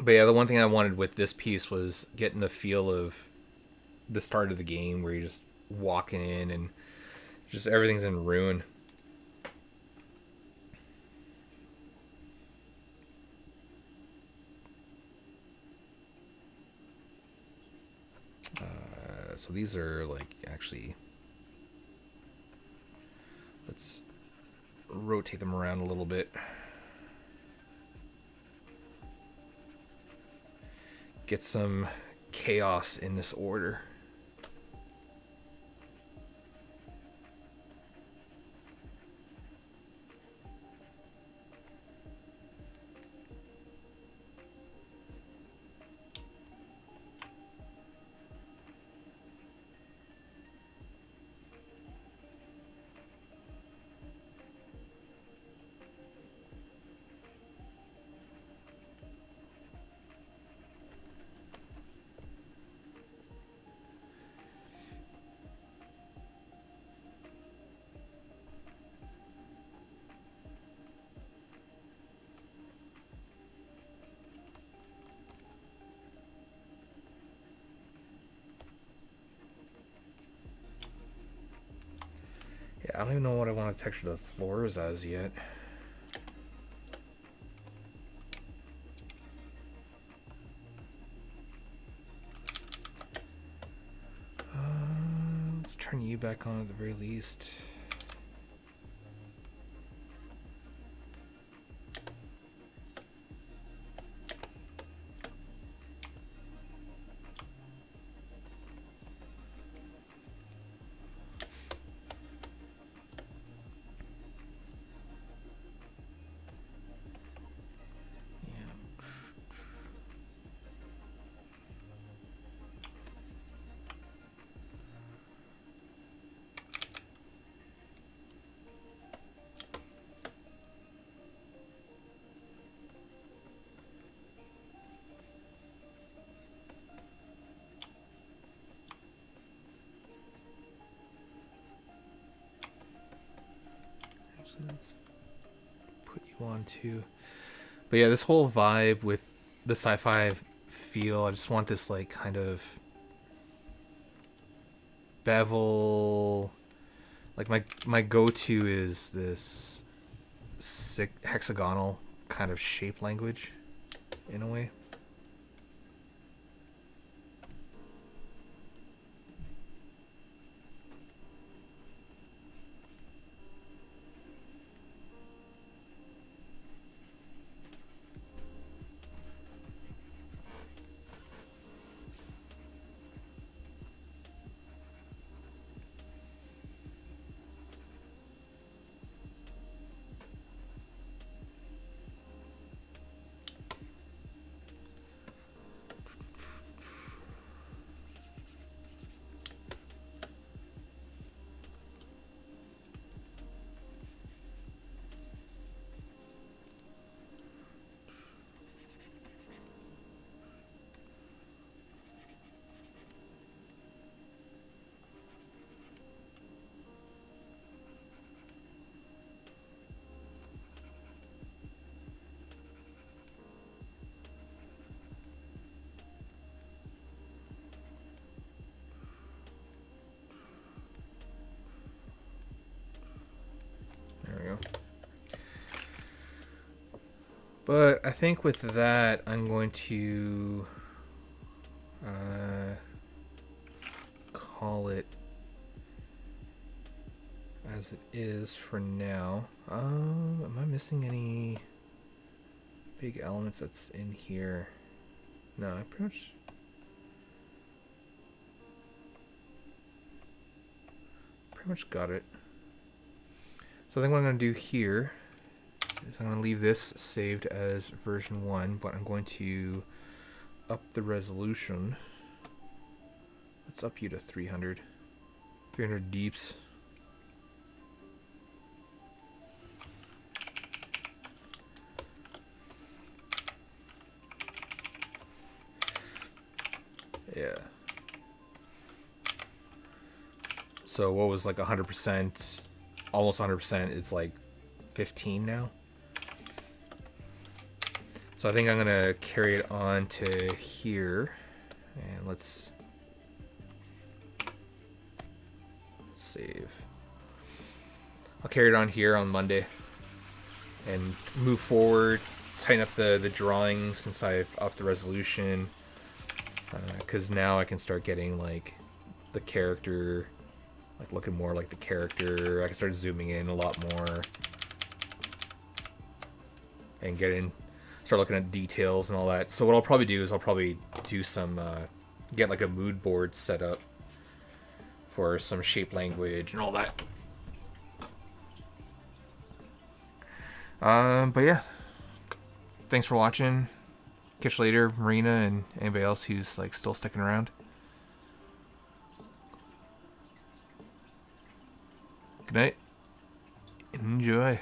But yeah, the one thing I wanted with this piece was getting the feel of the start of the game where you're just walking in and just everything's in ruin. So these are like actually, let's rotate them around a little bit. Get some chaos in this order. Yeah, I don't even know what I want to texture the floors as yet. Let's turn you back on at the very least. Let's put you on too. But yeah, this whole vibe with the sci-fi feel, I just want this like kind of bevel. Like my go-to is this hexagonal kind of shape language in a way. But I think with that, I'm going to call it as it is for now. Am I missing any big elements that's in here? No, I pretty much got it. So I think what I'm going to do here is I'm going to leave this saved as version 1, but I'm going to up the resolution. Let's up you to 300 deeps. Yeah. So what was like 100%, almost 100%, it's like 15 now. So I think I'm gonna carry it on to here, and let's save. I'll carry it on here on Monday and move forward, tighten up the drawings since I've upped the resolution, because now I can start getting like the character, like looking more like the character. I can start zooming in a lot more and start looking at details and all that. So what I'll probably do is I'll probably do some get like a mood board set up for some shape language and all that. But yeah, thanks for watching. Catch you later, Marina, and anybody else who's like still sticking around. Good night. Enjoy.